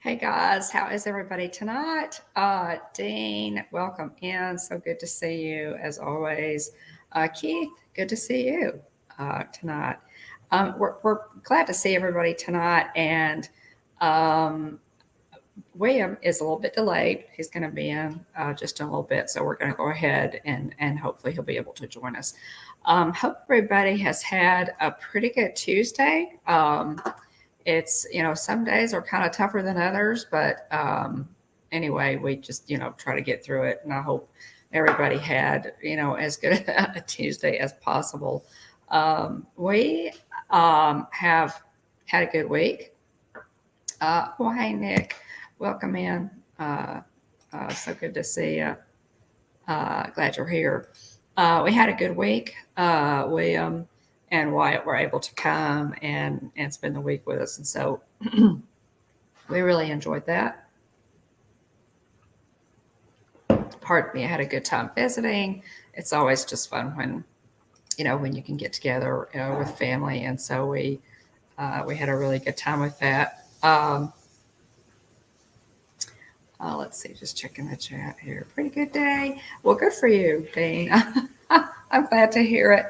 Hey guys, how is everybody tonight? Dean, welcome in. So good to see you as always. Keith, good to see you tonight. We're glad to see everybody tonight. And um, William is a little bit delayed. He's going to be in just in a little bit. So we're going to go ahead and hopefully he'll be able to join us. Hope everybody has had a pretty good Tuesday. It's, some days are kind of tougher than others, but anyway, we just, try to get through it. And I hope everybody had, as good a Tuesday as possible. We have had a good week. Well, hey, Nick, welcome in. So good to see you. Glad you're here. We had a good week. William and Wyatt were able to come and spend the week with us. And so we really enjoyed that. Pardon me, I had a good time visiting. It's always just fun when you can get together with family. And so we had a really good time with that. Let's see, just checking the chat here. Pretty good day. Well, good for you, Dean. I'm glad to hear it.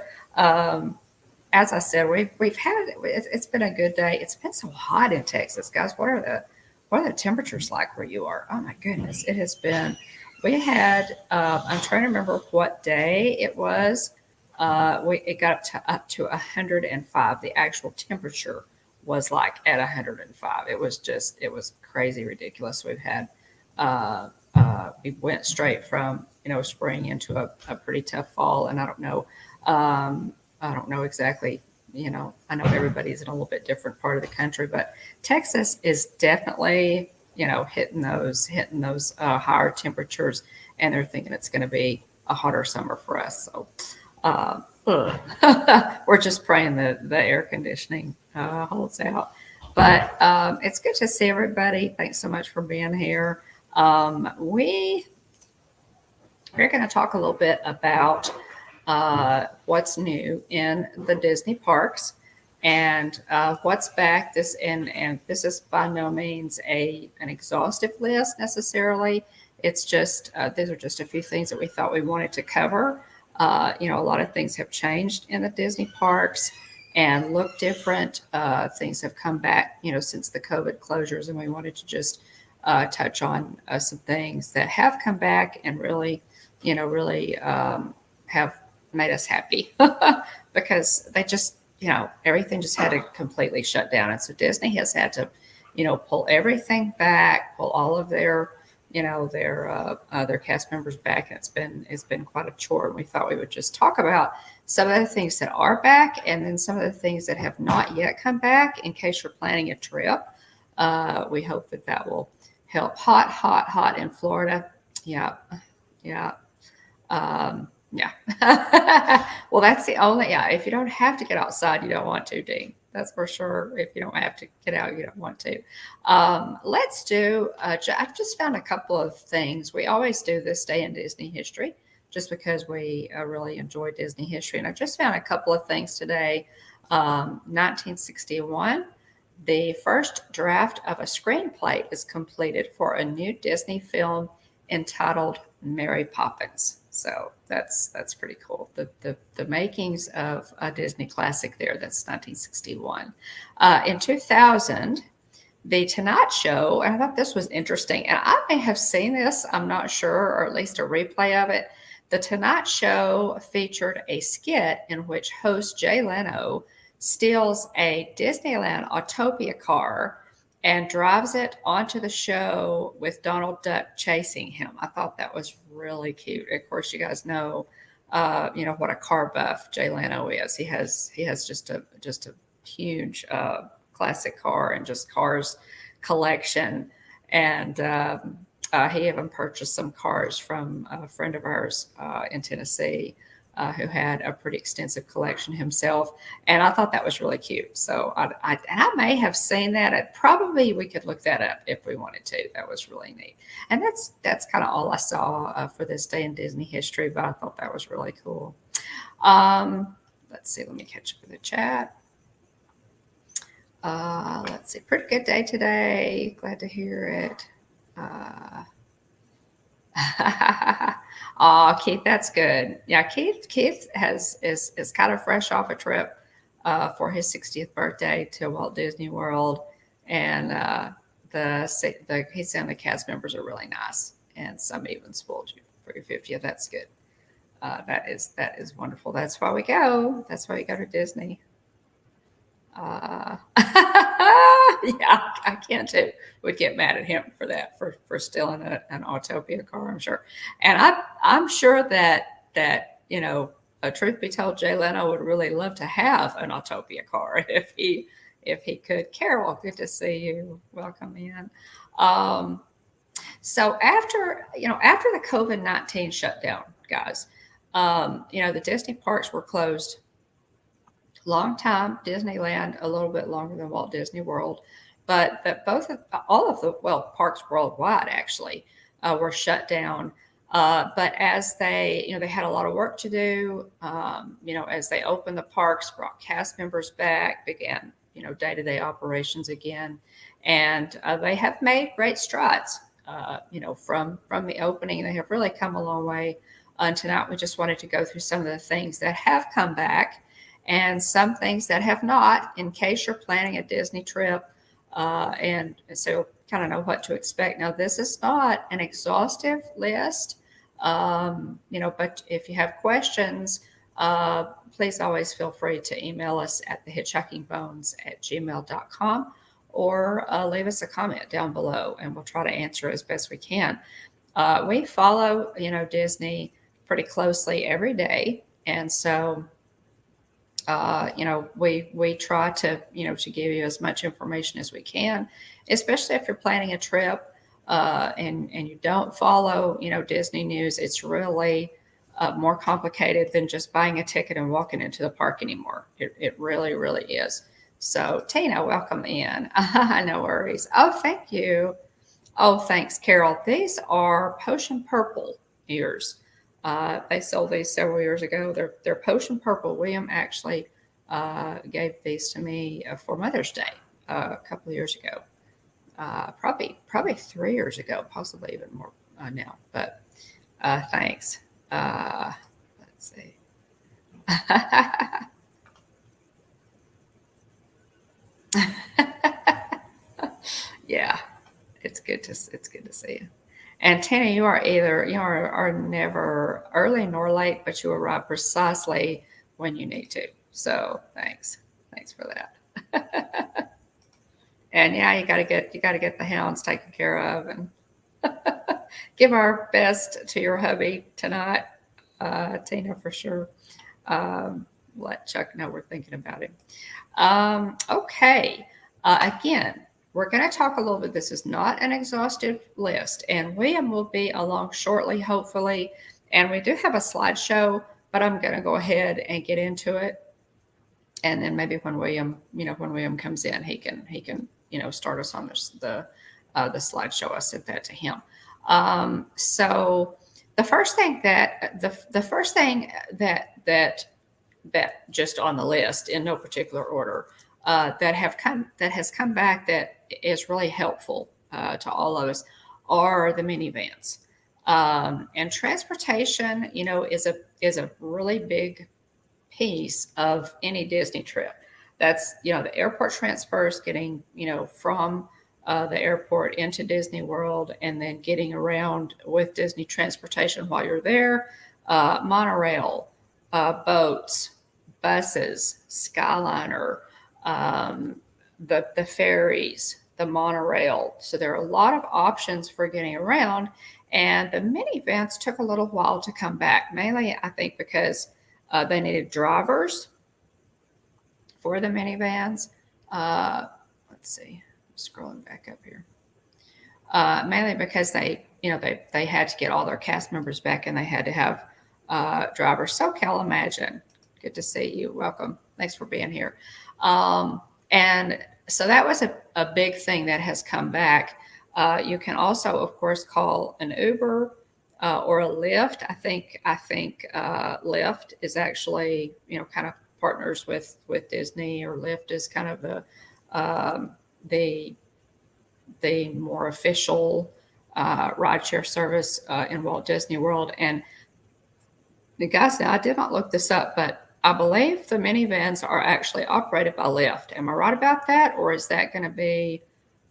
As I said, we've had it's been a good day. It's been so hot in Texas, guys. What are the temperatures like where you are? Oh my goodness, it has been. We had I'm trying to remember what day it was. It got up to 105. The actual temperature was like at 105. It was crazy ridiculous. We went straight from spring into a pretty tough fall, and I don't know. I don't know exactly, I know everybody's in a little bit different part of the country, but Texas is definitely, hitting those higher temperatures, and they're thinking it's going to be a hotter summer for us. So we're just praying that the air conditioning holds out. But it's good to see everybody. Thanks so much for being here. We're going to talk a little bit about what's new in the Disney parks and what's back. This is by no means an exhaustive list necessarily. It's just these are just a few things that we thought we wanted to cover. A lot of things have changed in the Disney parks and look different. Things have come back, since the COVID closures, and we wanted to just touch on some things that have come back and really have made us happy because they just, everything just had to completely shut down. And so Disney has had to, pull everything back, pull all of their cast members back. And it's been quite a chore. And we thought we would just talk about some of the things that are back and then some of the things that have not yet come back in case you're planning a trip. We hope that will help. Hot in Florida. Yeah. Yeah. Well, that's the only, if you don't have to get outside, you don't want to, Dean. That's for sure. If you don't have to get out, you don't want to. Let's do, I've just found a couple of things. We always do this day in Disney history just because we really enjoy Disney history. And I just found a couple of things today. 1961, the first draft of a screenplay is completed for a new Disney film entitled Mary Poppins. So that's pretty cool. The makings of a Disney classic there. That's 1961. In 2000, The Tonight Show, and I thought this was interesting, and I may have seen this, I'm not sure, or at least a replay of it. The Tonight Show featured a skit in which host Jay Leno steals a Disneyland Autopia car and drives it onto the show with Donald Duck chasing him. I thought that was really cute. Of course, you guys know, what a car buff Jay Leno is. He has just a huge classic car and just cars collection. And he even purchased some cars from a friend of ours in Tennessee who had a pretty extensive collection himself. And I thought that was really cute. So I may have seen that. Probably we could look that up if we wanted to. That was really neat. And that's kind of all I saw for this day in Disney history, but I thought that was really cool. Let's see. Let me catch up with the chat. Let's let's see, pretty good day today. Glad to hear it. Oh, Keith, that's good. Yeah, Keith is kind of fresh off a trip for his 60th birthday to Walt Disney World, and he's saying the cast members are really nice, and some even spoiled you for your 50th. That's good. That is wonderful. That's why we go. That's why we go to Disney. Yeah, I can too. Would get mad at him for that, for stealing an Autopia car, I'm sure. And I'm sure that truth be told, Jay Leno would really love to have an Autopia car if he could. Carol, good to see you. Welcome in. So after the COVID-19 shutdown, guys, the Disney parks were closed long time. Disneyland a little bit longer than Walt Disney World, but all of the parks worldwide actually were shut down. But as they had a lot of work to do, as they opened the parks, brought cast members back, began day-to-day operations again, and they have made great strides. From the opening, they have really come a long way. Tonight, we just wanted to go through some of the things that have come back and some things that have not, in case you're planning a Disney trip, and so kind of know what to expect. Now, this is not an exhaustive list, but if you have questions, please always feel free to email us at thehitchhikingbones@gmail.com or leave us a comment down below, and we'll try to answer as best we can. We follow, Disney pretty closely every day, and so we try to to give you as much information as we can, especially if you're planning a trip and you don't follow Disney news. It's really more complicated than just buying a ticket and walking into the park anymore. It really, really is. So Tina, welcome in. No worries. Oh, thank you. Oh, thanks, Carol. These are Potion Purple ears. They sold these several years ago. They're Potion Purple. William actually gave these to me for Mother's Day a couple of years ago. Probably 3 years ago, possibly even more now. But thanks. Let's see. Yeah, it's good to see you. And Tina, you are never early nor late, but you arrive precisely when you need to. So thanks for that. And yeah, you got to get the hounds taken care of, and give our best to your hubby tonight, Tina, for sure. Let Chuck know we're thinking about him. Okay. Again, we're going to talk a little bit. This is not an exhaustive list, and William will be along shortly, hopefully. And we do have a slideshow, but I'm going to go ahead and get into it. And then maybe when William comes in, he can start us on the slideshow. I sent that to him. So the first thing that just on the list in no particular order that has come back that is really helpful to all of us are the minivans. And transportation, is a really big piece of any Disney trip. That's, the airport transfers, getting, from the airport into Disney World, and then getting around with Disney transportation while you're there, monorail, boats, buses, Skyliner, the ferries, the monorail. So there are a lot of options for getting around. And the minivans took a little while to come back, mainly, I think, because they needed drivers for the minivans. Let's see, I'm scrolling back up here. Mainly because they had to get all their cast members back, and they had to have drivers. SoCal Imagine, good to see you. Welcome. Thanks for being here. And so that was a big thing that has come back. You can also, of course, call an Uber or a Lyft. I think Lyft is actually kind of partners with Disney, or Lyft is kind of the more official rideshare service in Walt Disney World. And the guys, now I did not look this up, but I believe the minivans are actually operated by Lyft. Am I right about that, or is that going to be?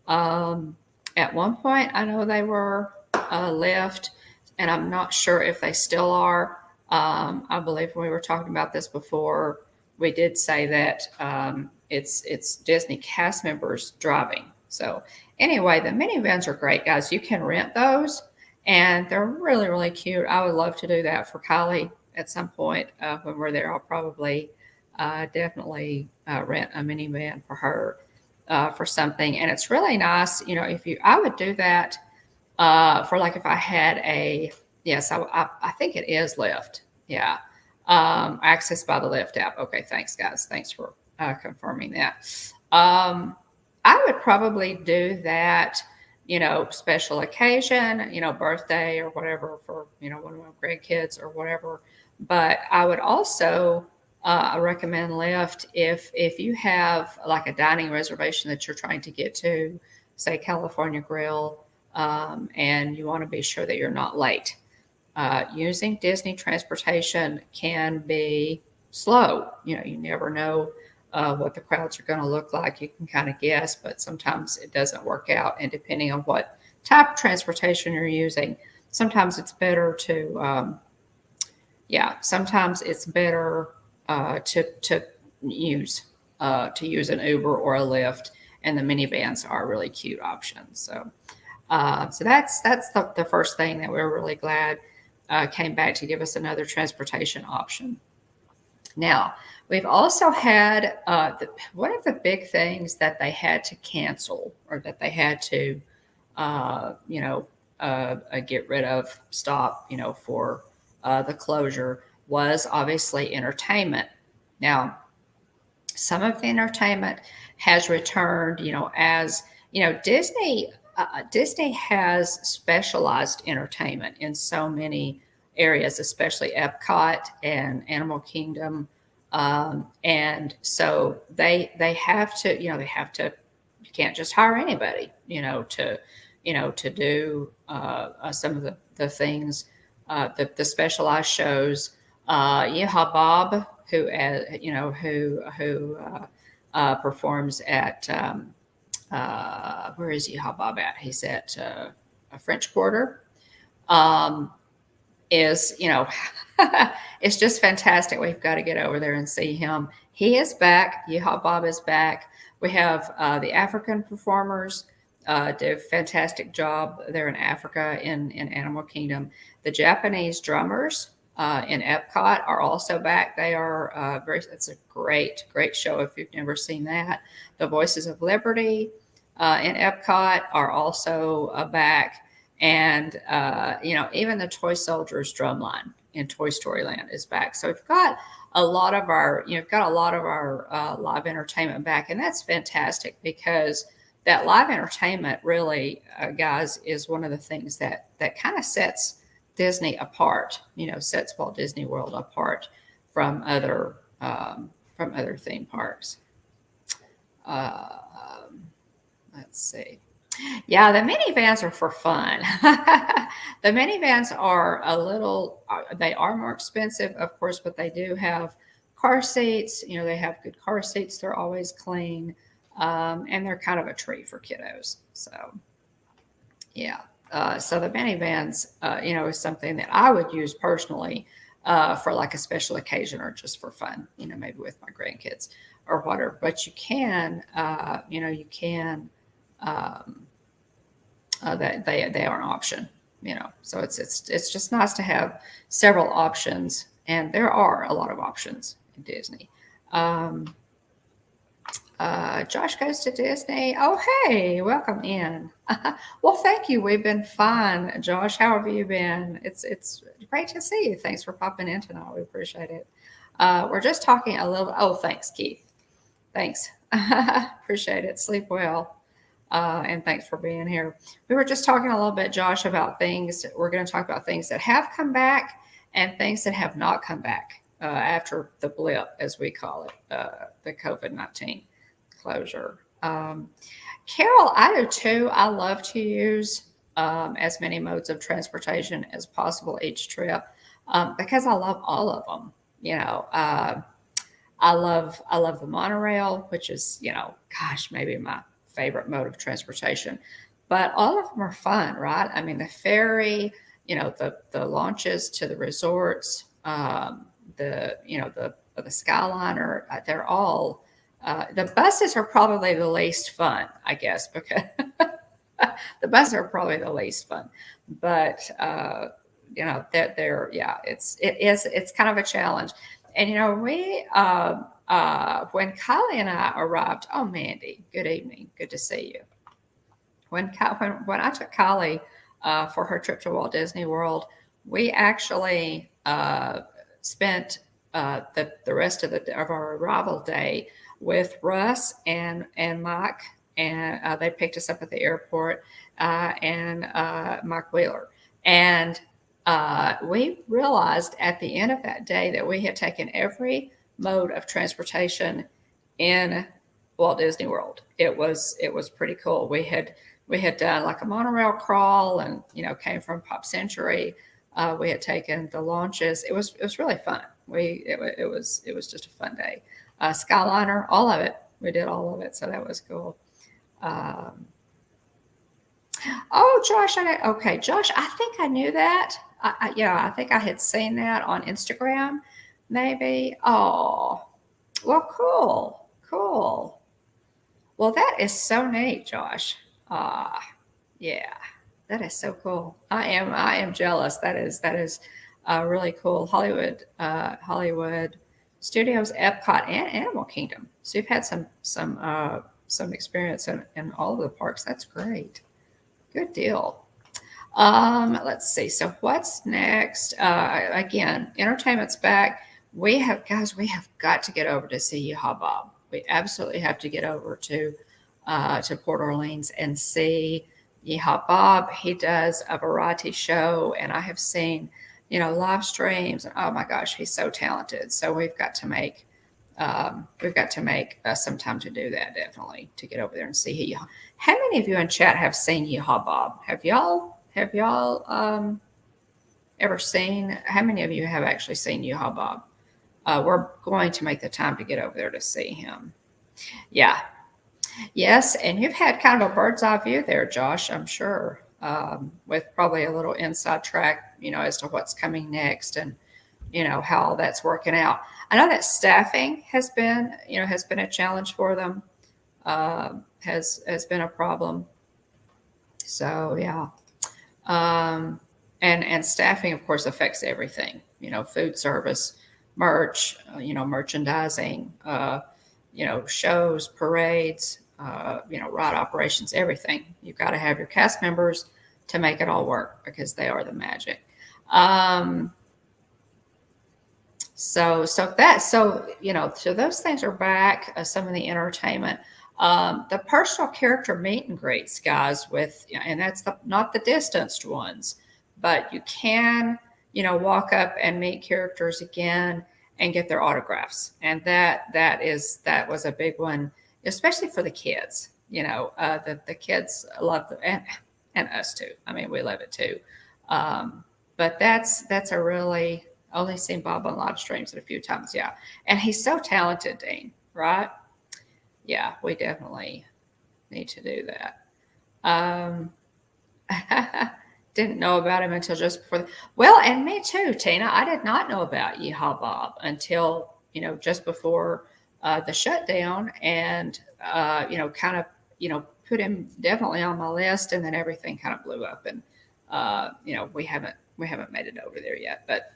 At one point, I know they were Lyft, and I'm not sure if they still are. I believe when we were talking about this before, we did say that it's Disney cast members driving. So anyway, the minivans are great, guys. You can rent those, and they're really, really cute. I would love to do that for Kylie at some point when we're there. I'll probably definitely rent a minivan for her for something. And it's really nice, you know, I would do that for like if I had yes, I think it is Lyft. Yeah. Access by the Lyft app. Okay. Thanks, guys. Thanks for confirming that. I would probably do that, you know, special occasion, you know, birthday or whatever for, you know, one of my grandkids or whatever. But I would also recommend Lyft if you have like a dining reservation that you're trying to get to, say California Grill, and you want to be sure that you're not late. Using Disney transportation can be slow. You know, you never know what the crowds are going to look like. You can kind of guess, but sometimes it doesn't work out. And depending on what type of transportation you're using, sometimes it's better to, sometimes it's better to use an Uber or a Lyft, and the minivans are really cute options. So that's the first thing that we're really glad came back to give us another transportation option. Now, we've also had one of the big things that they had to cancel or that they had to, get rid of, stop, you know, for the closure was obviously entertainment. Now, some of the entertainment has returned, you know, as, you know, Disney has specialized entertainment in so many areas, especially Epcot and Animal Kingdom. And so they have to, you you can't just hire anybody, to do some of the things, the specialized shows. Yeehaw Bob, who performs at where is Yeehaw Bob at? He's at a French Quarter. Is it's just fantastic. We've got to get over there and see him. He is back. Yeehaw Bob is back. We have the African performers do a fantastic job there in Africa in Animal Kingdom. The Japanese drummers in Epcot are also back. They are it's a great show if you've never seen that. The Voices of Liberty in Epcot are also back. And, even the Toy Soldiers drumline in Toy Story Land is back. So we've got a lot of our live entertainment back. And that's fantastic because that live entertainment really, guys, is one of the things that kind of sets Disney apart, sets Walt Disney World apart from other theme parks. Let's see. Yeah, the minivans are for fun. The minivans are they are more expensive, of course, but they do have car seats. They have good car seats. They're always clean. And they're kind of a treat for kiddos. So, yeah. So the minivans, is something that I would use personally for like a special occasion or just for fun, maybe with my grandkids or whatever. But you can, that they are an option, So it's just nice to have several options, and there are a lot of options in Disney. Josh goes to Disney. Oh, hey, welcome in. Well, thank you. We've been fine, Josh. How have you been? It's great to see you. Thanks for popping in tonight. We appreciate it. We're just talking a little. Oh, thanks, Keith. Thanks. Appreciate it. Sleep well. And thanks for being here. We were just talking a little bit, Josh, about things. We're going to talk about things that have come back and things that have not come back after the blip, as we call it, the COVID-19 closure. Carol, I do too. I love to use as many modes of transportation as possible each trip because I love all of them. You know, I love the monorail, which is, gosh, maybe my favorite mode of transportation. But all of them are fun, right? I mean, the ferry, the launches to the resorts, the Skyliner, they're all. The buses are probably the least fun, I guess, because the buses are probably the least fun. But they're yeah, it's kind of a challenge. And we when Kylie and I arrived, oh Mandy, good evening, good to see you. When I took Kylie for her trip to Walt Disney World, we actually spent the rest of our arrival day with Russ and Mike, and they picked us up at the airport, and Mike Wheeler, and we realized at the end of that day that we had taken every mode of transportation in Walt Disney World. It was pretty cool. We had done like a monorail crawl, and came from Pop Century. We had taken the launches. It was really fun. It was just a fun day. Skyliner, all of it. We did all of it, so that was cool. Um, oh, Josh, okay, Josh, I think I knew that. Yeah, I think I had seen that on Instagram, maybe. Oh, well, cool, cool. Well, that is so neat, Josh. Ah, yeah, that is so cool. I am jealous. That is really cool. Hollywood Studios, Epcot, and Animal Kingdom. So you've had some experience in all of the parks. That's great. Good deal. Let's see. So what's next? Again, entertainment's back. We have got to get over to see Yeehaw Bob. We absolutely have to get over to Port Orleans and see Yeehaw Bob. He does a variety show, and I have seen, live streams. And oh my gosh, he's so talented. So we've got to make some time to do that, definitely, to get over there and see Yeehaw. How many of you in chat have seen Yeehaw Bob? Have y'all ever seen? How many of you have actually seen Yeehaw Bob? We're going to make the time to get over there to see him. Yeah, yes, and you've had kind of a bird's eye view there, Josh, I'm sure, with probably a little inside track, as to what's coming next and, how all that's working out. I know that staffing has been a challenge for them, has been a problem. So yeah, and staffing, of course, affects everything. Food service, merch, merchandising, shows, parades, ride operations, everything. You've got to have your cast members to make it all work because they are the magic. So those things are back. Some of the entertainment, the personal character meet and greets, guys, and that's not the distanced ones, but you can, walk up and meet characters again and get their autographs, and that was a big one, especially for the kids. The kids love and us too. I mean, we love it too. But that's a really only seen Bob on live streams a few times. Yeah, and he's so talented, Dean. Right? Yeah, we definitely need to do that. Um, didn't know about him until just before. Well, and me too, Tina. I did not know about Yeehaw Bob until just before the shutdown, and kind of put him definitely on my list, and then everything kind of blew up, and we haven't made it over there yet, but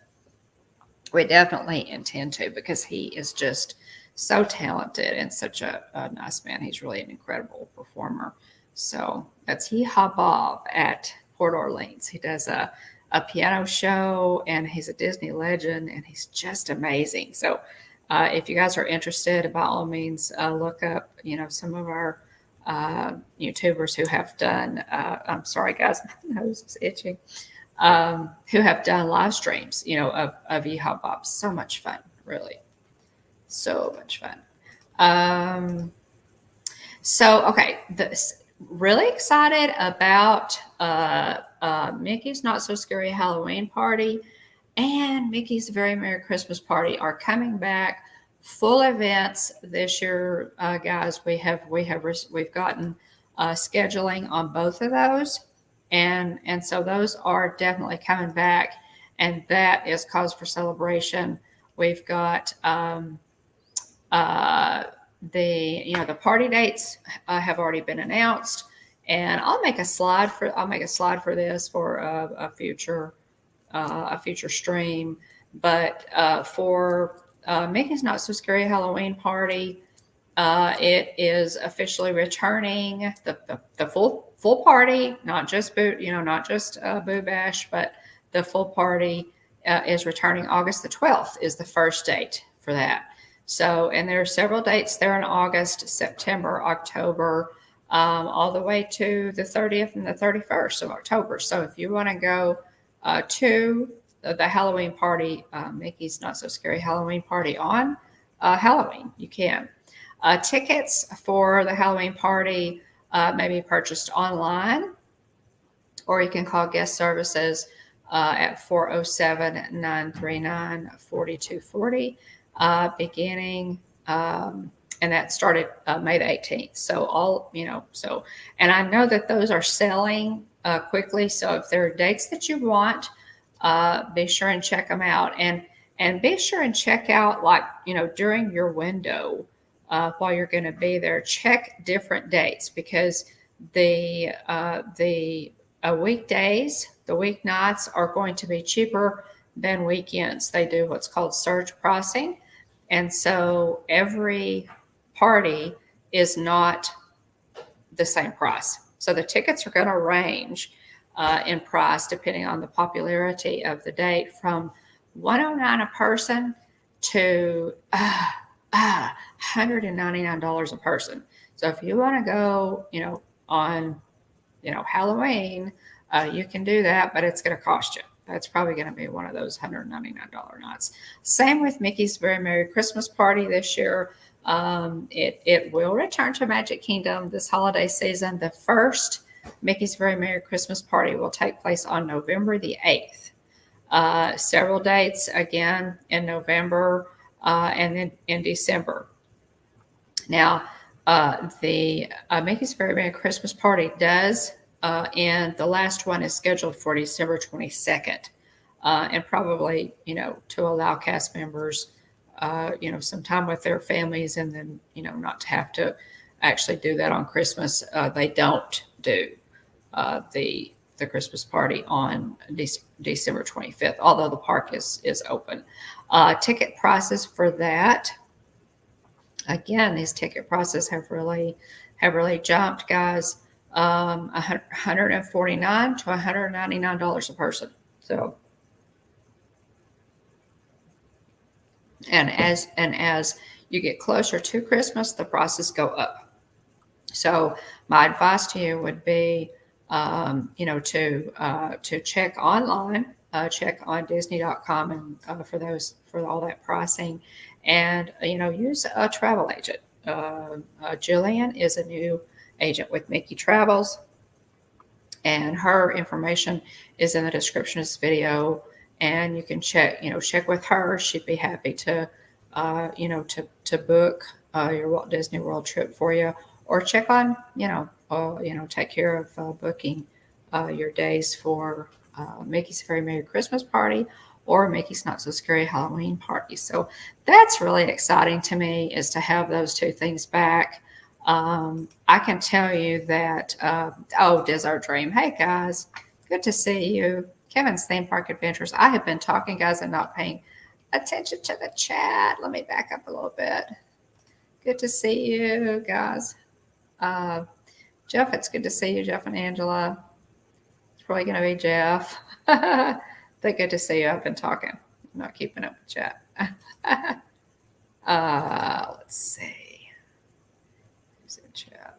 we definitely intend to, because he is just so talented and such a nice man. He's really an incredible performer. So that's Yeehaw Bob at Port Orleans. He does a piano show, and he's a Disney legend, and he's just amazing. So if you guys are interested, by all means, look up, some of our YouTubers who have done, I'm sorry, guys, my nose is itching, who have done live streams, of Yeehaw Bob. So much fun, really. So much fun. So, okay, really excited about Mickey's Not So Scary Halloween Party and Mickey's Very Merry Christmas Party are coming back. Full events this year, guys. We've gotten scheduling on both of those, and so those are definitely coming back, and that is cause for celebration. We've got uh, the party dates have already been announced, and I'll make a slide for this for a future stream. But for Mickey's Not So Scary Halloween Party, it is officially returning the full party, not just Boo Bash, but the full party is returning. August the 12th is the first date for that. So, and there are several dates there in August, September, October, all the way to the 30th and the 31st of October. So if you want to go to the Halloween party, Mickey's Not So Scary Halloween Party on Halloween, you can. Tickets for the Halloween party may be purchased online, or you can call guest services at 407-939-4240, beginning, and that started May the 18th. So and I know that those are selling quickly. So if there are dates that you want, be sure and check them out, and be sure and check out, during your window while you're going to be there. Check different dates, because the weekdays, the weeknights are going to be cheaper than weekends. They do what's called surge pricing, and so every party is not the same price. So the tickets are going to range in price depending on the popularity of the date, from $109 a person to $199 a person. So if you want to go, on, Halloween, you can do that, but it's going to cost you. That's probably going to be one of those $199 nights. Same with Mickey's Very Merry Christmas Party this year. It will return to Magic Kingdom this holiday season. The first Mickey's Very Merry Christmas Party will take place on November the 8th. Several dates again in November and then in December. Now, the Mickey's Very Merry Christmas Party does, and the last one is scheduled for December 22nd, and probably, to allow cast members, some time with their families, and then, not to have to actually do that on Christmas. They don't do the Christmas party on December 25th, although the park is open. Ticket prices for that, again, these ticket prices have really jumped, guys. $149 to $199 a person. So, and as you get closer to Christmas, the prices go up. So my advice to you would be, to check online, check on Disney.com, and for all that pricing, and use a travel agent. Jillian is a new agent with Mickey Travels, and her information is in the description of this video, and you can check with her. She'd be happy to book your Walt Disney World trip for you, or check on take care of booking your days for Mickey's Very Merry Christmas Party or Mickey's Not So Scary Halloween Party. So that's really exciting to me, is to have those two things back. I can tell you that, Desert Dream. Hey guys, good to see you. Kevin's Theme Park Adventures. I have been talking, guys, and not paying attention to the chat. Let me back up a little bit. Good to see you guys. Jeff, it's good to see you, Jeff and Angela. It's probably going to be Jeff. They're good to see you. I've been talking. I'm not keeping up with chat. Let's see. Who's in chat?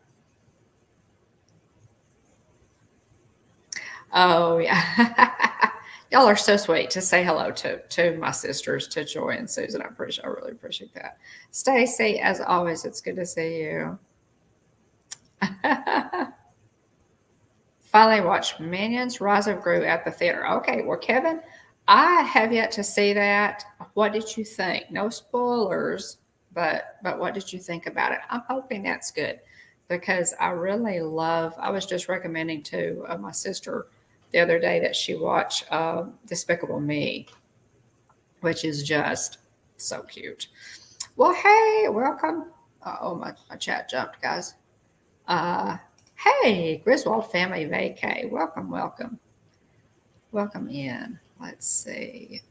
Oh, yeah. Y'all are so sweet to say hello to my sisters, to Joy and Susan. I really appreciate that. Stacy, as always, it's good to see you. Finally watched Minions Rise of Gru at the theater. Okay, well, Kevin, I have yet to see that. What did you think? No spoilers, but what did you think about it? I'm hoping that's good because I really love. I was just recommending to my sister the other day that she watch Despicable Me, which is just so cute. Well, hey, welcome. Oh, my chat jumped, guys. Uh, hey, Griswold Family Vacay. Welcome, welcome. Welcome in. Let's see.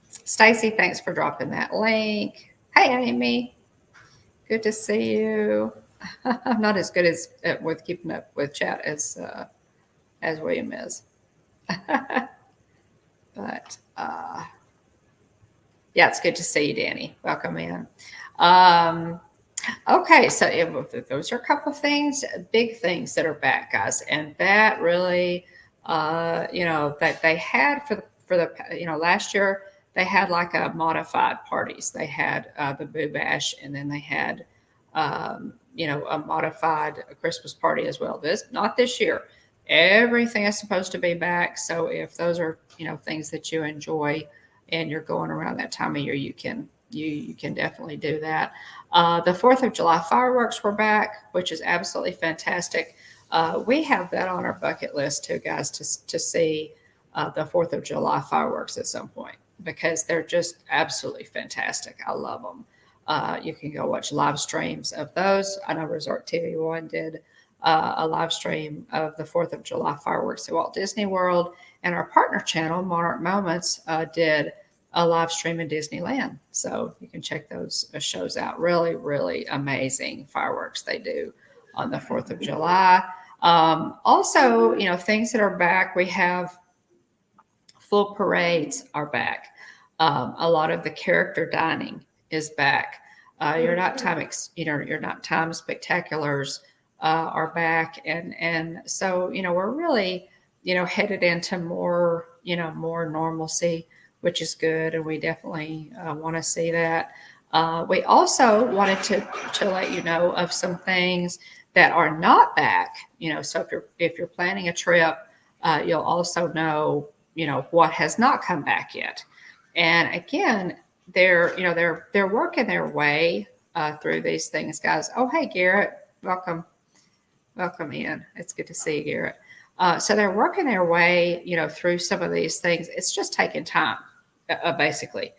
Stacy, thanks for dropping that link. Hey, Amy. Good to see you. I'm not as good as with keeping up with chat as William is. But yeah, it's good to see you, Danny. Welcome in. Okay, so those are a couple of things, big things that are back, guys, and that really, that they had for the last year they had like a modified parties. They had the Boo Bash, and then they had a modified Christmas party as well. Not this year. Everything is supposed to be back. So if those are things that you enjoy, and you're going around that time of year, you can definitely do that. The 4th of July fireworks were back, which is absolutely fantastic. We have that on our bucket list too, guys, to see the 4th of July fireworks at some point because they're just absolutely fantastic. I love them. You can go watch live streams of those. I know Resort TV One did a live stream of the 4th of July fireworks at Walt Disney World, and our partner channel, Monarch Moments, did a live stream in Disneyland. So you can check those shows out. Really, really amazing fireworks they do on the 4th of July. Also, things that are back, we have full parades are back. A lot of the character dining is back. You're not time spectaculars are back, and so we're really headed into more normalcy, which is good, and we definitely want to see that. We also wanted to let you know of some things that are not back. So if you're planning a trip, you'll also know what has not come back yet. And again, they're working their way through these things, guys. Oh, hey, Garrett, welcome in. It's good to see you, Garrett. So they're working their way, through some of these things. It's just taking time, basically,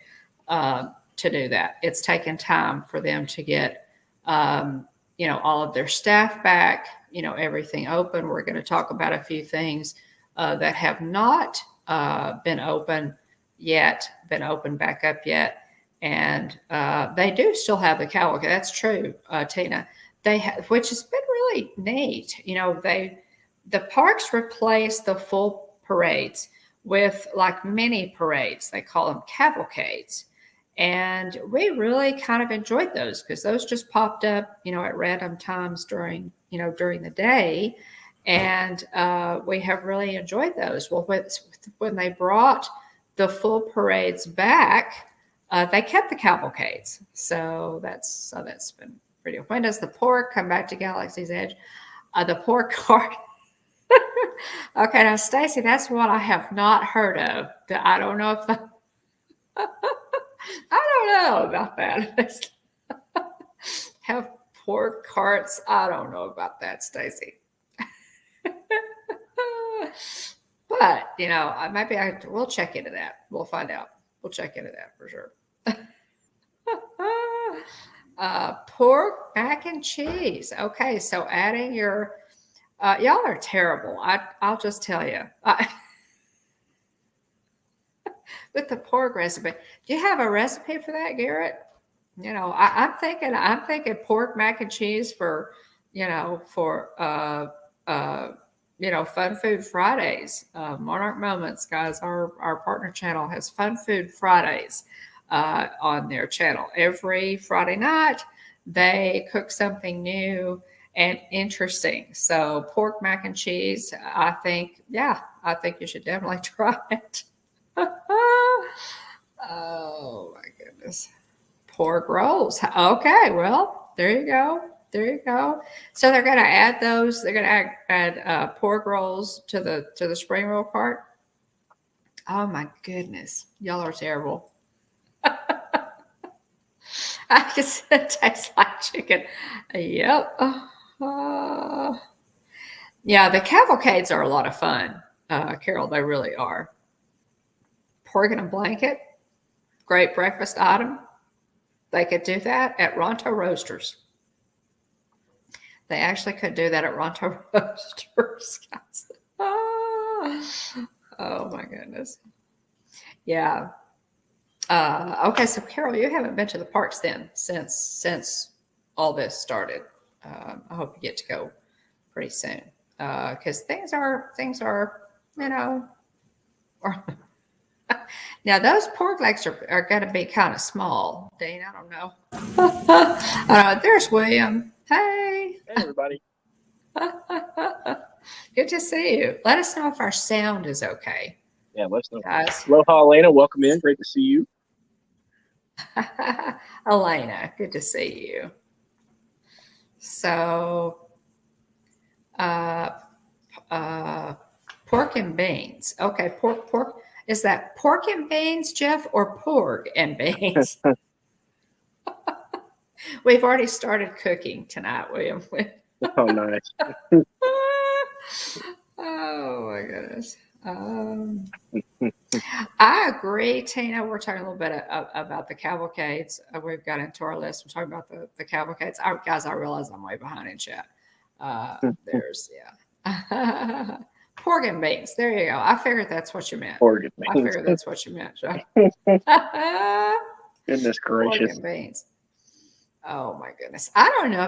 to do that. It's taken time for them to get, all of their staff back, everything open. We're going to talk about a few things that have not been open back up yet. And they do still have the cavalcade. That's true, Tina. Which has been really neat. The parks replace the full parades with like mini parades. They call them cavalcades. And we really kind of enjoyed those because those just popped up, at random times during the day. And we have really enjoyed those. Well, when they brought the full parades back, they kept the cavalcades. So that's been pretty. When does the pork come back to Galaxy's Edge? The pork cart. Okay, now Stacy, that's what I have not heard of. I don't know if I don't know about that. Have pork carts? I don't know about that, Stacy. But we'll check into that. We'll find out. We'll check into that for sure. Pork mac and cheese. Okay, so adding your y'all are terrible. I'll just tell you. With the pork recipe, do you have a recipe for that, Garrett? I'm thinking pork mac and cheese for Fun Food Fridays. Monarch Moments, guys. Our partner channel has Fun Food Fridays on their channel. Every Friday night, they cook something new and interesting. So pork mac and cheese, I think you should definitely try it. Oh my goodness. Pork rolls. Okay, well, there you go. There you go. So they're going to add those. They're going to add pork rolls to the spring roll cart. Oh my goodness, y'all are terrible. I guess it tastes like chicken. Yep. Yeah, the cavalcades are a lot of fun, Carol. They really are. Pork in a blanket, great breakfast item. They could do that at Ronto Roasters. They actually could do that at Ronto Roasters, guys. Oh my goodness. Yeah. Okay, so Carol, you haven't been to the parks then since all this started. I hope you get to go pretty soon because things are or, now those pork legs are going to be kind of small. Dean, I don't know. There's William. Hey. Hey, everybody. Good to see you. Let us know if our sound is okay. Yeah, let us know. Guys. Aloha, Leno. Welcome in. Great to see you. Elena, good to see you. So, pork and beans. Okay, pork. Is that pork and beans, Jeff, or pork and beans? We've already started cooking tonight, William. Oh, nice. Oh my goodness. I agree, Tina. We're talking a little bit about the cavalcades. We've got into our list. We're talking about the cavalcades. Guys, I realize I'm way behind in chat. There's pork and beans. There you go. I figured that's what you meant. Pork and beans. I figured that's what you meant, Joe. Goodness gracious. Pork and beans. Oh my goodness. I don't know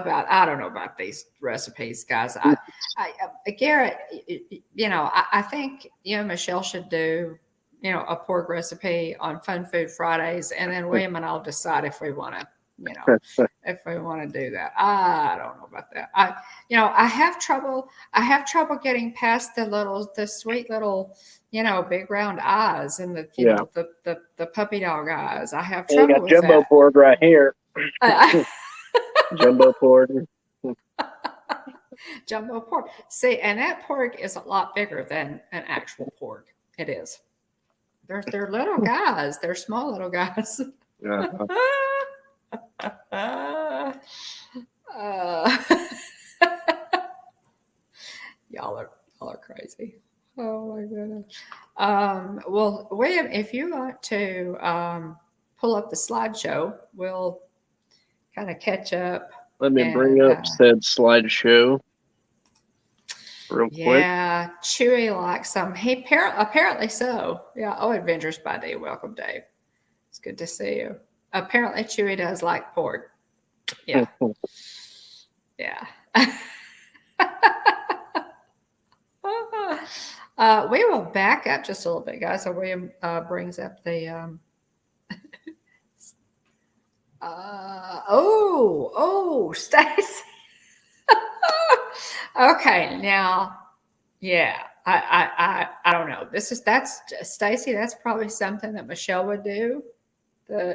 about these recipes, guys. Garrett, I think you and Michelle should do, a pork recipe on Fun Food Fridays, and then William and I'll decide if we want to, do that. I don't know about that. I have trouble getting past the sweet little, big round eyes and the puppy dog eyes. I have trouble with jumbo that. Pork right here. Jumbo pork. Jumbo pork. See, and that pork is a lot bigger than an actual pork. It is. They're little guys. They're small little guys. Y'all are crazy. Oh my goodness. Well, William, if you want to pull up the slideshow, we'll kind of catch up. Let me bring up said slideshow real quick. Yeah, Chewy likes some. He apparently so. Yeah. Oh, Adventures by Dave. Welcome, Dave. It's good to see you. Apparently, Chewy does like pork. Yeah. Yeah. We will back up just a little bit, guys. So William brings up the. Stacy. Okay, now, yeah, I don't know. That's Stacy. That's probably something that Michelle would do.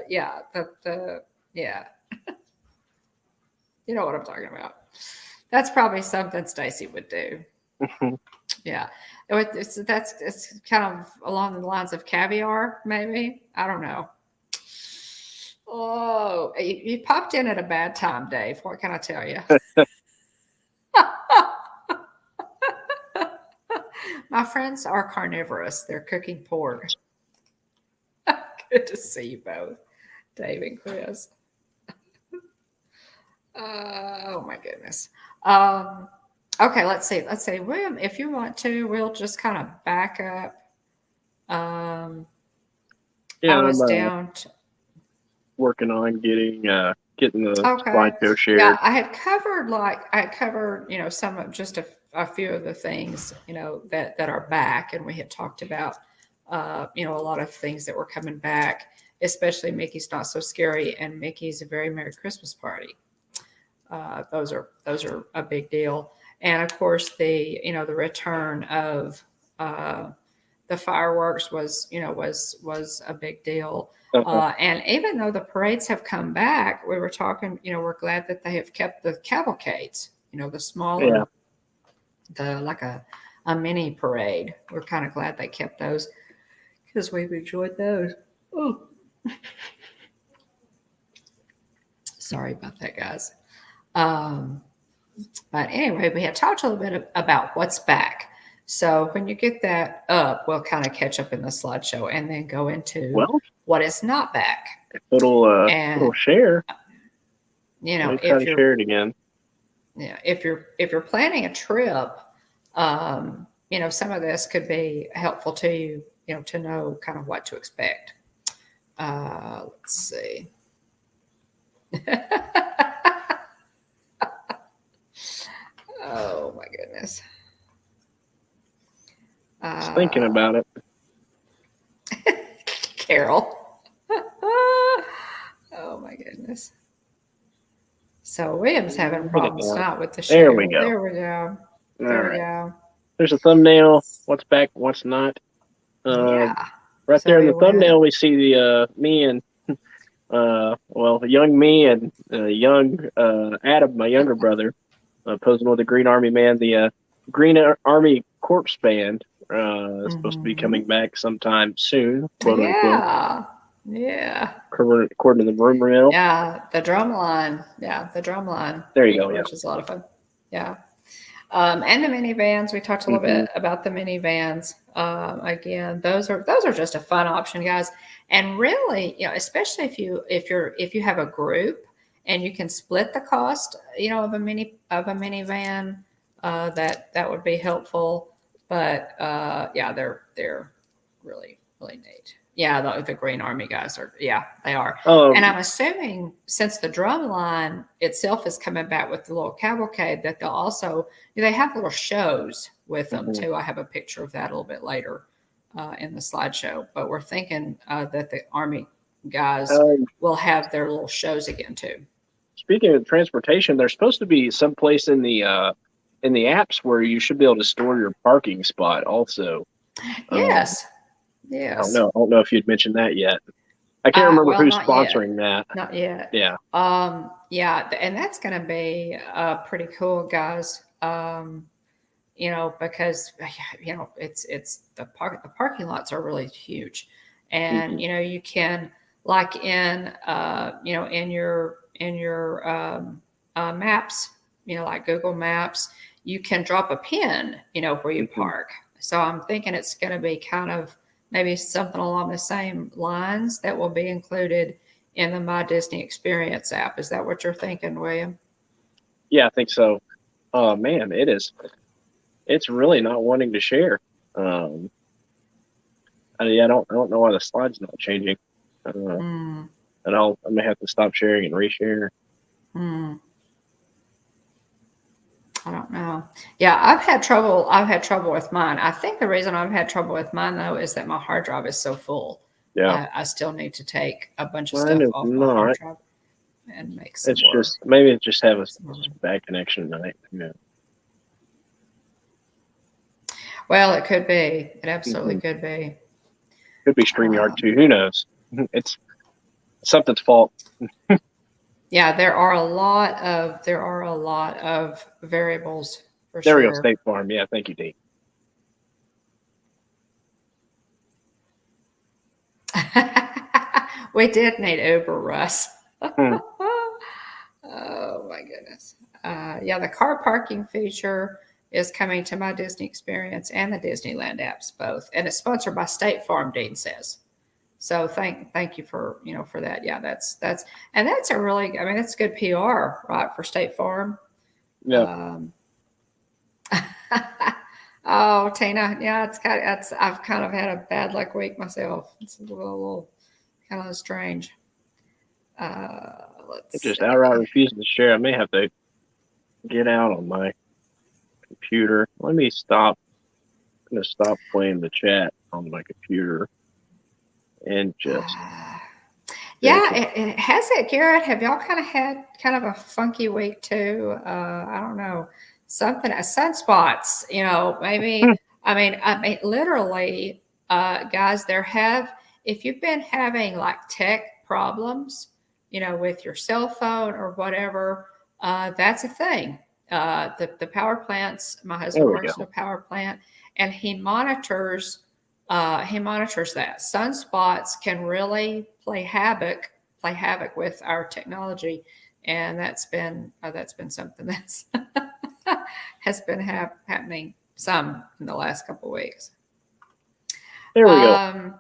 Yeah. You know what I'm talking about. That's probably something Stacy would do. Yeah, it's kind of along the lines of caviar, maybe. I don't know. Oh, you popped in at a bad time, Dave. What can I tell you? My friends are carnivorous. They're cooking pork. Good to see you both, Dave and Chris. Oh my goodness. Okay, let's see. William, if you want to, we'll just kind of back up. I was down to working on getting the slideshow shared. Yeah, I had covered some of just a few of the things that are back, and we had talked about a lot of things that were coming back, especially Mickey's Not So Scary and Mickey's A Very Merry Christmas Party. Those are a big deal, and of course the return of the fireworks was, was a big deal. Uh-huh. And even though the parades have come back, we were talking, we're glad that they have kept the cavalcades, the smaller, like a mini parade. We're kind of glad they kept those because we've enjoyed those. Oh, sorry about that, guys. But anyway, we had talked a little bit about what's back. So when you get that up, we'll kind of catch up in the slideshow and then go into what is not back. Little And share. If try to you're share it again. Yeah, if you're planning a trip, some of this could be helpful to you, to know kind of what to expect. Let's see. Oh my goodness. Just thinking about it. Carol. Oh my goodness. So William's having problems tonight with the show. There we go. There we go. There we go. There's a thumbnail. What's back? What's not? Yeah. Right there in the thumbnail, we see the me and young me and young Adam, my younger brother, posing with the Green Army man. The Green Army Corpse Band is supposed to be coming back sometime soon. Quote unquote. Yeah. According to the rumor mill. Yeah, the drum line. Yeah, the drum line. There you go. Which is a lot of fun. Yeah. And the minivans. We talked a little bit about the minivans. Again, those are just a fun option, guys. And really, especially if you have a group and you can split the cost, of a minivan, that would be helpful. But they're really, really neat. Yeah, the Green Army guys are. Yeah, they are. And I'm assuming since the drum line itself is coming back with the little cavalcade, that they'll also they have little shows with them too. I have a picture of that a little bit later in the slideshow. But we're thinking that the Army guys will have their little shows again too. Speaking of transportation, there's supposed to be some place in the apps where you should be able to store your parking spot also. Yes. Yes. I don't know if you'd mentioned that yet. I can't remember who's sponsoring that. Not yet. Yeah. And that's going to be pretty cool, guys. Because it's the parking lots are really huge, and you can in your maps, like Google Maps, you can drop a pin, where you park. So I'm thinking it's going to be kind of maybe something along the same lines that will be included in the My Disney Experience app. Is that what you're thinking, William? Yeah, I think so. Oh man, it is. It's really not wanting to share. I don't know why the slide's not changing. And I may have to stop sharing and reshare. I don't know. Yeah, I've had trouble with mine. I think the reason I've had trouble with mine though is that my hard drive is so full. Yeah. I still need to take a bunch of stuff off my hard drive and make some more. Maybe it just have a bad connection tonight. Well, it could be. It absolutely could be. Could be StreamYard too. Who knows? It's something's fault. Yeah, there are a lot of variables for sure. There we go, State Farm. Yeah, thank you, Dee. We did need Uber, Russ. Oh my goodness. The car parking feature is coming to My Disney Experience and the Disneyland apps both, and it's sponsored by State Farm, Dean says. So thank you for for that. Yeah, that's a really, that's good PR, right, for State Farm. Yeah. Oh, Tina, yeah, I've kind of had a bad luck week myself. It's a little kind of strange. It just outright refuses to share. I may have to get out on my computer. Let me stop. I'm going to stop playing the chat on my computer and just. It has it, Garrett. Have y'all kind of had kind of a funky week too? I don't know. Something, sunspots, maybe. I mean, literally, guys, if you've been having like tech problems, with your cell phone or whatever, that's a thing. The power plants, my husband works at a power plant, and he monitors that. Sunspots can really play havoc with our technology, and that's been something that's has been happening some in the last couple of weeks. There we go.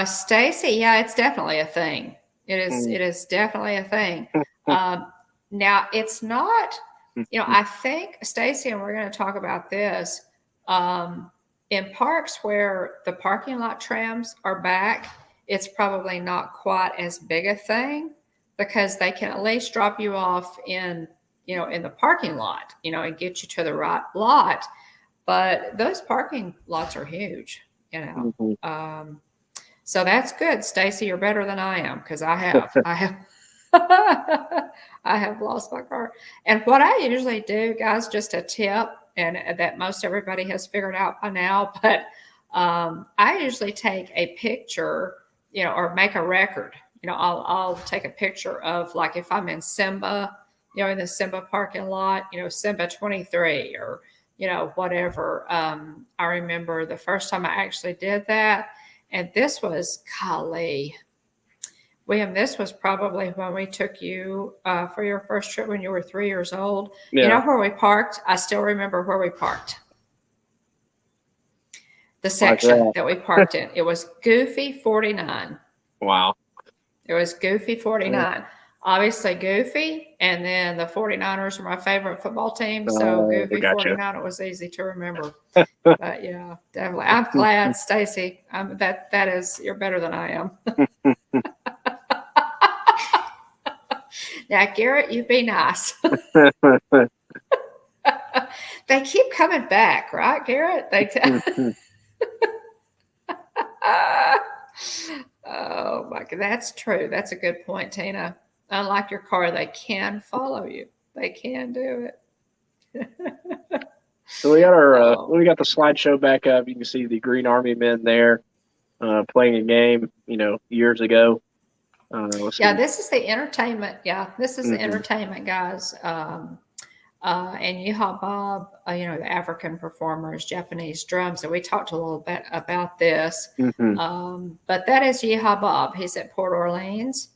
Stacy, yeah, it's definitely a thing. It is definitely a thing. Now it's not, I think, Stacy, and we're going to talk about this, in parks where the parking lot trams are back, it's probably not quite as big a thing because they can at least drop you off in the parking lot, and get you to the right lot. But those parking lots are huge, so that's good. Stacy, you're better than I am because I have I have lost my car. And what I usually do, guys, just a tip, and that most everybody has figured out by now, but I usually take a picture, or make a record. I'll take a picture of, like, if I'm in Simba, in the Simba parking lot, Simba 23 or, whatever. I remember the first time I actually did that, and this was, golly, William, this was probably when we took you for your first trip when you were 3 years old. Yeah. You know where we parked? I still remember where we parked. The section that we parked in. It was Goofy 49. Wow. It was Goofy 49. Obviously Goofy, and then the 49ers are my favorite football team. So Goofy 49, it was easy to remember. But yeah, definitely. I'm glad, Stacy, that is, you're better than I am. Now, Garrett, you be nice. They keep coming back, right, Garrett? Oh my God, that's true. That's a good point, Tina. Unlike your car, they can follow you. They can do it. So we got we got the slideshow back up. You can see the Green Army men there playing a game, years ago. This is the entertainment. Yeah, this is the entertainment, guys. And Yeehaw Bob, the African performers, Japanese drums. And we talked a little bit about this. But that is Yeehaw Bob. He's at Port Orleans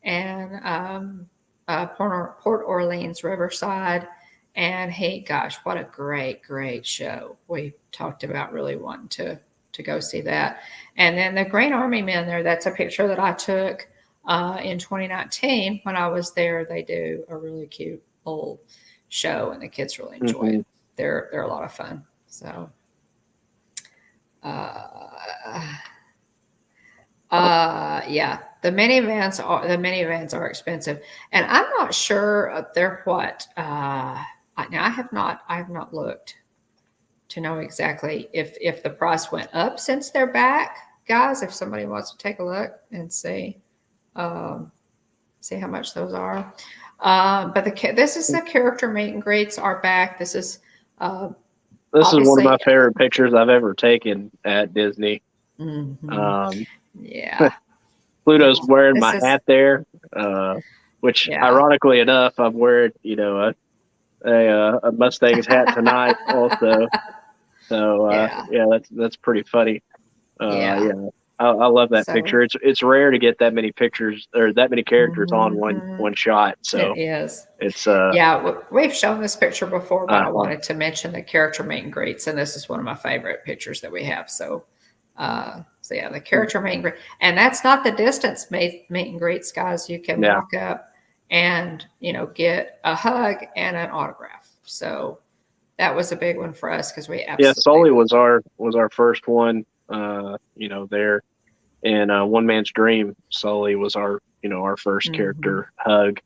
and Port Orleans Riverside. And gosh, what a great, great show. We talked about really wanting to go see that. And then the Green Army men there, that's a picture that I took in 2019 when I was there. They do a really cute old show, and the kids really enjoy it. They're a lot of fun. So, the minivans are expensive, and I'm not sure they're what. Now I have not looked to know exactly if the price went up since they're back, guys. If somebody wants to take a look and see how much those are. But this is the character meet and greets are back. This is one of my favorite pictures I've ever taken at Disney. Pluto's wearing my hat there, which ironically enough, I'm wearing a Mustang's hat tonight also. So that's pretty funny. I love that picture. It's rare to get that many pictures or that many characters on one shot. So it is. It's we've shown this picture before, but I wanted to mention the character meet and greets, and this is one of my favorite pictures that we have. So the character meet and greet, and that's not the distance meet and greets, guys. You can walk up and get a hug and an autograph. So that was a big one for us because we absolutely Sully was our first one. There in One Man's Dream, Sully was our first character hug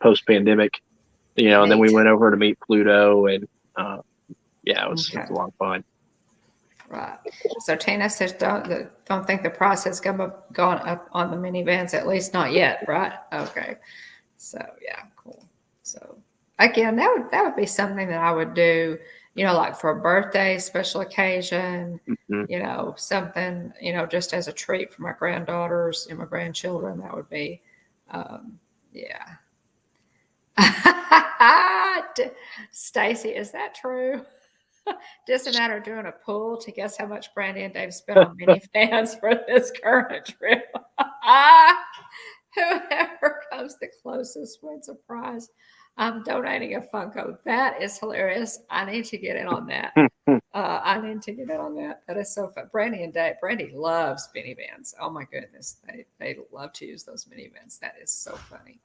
post pandemic. And then we went over to meet Pluto, and it was a lot of fun. Right. So Tina says, don't think the price has gone up on the minivans, at least not yet, right? Okay. So cool. So again, that would be something that I would do, like for a birthday, special occasion, Mhm. something, just as a treat for my granddaughters and my grandchildren. That would be, yeah. Stacy, is that true? Disneyland are doing a poll to guess how much Brandy and Dave spent on minivans for this current trip. Whoever comes the closest wins a prize. I'm donating a Funko. That is hilarious. I need to get in on that. I need to get in on that. That is so fun. Brandy and Dave. Brandy loves minivans. Oh my goodness, they love to use those minivans. That is so funny.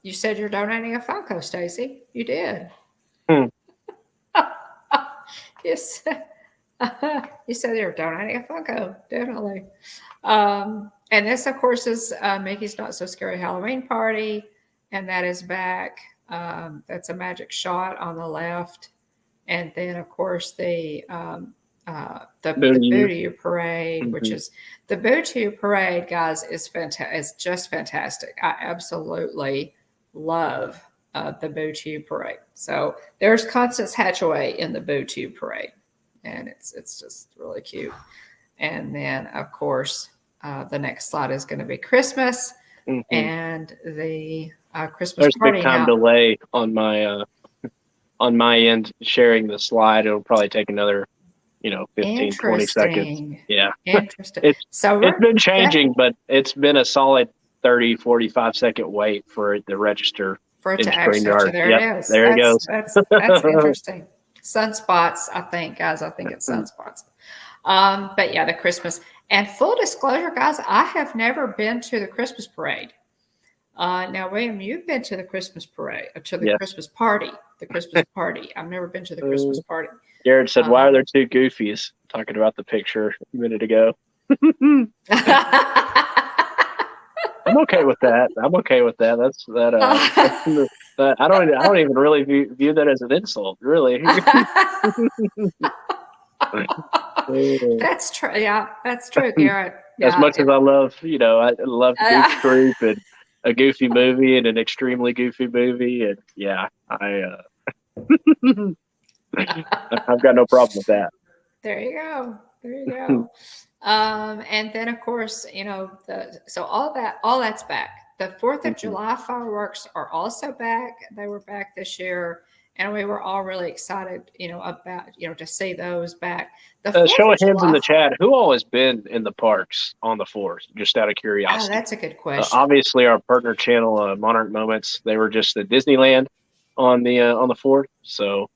You said you're donating a Funko, Stacy. You did. Yes. You said you're donating a Funko. Definitely. And this, of course, is Mickey's Not So Scary Halloween Party. And that is back. That's a magic shot on the left. And then, of course, the Boo-to-You Parade, which is the Boo-to-You Parade, guys, is fantastic. It's just fantastic. I absolutely love the Boo-to-You Parade. So there's Constance Hatchaway in the Boo-to-You Parade, and it's just really cute. And then, of course, the next slide is going to be Christmas and the Christmas There's party. There's big time delay on my end sharing the slide. It'll probably take another 15, 20 seconds. Yeah. Interesting. It's been changing, but it's been a solid 30, 45-second wait for it to register. For it to actually, there it is. There it goes. That's interesting. Sunspots, I think, guys. I think it's sunspots. But yeah, the Christmas. And full disclosure, guys, I have never been to the Christmas parade. Now, William, you've been to the Christmas parade, to the Christmas party. The Christmas party. I've never been to the Christmas party. Garrett said, "Why are there two Goofies?" Talking about the picture a minute ago. I'm okay with that. That's that. I don't even really view that as an insult, really. That's true. Yeah, that's true, Garrett. As much as I love, I love Goof Troop and a goofy movie and an extremely goofy movie, and I've got no problem with that. There you go. And then, of course, so all that's back. The 4th of July fireworks are also back. They were back this year, and we were all really excited, about, to see those back. Show of hands in the chat. Who all has been in the parks on the 4th? Just out of curiosity. Oh, that's a good question. Obviously, our partner channel, Monarch Moments, they were just at Disneyland on the 4th. So,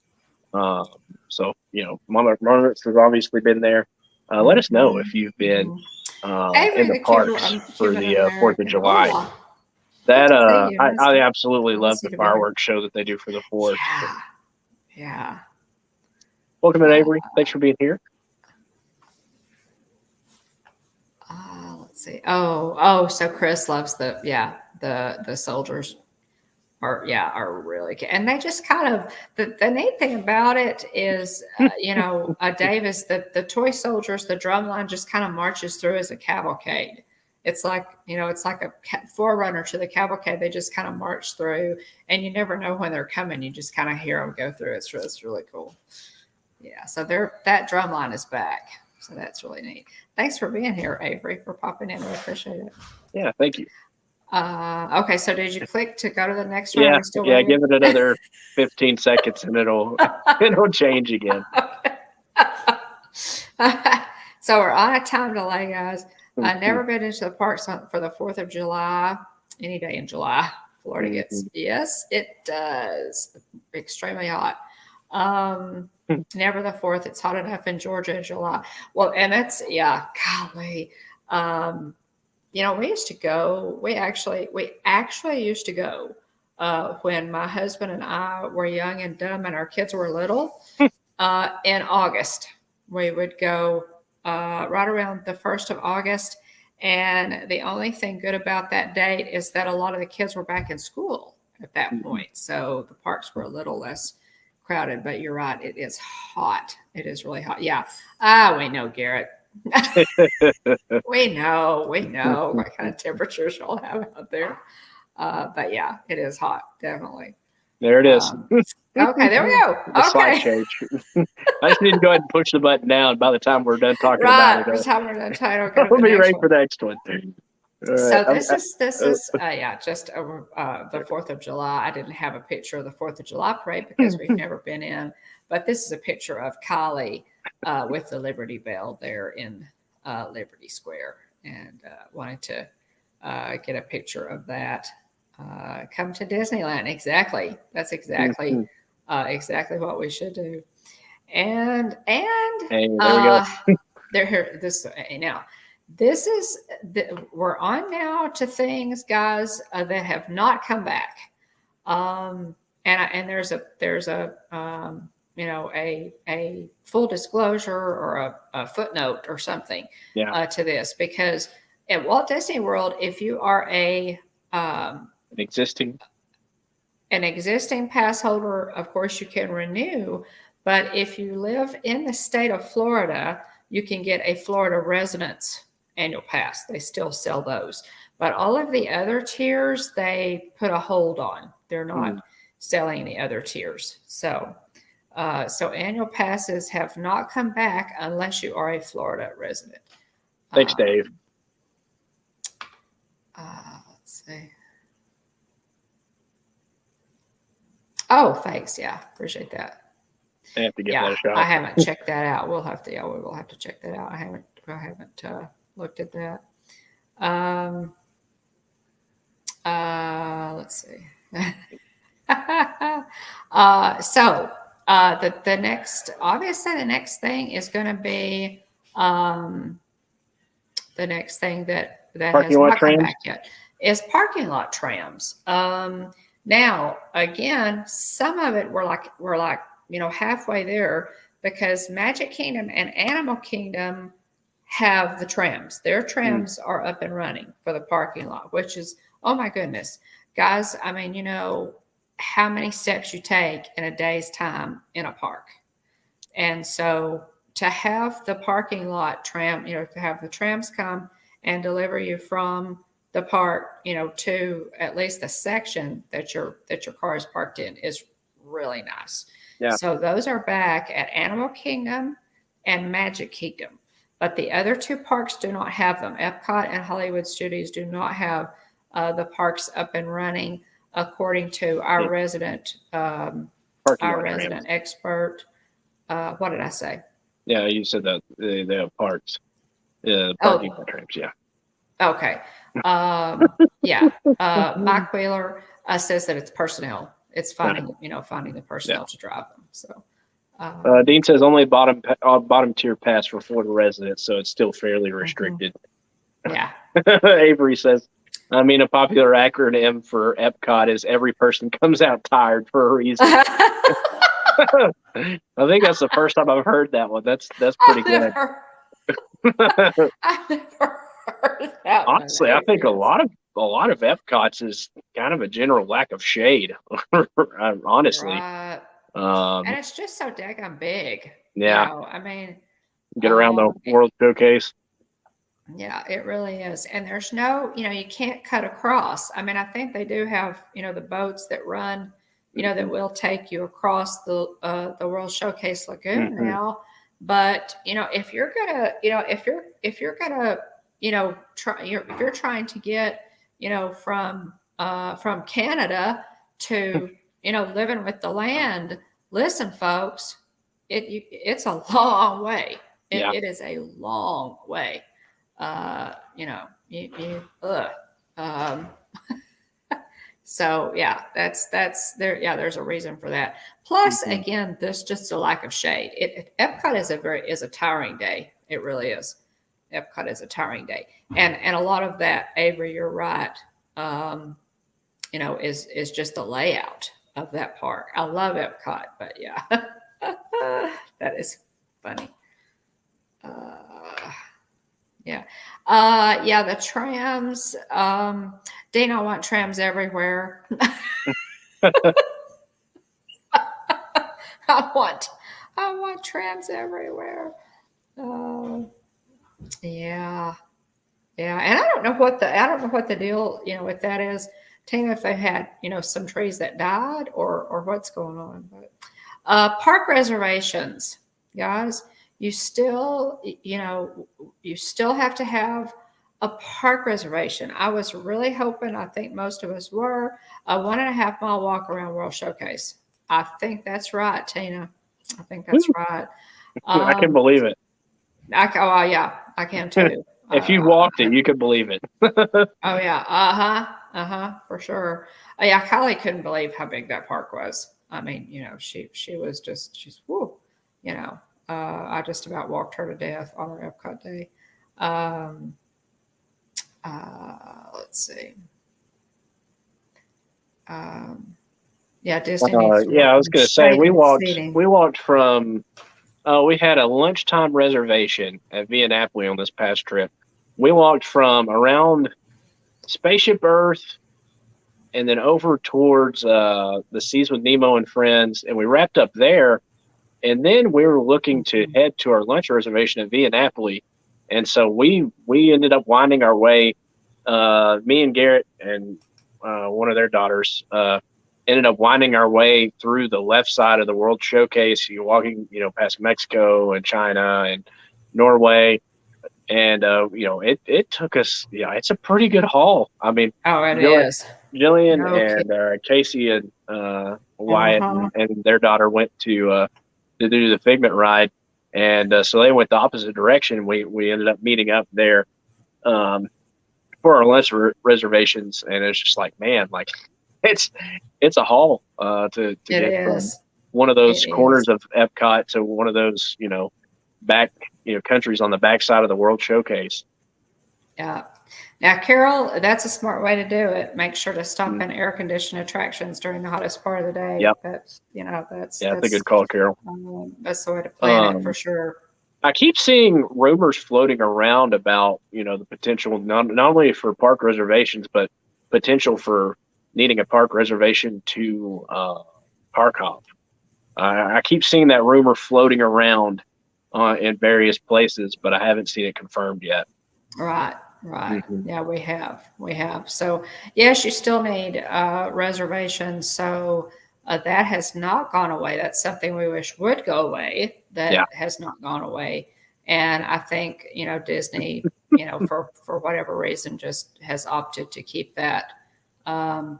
Monarch Moments has obviously been there. Let us know if you've been in the parks for the 4th of July. Oh, that I absolutely love the fireworks show that they do for the 4th. Yeah. Welcome in, Avery. Thanks for being here. Let's see. Oh, so Chris loves the soldiers are really good. And they just kind of, the neat thing about it is, Davis, the toy soldiers, the drum line just kind of marches through as a cavalcade. It's like, it's like a forerunner to the cavalcade. They just kind of march through, and you never know when they're coming. You just kind of hear them go through. It's really cool. Yeah. So that drum line is back. So that's really neat. Thanks for being here, Avery, for popping in. We appreciate it. Yeah. Thank you. Okay. So did you click to go to the next one? Yeah. Give it another 15 seconds and it'll change again. So we're on a time delay, guys. I've never been into the parks for the 4th of July. Any day in July, Florida gets, yes, it does. Extremely hot. Never the 4th. It's hot enough in Georgia in July. Well, and that's, golly. We used to go. We actually used to go when my husband and I were young and dumb and our kids were little. In August, we would go right around the 1st of August. And the only thing good about that date is that a lot of the kids were back in school at that point. So the parks were a little less crowded. But you're right. It is hot. It is really hot. Yeah. We know, Garrett. We know what kind of temperatures you'll have out there. But yeah, it is hot, definitely. There it is. Okay, there we go. The slide Okay. change. I just need to go ahead and push the button down by the time we're done talking Right. about By the it. time we're done talking, we'll go to We'll the be next ready one. for the next one. All So right. this is yeah, just the 4th of July. I didn't have a picture of the 4th of July parade because we've never been in, but this is a picture of Kylie with the Liberty Bell there in Liberty Square, and wanted to get a picture of that. Come to Disneyland. Exactly. That's exactly exactly what we should do. And Hey, there we go. there here this now. This is we're on now to things, guys, that have not come back. And there's a a full disclosure or a footnote or something to this, because at Walt Disney World, if you are an existing pass holder, of course you can renew. But if you live in the state of Florida, you can get a Florida residence annual pass. They still sell those. But all of the other tiers, they put a hold on. They're not selling the other tiers. So annual passes have not come back unless you are a Florida resident. Thanks, Dave. Let's see. Oh, thanks. Yeah, appreciate that. I have to get that a shot. I haven't checked that out. We will have to check that out. I haven't looked at that. Let's see. The next thing is going to be the next thing that has not come back yet is parking lot trams. Now, again, some of it we're like halfway there, because Magic Kingdom and Animal Kingdom have the trams. Their trams are up and running for the parking lot, which is, oh my goodness, guys. I mean, how many steps you take in a day's time in a park. And so to have the parking lot tram, to have the trams come and deliver you from the park, to at least the section that your car is parked in, is really nice. Yeah. So those are back at Animal Kingdom and Magic Kingdom. But the other two parks do not have them. Epcot and Hollywood Studios do not have the parks up and running, according to our resident expert. What did I say? Yeah, you said that they have parks. Parking trams, yeah. Okay. Mike Wheeler says that it's personnel. It's finding the personnel to drive them. So Dean says only bottom tier pass for Florida residents, so it's still fairly restricted. Yeah. Avery says, a popular acronym for Epcot is every person comes out tired for a reason. I think that's the first time I've heard that one. That's pretty good. I've never heard that. Honestly, I think a lot of Epcot's is kind of a general lack of shade. Honestly, right. And it's just so daggone big. Yeah, get around the World Showcase. Yeah, it really is. And there's no, you can't cut across. I think they do have, the boats that run, that will take you across the World Showcase Lagoon now. But, if you're gonna, if you're gonna, if you're trying to get, from Canada to, living with the land, listen, folks, it's a long way. It is a long way. So yeah, that's there. Yeah, there's a reason for that. Plus, again, there's just a lack of shade. Epcot is a tiring day. It really is. Epcot is a tiring day, and a lot of that, Avery, you're right. Is just the layout of that park. I love Epcot, but yeah, that is funny. The trams. Dean, I want trams everywhere. I want trams everywhere. Yeah. Yeah. And I don't know what the deal, with that is, Tina, if they had, some trees that died or what's going on. But park reservations, guys, you still have to have a park reservation. I was really hoping, I think most of us were, a 1.5 mile walk around World Showcase. I think that's right, Tina. I think that's right. I can Um, believe it. oh yeah, I can too. If you walked it, you could believe it. Oh yeah, for sure. Yeah, Kylie couldn't believe how big that park was. I mean, she was she's whoo, you know. I just about walked her to death on her Epcot day. Um, let's see. Yeah, Disney needs to Yeah, work I was on going to say shading seating. we walked from. We had a lunchtime reservation at Via Napoli on this past trip. We walked from around Spaceship Earth and then over towards the Seas with Nemo and Friends, and we wrapped up there. And then we were looking to head to our lunch reservation at Via Napoli, and so we ended up winding our way. Me and Garrett and one of their daughters ended up winding our way through the left side of the World Showcase. You're walking, past Mexico and China and Norway, and it took us. Yeah, it's a pretty good haul. I mean, Oh, it Jillian, is. Jillian No kidding. and Casey and Wyatt Uh-huh. and their daughter went to do the Figment ride, and so they went the opposite direction. We ended up meeting up there for our lunch reservations, and it's just like, man, like it's a haul to It get from is. one of those It corners is. of Epcot to one of those back countries on the back side of the World Showcase. Yeah. Now, Carol, that's a smart way to do it. Make sure to stop in air-conditioned attractions during the hottest part of the day. Yep. That's That's a good call, Carol. That's the way to plan it for sure. I keep seeing rumors floating around about, the potential not only for park reservations, but potential for needing a park reservation to park hop. I keep seeing that rumor floating around in various places, but I haven't seen it confirmed yet. Right. Mm-hmm. Yeah, we have. So yes, you still need reservations. So that has not gone away. That's something we wish would go away. That has not gone away. And I think Disney, for whatever reason, just has opted to keep that.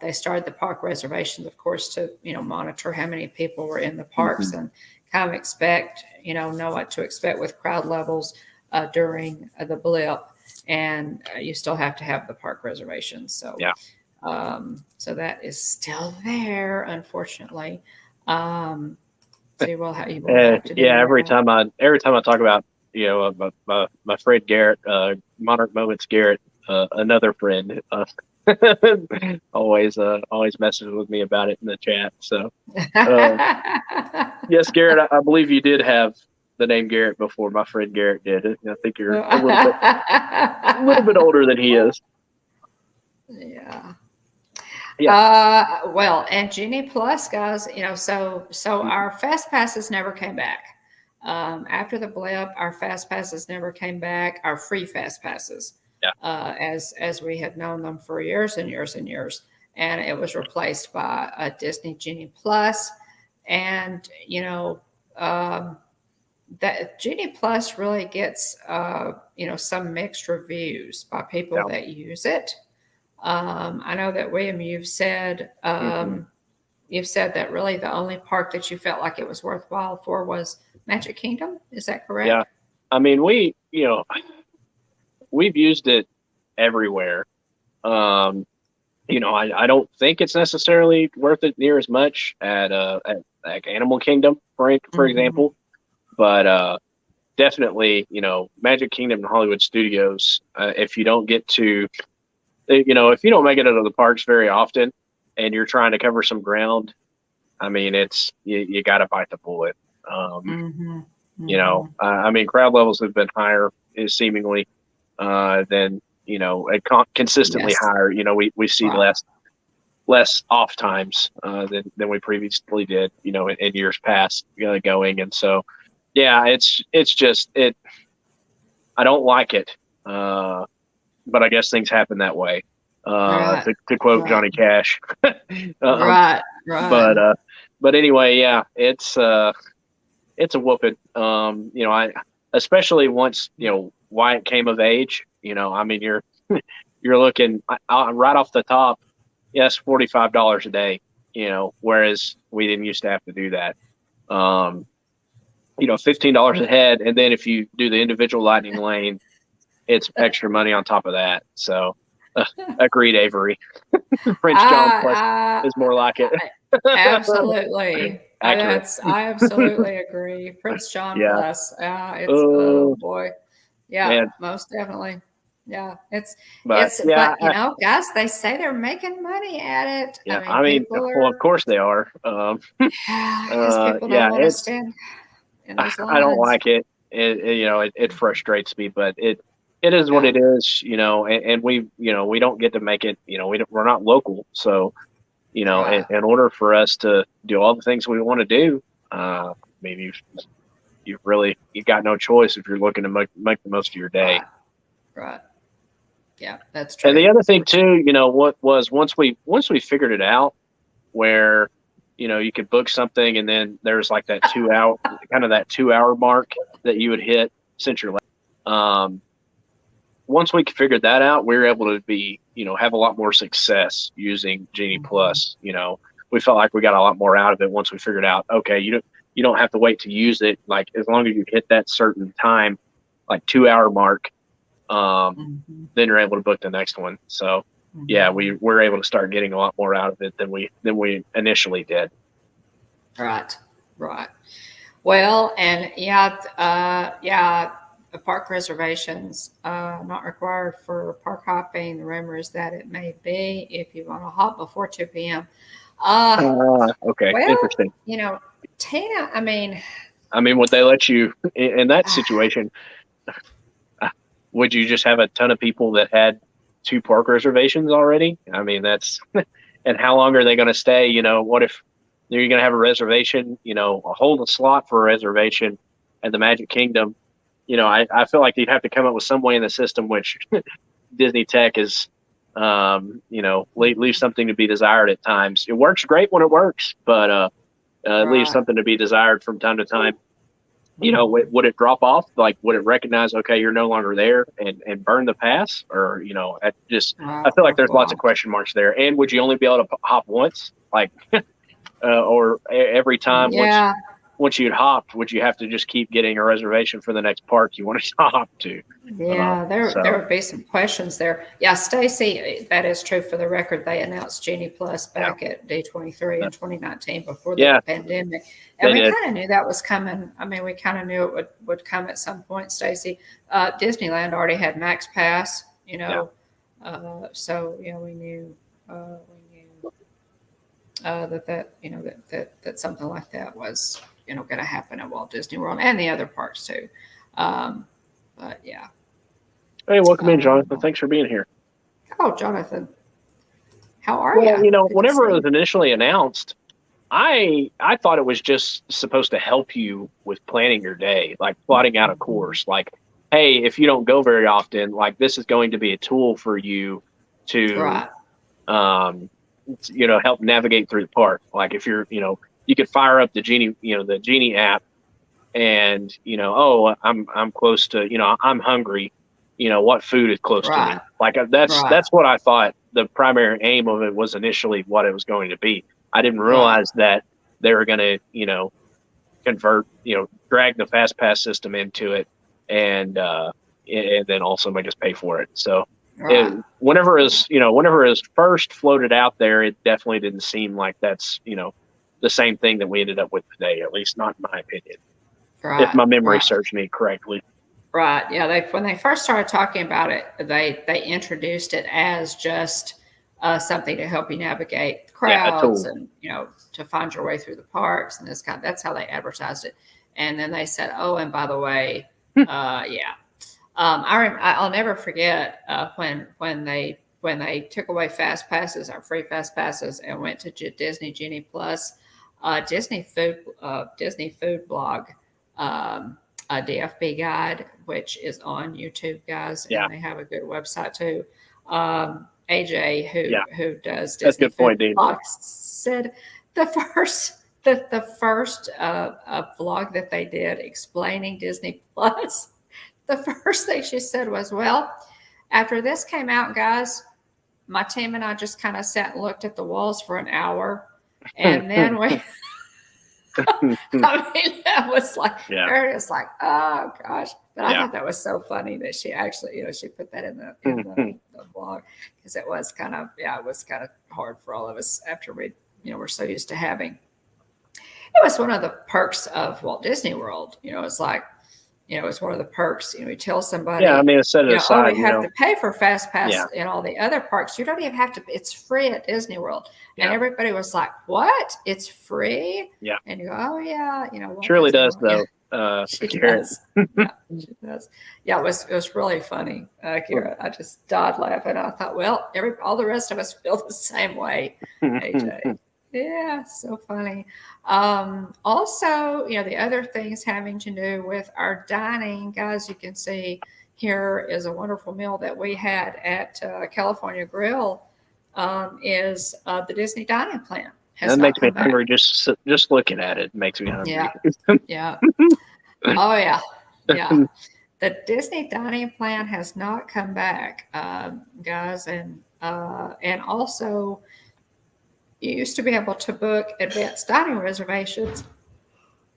They started the park reservations, of course, to monitor how many people were in the parks and kind of expect know what to expect with crowd levels during the blip. And you still have to have the park reservations. So, so that is still there, unfortunately. So you will have to do that. Every time I talk about my friend Garrett, Monarch Moments Garrett, another friend, always messes with me about it in the chat. So yes, Garrett, I believe you did have the name Garrett before my friend Garrett did. I think you're a little bit older than he is. Yeah. Yeah. Well, and Genie Plus, guys, so our fast passes never came back. After the blip, our fast passes never came back. Our free fast passes, as we had known them for years and years and years, and it was replaced by a Disney Genie Plus, and that Genie Plus really gets some mixed reviews by people that use it. I know that William, you've said that really the only park that you felt like it was worthwhile for was Magic Kingdom. Is that correct? Yeah, I mean we've used it everywhere. I don't think it's necessarily worth it near as much at like Animal Kingdom, for example. But definitely, Magic Kingdom and Hollywood Studios, if you don't get to, if you don't make it out of the parks very often and you're trying to cover some ground, I mean, you got to bite the bullet. I mean, crowd levels have been higher seemingly than, consistently higher. We see less off times than we previously did, in years past going. And so, yeah, it's just it. I don't like it, but I guess things happen that way. Right. To quote Right. Johnny Cash. Right. But anyway, yeah, it's a whooping. I especially once Wyatt came of age. I mean, you're looking right off the top. Yes, $45 a day. Whereas we didn't used to have to do that. $15 a head, and then if you do the individual lightning lane, it's extra money on top of that. So, agreed, Avery. Prince John Plus is more like it. Absolutely. Accurate. I absolutely agree. Prince John Yeah. Plus. Oh boy. Yeah, Man. most definitely. Yeah, But yeah, but guys, they say they're making money at it. yeah. I mean, people Well, are, of course they are. because people don't Yeah, want to stand in those I don't lines. like it. It frustrates me, but it is what it is. And we don't get to make it. We're not local, so Right. in order for us to do all the things we want to do, maybe you got no choice if you're looking to make the most of your day. Right. Yeah, that's true. And the other thing too, what was once we figured it out, where you could book something and then there's like that 2 hour kind of that 2 hour mark that you would hit since you're once we figured that out, we were able to have a lot more success using Genie Plus. We felt like we got a lot more out of it once we figured out, okay, you don't have to wait to use it. Like, as long as you hit that certain time, like 2 hour mark, then you're able to book the next one. So yeah, we were able to start getting a lot more out of it than we initially did. Right. Well, and park reservations not required for park hopping. The rumor is that it may be if you want to hop before 2 p.m. Okay, well, interesting. Tina, I mean, would they let you in that situation? Would you just have a ton of people that had 2 park reservations already? I mean, that's and how long are they going to stay? What if you're going to have a reservation? Hold a slot for a reservation at the Magic Kingdom. I feel like you'd have to come up with some way in the system, which Disney Tech is, leaves something to be desired at times. It works great when it works, but it leaves something to be desired from time to time. Would it drop off? Like, would it recognize, okay, you're no longer there and burn the pass? Or, I feel like there's lots of question marks there. And would you only be able to hop once? Like, or every time once you'd hopped, would you have to just keep getting a reservation for the next park you want to hop to? Yeah, there would be some questions there. Yeah, Stacy, that is true. For the record, they announced Genie Plus back at D23 in 2019 before the pandemic. And we kind of knew that was coming. I mean, we kind of knew it would come at some point, Stacy. Disneyland already had Max Pass, so, we knew that something like that was, going to happen at Walt Disney World and the other parks too. But yeah. Hey, welcome in, Jonathan. Thanks for being here. Oh, Jonathan, how are you? Whenever it was initially announced, I thought it was just supposed to help you with planning your day, like plotting out a course. Like, hey, if you don't go very often, like, this is going to be a tool for you to, help navigate through the park. Like, if you're, you could fire up the Genie app, and I'm close to, I'm hungry. What food is close to me? Like, that's what I thought the primary aim of it was initially, what it was going to be. I didn't realize that they were going to, convert, drag the fast pass system into it, and then also make us pay for it. So whenever it was first floated out there, it definitely didn't seem like that's, the same thing that we ended up with today, at least not in my opinion. If my memory serves me correctly. Right. Yeah. When they first started talking about it, they introduced it as just something to help you navigate crowds and, to find your way through the parks and that's how they advertised it. And then they said, oh, and by the way, I'll never forget when they took away fast passes, our free fast passes, and went to Disney Genie Plus. Disney Food Blog DFB guide, which is on YouTube, guys, Yeah. and they have a good website too. AJ, who does That's a Disney good point, food Dean. vlogs, said the first vlog that they did explaining Disney Plus, the first thing she said was, "Well, after this came out, guys, my team and I just kind of sat and looked at the walls for an hour, and then we." I mean, that was like, it was like, oh gosh. But I thought that was so funny that she actually, she put that in the blog, because it was kind of, it was kind of hard for all of us after we, we're so used to having. It was one of the perks of Walt Disney World. It's like, it's one of the perks. You tell somebody, I mean, set it aside. We have to pay for Fast Pass in all the other parks. You don't even have to. It's free at Disney World. And everybody was like, "What? It's free?" Yeah. And you go, "Oh yeah." She really does, though. She does. She does. Yeah, it was really funny, Kira. I just died laughing. I thought, well, all the rest of us feel the same way, AJ. Yeah, so funny. Also, the other things having to do with our dining, guys, you can see here is a wonderful meal that we had at California Grill, is the Disney dining plan. That makes me hungry. Just looking at it makes me hungry. Yeah. Oh, yeah. Yeah. The Disney dining plan has not come back, guys. And also, you used to be able to book advanced dining reservations.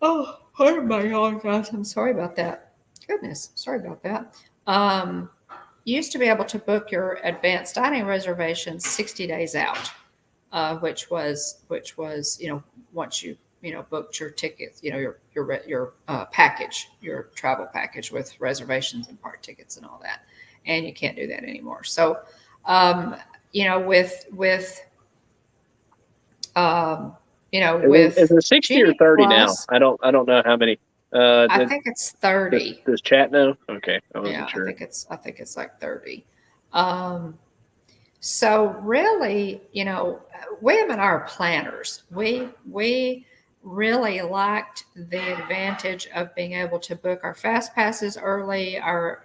Oh, my God, guys. I'm sorry about that. Goodness, sorry about that. You used to be able to book your advanced dining reservations 60 days out, which was once you booked your tickets, your package, your travel package with reservations and park tickets and all that, and you can't do that anymore. So, is it 60 or 30 now? I don't know how many. I think it's 30. Does chat know? Okay, I wasn't sure. I think it's like 30. So really, William and I are planners. We really liked the advantage of being able to book our fast passes early, our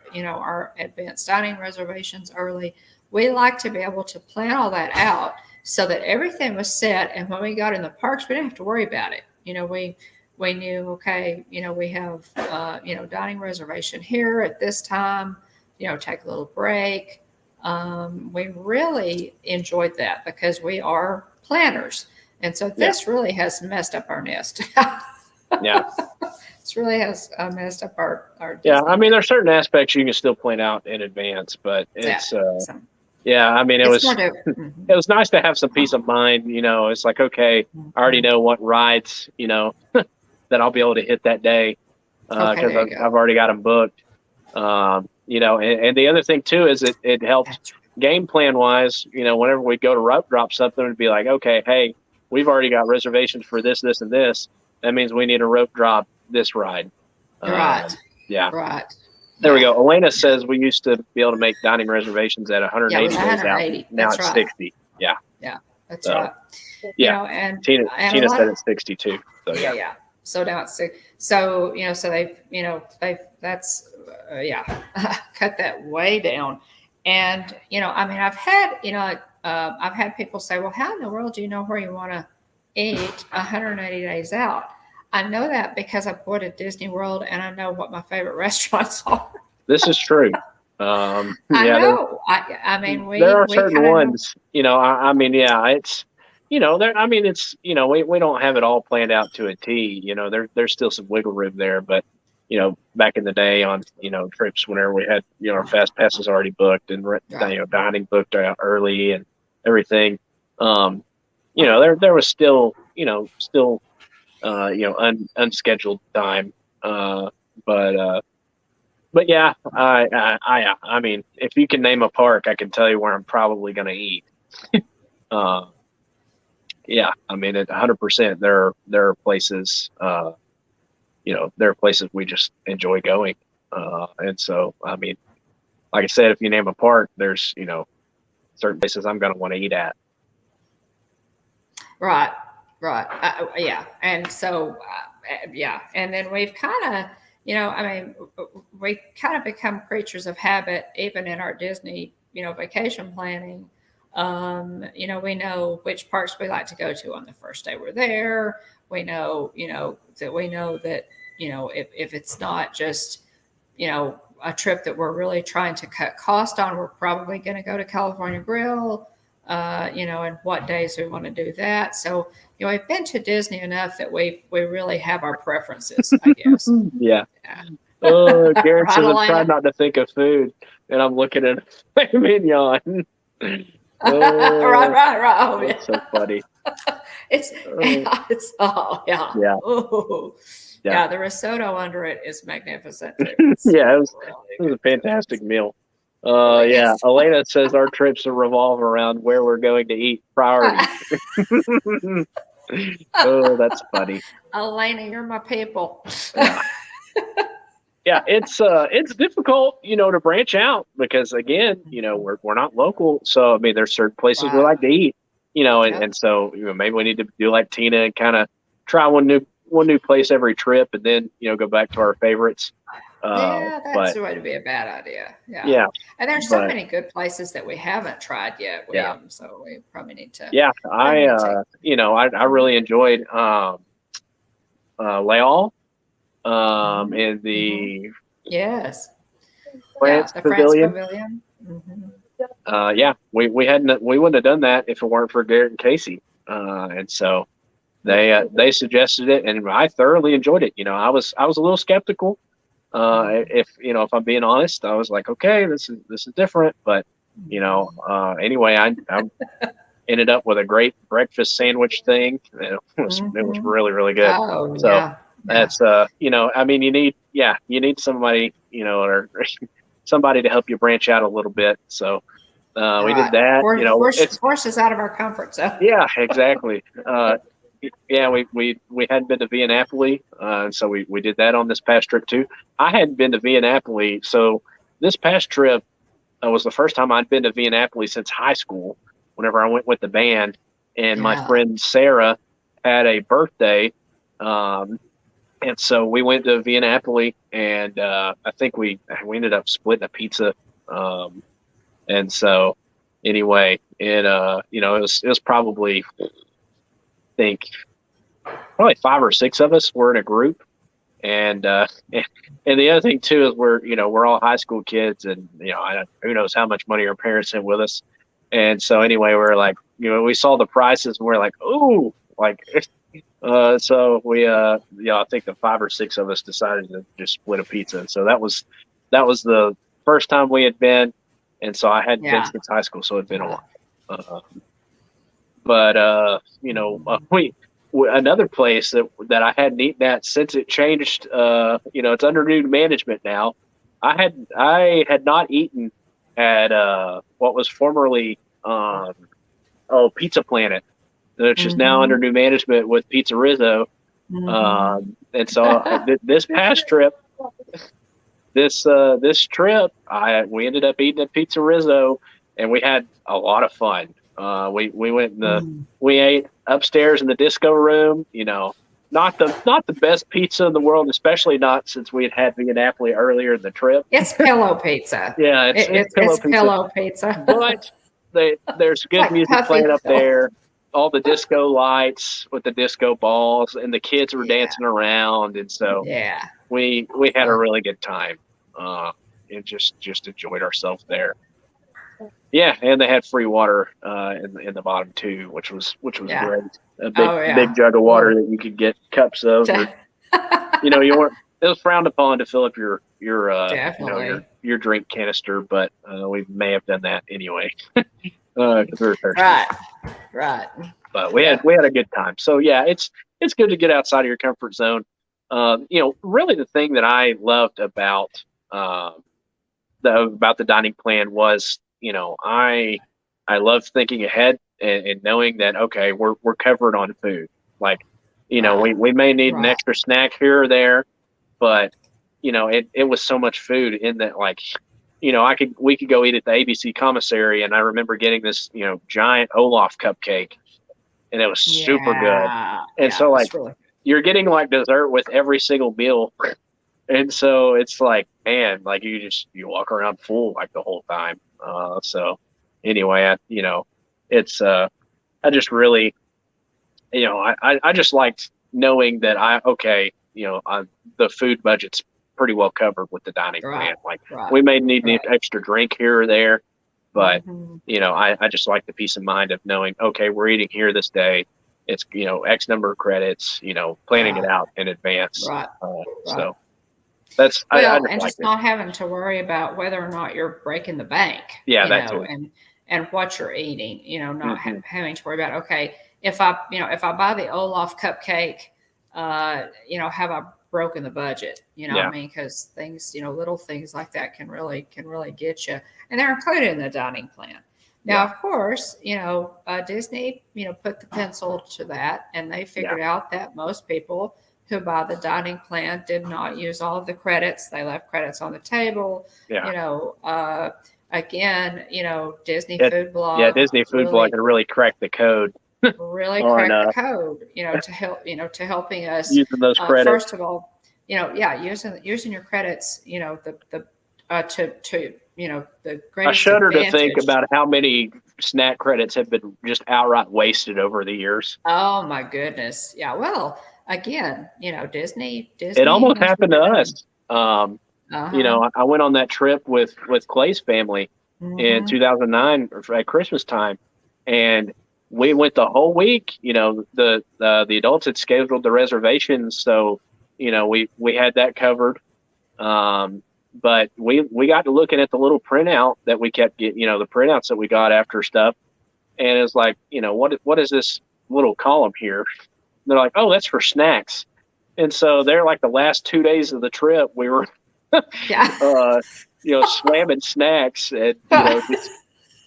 advanced dining reservations early. We like to be able to plan all that out so that everything was set. And when we got in the parks, we didn't have to worry about it. We knew, okay, we have, dining reservation here at this time, take a little break. We really enjoyed that because we are planners. And so this really has messed up our nest. Yeah. This really has messed up our Disney. I mean, there's certain aspects you can still plan out in advance, but it's, I mean, it was nice to have some peace of mind. It's like, okay, I already know what rides, that I'll be able to hit that day because I've already got them booked. And the other thing too is it helped game plan wise. Whenever we go to rope drop something, it'd be like, okay, hey, we've already got reservations for this, this, and this. That means we need a rope drop this ride. Right. Yeah. Right. There we go. Elena says we used to be able to make dining reservations at 180 days out. Now it's 60. Yeah. Yeah. That's right. Yeah. And Tina said it's 62. So yeah. So now it's 6. So, so they've cut that way down. And, I mean, I've had people say, well, how in the world do you know where you want to eat 180 days out? I know that because I've bought at Disney World and I know what my favorite restaurants are. This is true. I know. I mean, there are certain ones, I mean, it's, it's, we don't have it all planned out to a T, there's still some wiggle room there, but, back in the day on, trips, whenever we had, our fast passes already booked and, dining booked out early and everything, there was still, unscheduled time. But yeah, I mean, if you can name a park, I can tell you where I'm probably going to eat. Yeah, I mean, at 100%, there are places, there are places we just enjoy going. And so, I mean, like I said, if you name a park, there's, certain places I'm going to want to eat at. Right. Yeah. And so, and then we've kind of, I mean, we kind of become creatures of habit, even in our Disney, vacation planning. We know which parks we like to go to on the first day we're there. We know, that, if it's not just, a trip that we're really trying to cut cost on, we're probably going to go to California Grill, and what days we want to do that. So, we've been to Disney enough that we really have our preferences, I guess. Yeah. Yeah. Oh, Garrett Right, says I'm Elena? trying not to think of food, and I'm looking at a mignon. Right. Oh, That's so funny. It's yeah. Yeah. Ooh. Yeah. Yeah, the risotto under it is magnificent too. It's Yeah, it was really a good, too. fantastic meal. Really Yeah, is. Elena says our trips revolve around where we're going to eat priority. Oh, that's funny. Elena, you're my people. Yeah. Yeah, it's difficult, to branch out because again, we're not local. So I mean there's certain places we Right. like to eat, and, Yep. and so maybe we need to do like Tina and kind of try one new place every trip and then, go back to our favorites. Yeah, that's But going to be a bad idea. Yeah. yeah, And there's so but many good places that we haven't tried yet, yeah. William. So we probably need to. Yeah, Probably need to take. I really enjoyed Leal in Mhm. the Yes. Yeah, France the France Pavilion. Pavilion. Mhm. Yeah, we wouldn't have done that if it weren't for Garrett and Casey. And so they suggested it, and I thoroughly enjoyed it. I was a little skeptical. If I'm being honest, I was like, okay, this is different, but anyway, I ended up with a great breakfast sandwich thing. It was Mhm. really, really good. Oh, So yeah. Yeah. that's I mean, you need somebody, or somebody to help you branch out a little bit. So we did that. Force us out of our comfort zone. Yeah, exactly. Yeah, we hadn't been to Via Napoli, so we did that on this past trip too. I hadn't been to Via Napoli, so this past trip was the first time I'd been to Via Napoli since high school. Whenever I went with the band, and my Yeah. friend Sarah had a birthday, and so we went to Via Napoli, and I think we ended up splitting a pizza, and so anyway, it was probably think probably 5 or 6 of us were in a group, and the other thing too is we're all high school kids, and who knows how much money our parents sent with us, and so anyway we're like we saw the prices and we're like, ooh, like so we I think the 5 or 6 of us decided to just split a pizza, and so that was the first time we had been, and so I hadn't been since high school, so it'd been a while. But another place that I hadn't eaten at since it changed, it's under new management now. I had not eaten at what was formerly Pizza Planet, which is now under new management with Pizza Rizzo. And so this past trip, this trip, we ended up eating at Pizza Rizzo, and we had a lot of fun. We went we ate upstairs in the disco room. Not the best pizza in the world, especially not since we had Via Napoli earlier in the trip. It's pillow pizza. Yeah, it's pillow pizza. But there's good like music playing up pillow. there. All the disco lights with the disco balls, and the kids were dancing around, and so we had a really good time. And just enjoyed ourselves there. Yeah, and they had free water in the bottom too, which was great. A big jug of water that you could get cups of. Or, you weren't. It was frowned upon to fill up your your drink canister, but we may have done that anyway because we were thirsty. Right. But we had a good time. So yeah, it's good to get outside of your comfort zone. Really the thing that I loved about the dining plan was, I love thinking ahead and knowing that, okay, we're covered on food. Like, we may need an extra snack here or there, but it was so much food in that, like, we could go eat at the ABC commissary, and I remember getting this, giant Olaf cupcake, and it was super good. And so like, you're getting like dessert with every single meal. And so it's like, man, like you walk around full like the whole time. So anyway, it's I just really, I just liked knowing that the food budget's pretty well covered with the dining Right. plan. Like Right. we may need an Right. extra drink here or there, but Mhm. I just like the peace of mind of knowing, okay, we're eating here this day. It's, X number of credits, planning it Right. out in advance. Right. Right. So I Well, just and liked just it. not having to worry about whether or not you're breaking the bank, Yeah, that too. and what you're eating, not Hmm. having to worry about, okay, if I buy the Olaf cupcake, have I broken the budget? Yeah. Because things, little things like that can really get you, and they're included in the dining plan. Now, Yeah. of course, Disney, put the pencil to that, and they Yeah. figured out that most people who buy the dining plan did not use all of the credits. They left credits on the table. Yeah. Again, Disney Yeah. Food Yeah. Blog Disney Food Blog can really crack the code really on cracked the code, to helping us. using those credits. First of all, using your credits, the to the I greatest shudder to think advantage. about how many snack credits have been just outright wasted over the years. Oh my goodness. Yeah. Well, again, Disney It almost knows what happened to they're doing. us. Uh-huh. I went on that trip with Clay's family in Mhm. 2009 at Christmas time, and we went the whole week. The adults had scheduled the reservations, so we had that covered. But we got to looking at the little printout that we kept getting, the printouts that we got after stuff, and it's like, what is this little column here? And they're like, oh, that's for snacks. And so they're like the last 2 days of the trip, we were Yeah. slamming snacks, and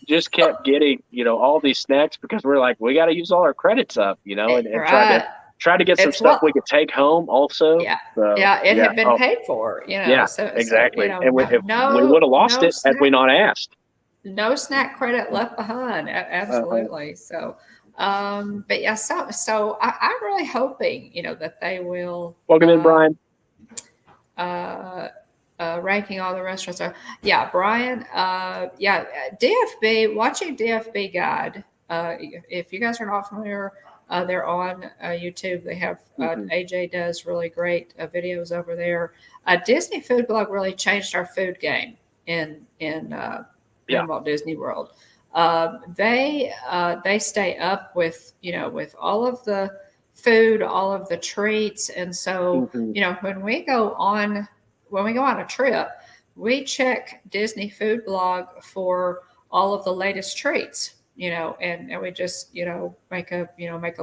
just kept getting all these snacks because we're like, we got to use all our credits up, and Right. try to get some It's stuff what we could take home also. Yeah. So, Yeah, it had been oh, paid for, yeah, so exactly. And we no would have lost no it had we snack not asked. no snack credit left behind. Absolutely. So, but yeah, so I'm really hoping, that they will Welcome in, Brian. ranking all the restaurants. Yeah, Brian. DFB. Watching DFB Guide. If you guys are not familiar, they're on YouTube. They have AJ does really great videos over there. Disney Food Blog really changed our food game in Walt Disney World. They stay up with with all of the food, all of the treats, and so when we go on a trip, we check Disney Food Blog for all of the latest treats, and we just make a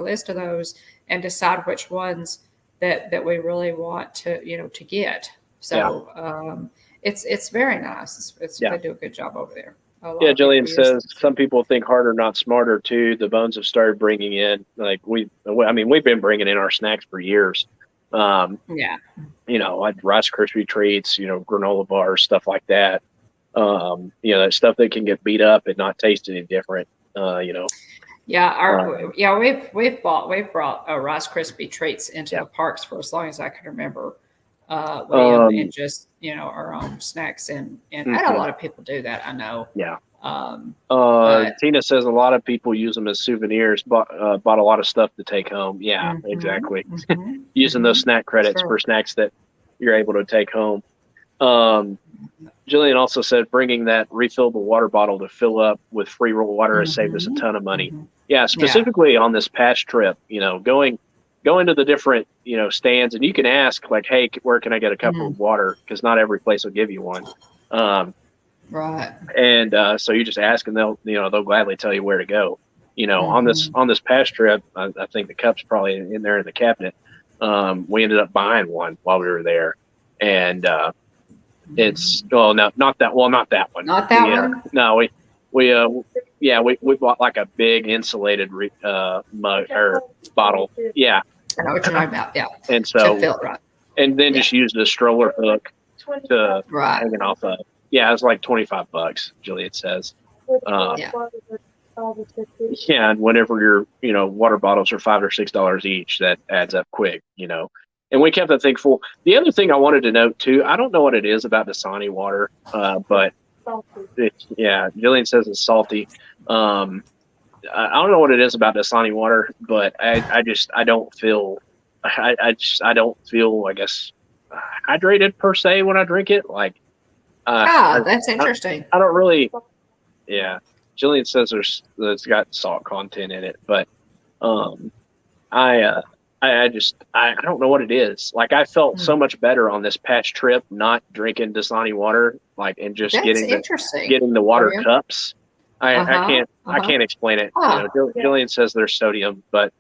list of those and decide which ones that we really want to get. So it's very nice. They do a good job over there. Yeah, Jillian says some people think harder, not smarter too. The Bones have started bringing in we've been bringing in our snacks for years. Like Rice Krispie treats, granola bars, stuff like that. That stuff that can get beat up and not taste any different. Yeah, we've brought Rice Krispie treats into the parks for as long as I can remember. And just our own snacks, and a lot of people do that, I know. Yeah. But Tina says a lot of people use them as souvenirs. Bought a lot of stuff to take home. Yeah, exactly. Using those snack credits for snacks that you're able to take home. Jillian also said bringing that refillable water bottle to fill up with free roll water has saved us a ton of money. Yeah, specifically on this past trip, going to the different, stands, and you can ask like, hey, where can I get a cup of water? Because not every place will give you one. Right. And so you just ask, and they'll gladly tell you where to go. On this past trip, I think the cup's probably in there in the cabinet. We ended up buying one while we were there, and it's not that one. Not that one. No, we bought like a big insulated mug or bottle. Yeah. I know what you're talking about. Yeah. And so, to fill it right. And then just use the stroller hook to hang it off of. Yeah, it's like $25, Jillian says. And whenever your water bottles are $5 or $6 each, that adds up quick. And we kept that thing full. The other thing I wanted to note too, I don't know what it is about Dasani water, but Jillian says it's salty. I don't know what it is about Dasani water, but I don't feel, I don't feel, I guess, hydrated per se when I drink it. Like, that's interesting. I don't really, yeah. Jillian says it's got salt content in it, but I don't know what it is. Like, I felt so much better on this past trip not drinking Dasani water, like, and just getting the water cups. I can't explain it. Jillian says there's sodium, but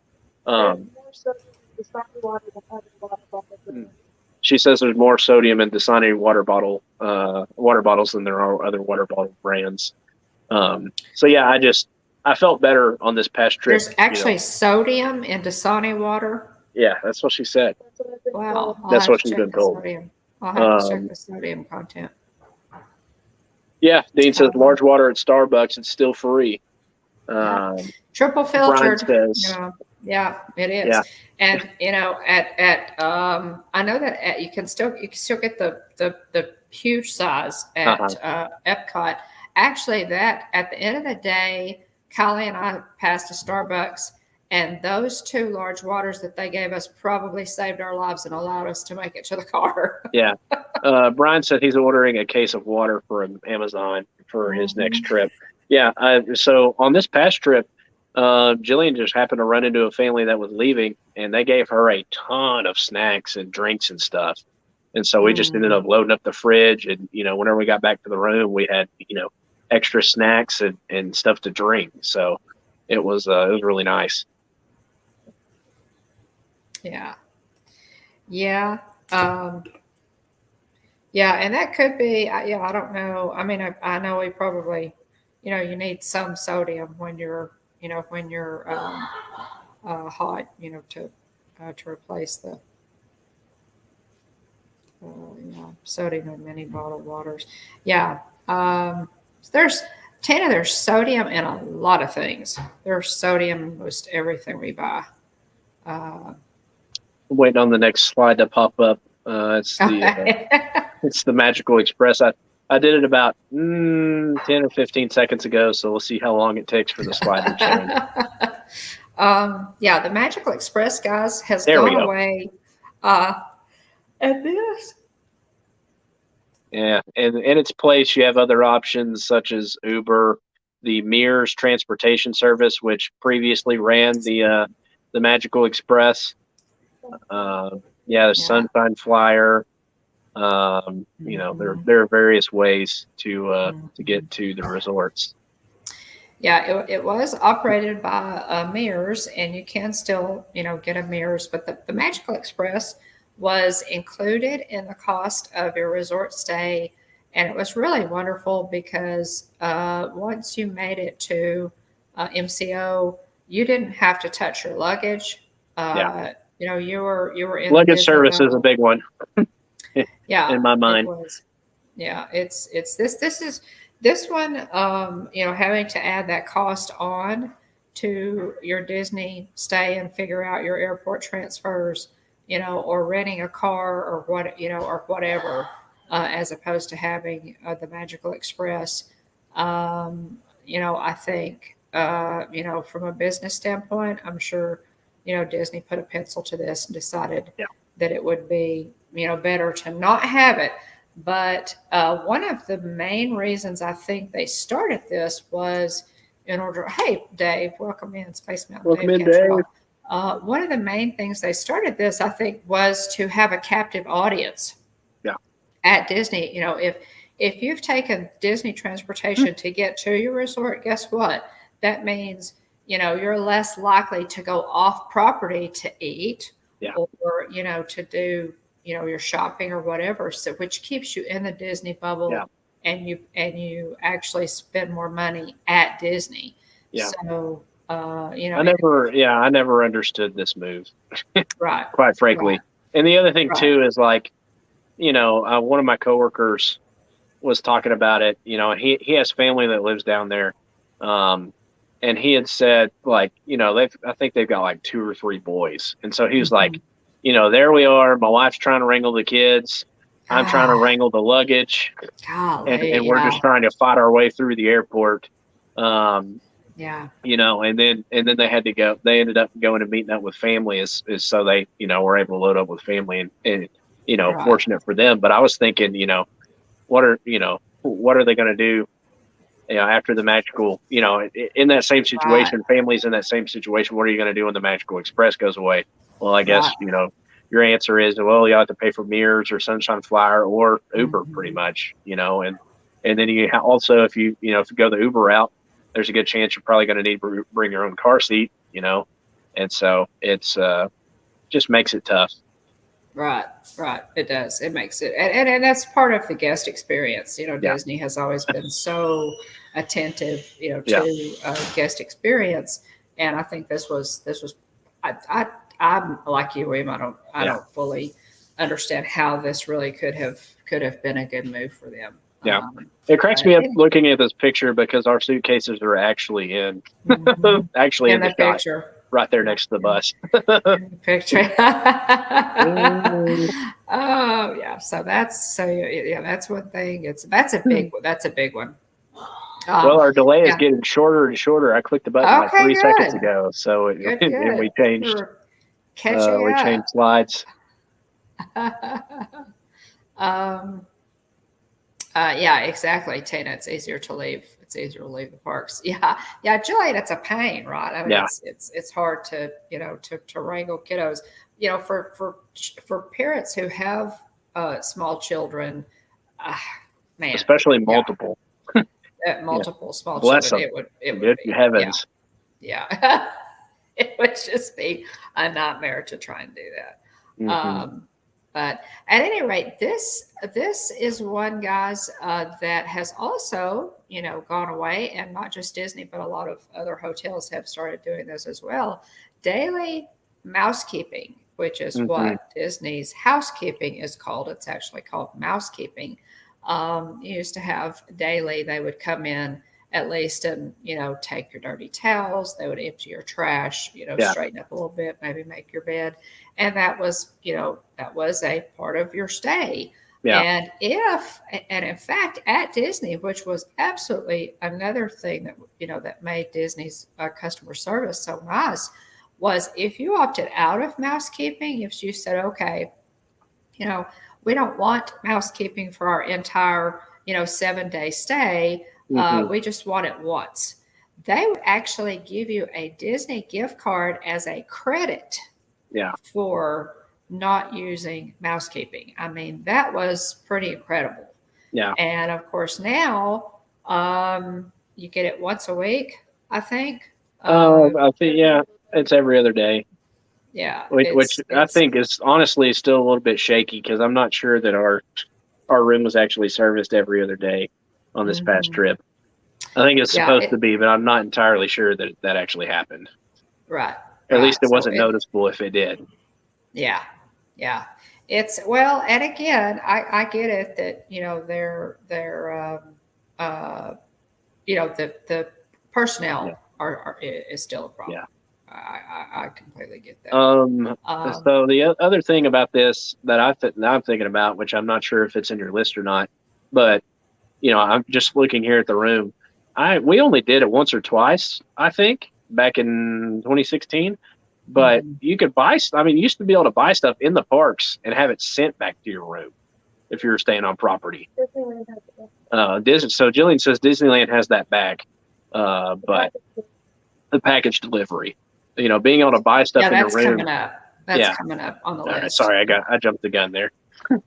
she says there's more sodium in Dasani water bottles than there are other water bottle brands. So yeah, I felt better on this past trip. There's actually sodium in Dasani water. Yeah, that's what she said. Wow, that's what she's been told. I'll have to check the sodium content. Yeah, Dean says large water at Starbucks, it's still free. Triple filtered. Says, yeah, it is. Yeah. And at I know that you can still get the huge size at Epcot. Actually, that at the end of the day, Kylie and I passed a Starbucks, and those 2 large waters that they gave us probably saved our lives and allowed us to make it to the car. Yeah. Brian said he's ordering a case of water from Amazon for his next trip. Yeah. So on this past trip, Jillian just happened to run into a family that was leaving, and they gave her a ton of snacks and drinks and stuff. And so we just ended up loading up the fridge, and, whenever we got back to the room, we had, extra snacks and stuff to drink. So it was really nice. Yeah. Yeah. Yeah. And that could be, I don't know. I mean, I know we probably, you need some sodium when you're hot, to replace the, sodium in many bottled waters. Yeah. There's sodium in a lot of things. There's sodium in most everything we buy. Waiting on the next slide to pop up. It's the Magical Express. I did it about 10 or 15 seconds ago, so we'll see how long it takes for the slide to change. The Magical Express, guys, has gone away. And this. Yeah, and in its place, you have other options such as Uber, the Mears transportation service, which previously ran the Magical Express. The Sunshine Flyer. There are various ways to get to the resorts. Yeah, it was operated by Mears, and you can still get a Mears, but the Magical Express was included in the cost of your resort stay, and it was really wonderful because once you made it to MCO, you didn't have to touch your luggage. You were in luggage service is a big one. Yeah, in my mind. It was. Yeah, it's this one. Having to add that cost on to your Disney stay and figure out your airport transfers, or renting a car or whatever, as opposed to having the Magical Express. I think, from a business standpoint, I'm sure, Disney put a pencil to this and decided that it would be, better to not have it. But one of the main reasons I think they started this was in order. Hey, Dave, welcome in, Space Mountain. Welcome in, Dave. One of the main things they started this, I think, was to have a captive audience. Yeah. At Disney, if you've taken Disney transportation to get to your resort, guess what? That means, you're less likely to go off property to eat, or, to do, your shopping or whatever. So, which keeps you in the Disney bubble, and you actually spend more money at Disney. Yeah. So, I never understood this move. Right. Quite frankly. Right. And the other thing too is like, one of my coworkers was talking about it. He has family that lives down there, and he had said like, I think they've got like 2 or 3 boys, and so he was like, there we are. My wife's trying to wrangle the kids. I'm trying to wrangle the luggage, Golly, and we're just trying to fight our way through the airport. Yeah. And then they had to go. They ended up going and meeting up with family, is so they were able to load up with family, and Right. fortunate for them. But I was thinking, what are they going to do? After the magical, in that same situation, families in that same situation, what are you going to do when the Magical Express goes away? Well, I guess, your answer is, well, you have to pay for Mirrors or Sunshine Flyer or Uber, pretty much, and then you also, if you go the Uber route, there's a good chance you're probably going to need to bring your own car seat, and so it's just makes it tough. Right. It does. It makes it, and that's part of the guest experience. Disney has always been so attentive, to guest experience, and I think this was. I'm like you, William. I don't fully understand how this really could have been a good move for them. Yeah, it cracks me up looking at this picture because our suitcases are actually in actually in the picture. Right there next to the bus. Picture. Oh yeah. So that's one thing. That's a big one. Well, our delay is getting shorter and shorter. I clicked the button like 3 seconds ago, so good. And we changed. We changed slides. Yeah, exactly, Tina. It's easier to leave the parks. Yeah, Jillian, it's a pain, right? I mean, it's hard to to wrangle kiddos. For parents who have small children, man, especially multiple. Multiple small Bless children, them. it would be heavens. Yeah. It would just be a nightmare to try and do that. But at any rate, this is one, guys, that has also, gone away, and not just Disney, but a lot of other hotels have started doing this as well. Daily mousekeeping, which is what Disney's housekeeping is called. It's actually called mousekeeping. Used to have daily, they would come in at least and, take your dirty towels. They would empty your trash, straighten up a little bit, maybe make your bed. And that was, that was a part of your stay. Yeah. And in fact, at Disney, which was absolutely another thing that, that made Disney's customer service so nice, was if you opted out of mousekeeping, if you said, okay, we don't want mousekeeping for our entire, 7-day stay. We just want it once. They would actually give you a Disney gift card as a credit for not using mousekeeping. I mean, that was pretty incredible. Yeah. And of course now you get it once a week, I think. I think, it's every other day. Yeah. Which I think is honestly still a little bit shaky because I'm not sure that our room was actually serviced every other day on this past trip. I think it's supposed to be, but I'm not entirely sure that actually happened. Right. Or at least it wasn't noticeable if it did. Yeah. Yeah. It's and again, I get it that, they're the personnel is still a problem. Yeah. I completely get that. So the other thing about this that I'm thinking about, which I'm not sure if it's in your list or not, but I'm just looking here at the room. We only did it once or twice, I think, back in 2016. But you could buy. I mean, you used to be able to buy stuff in the parks and have it sent back to your room if you were staying on property. Disney. So Jillian says Disneyland has that back, but the package delivery. Being able to buy stuff in your room. Coming up. That's coming up on the list. Right, sorry, I jumped the gun there.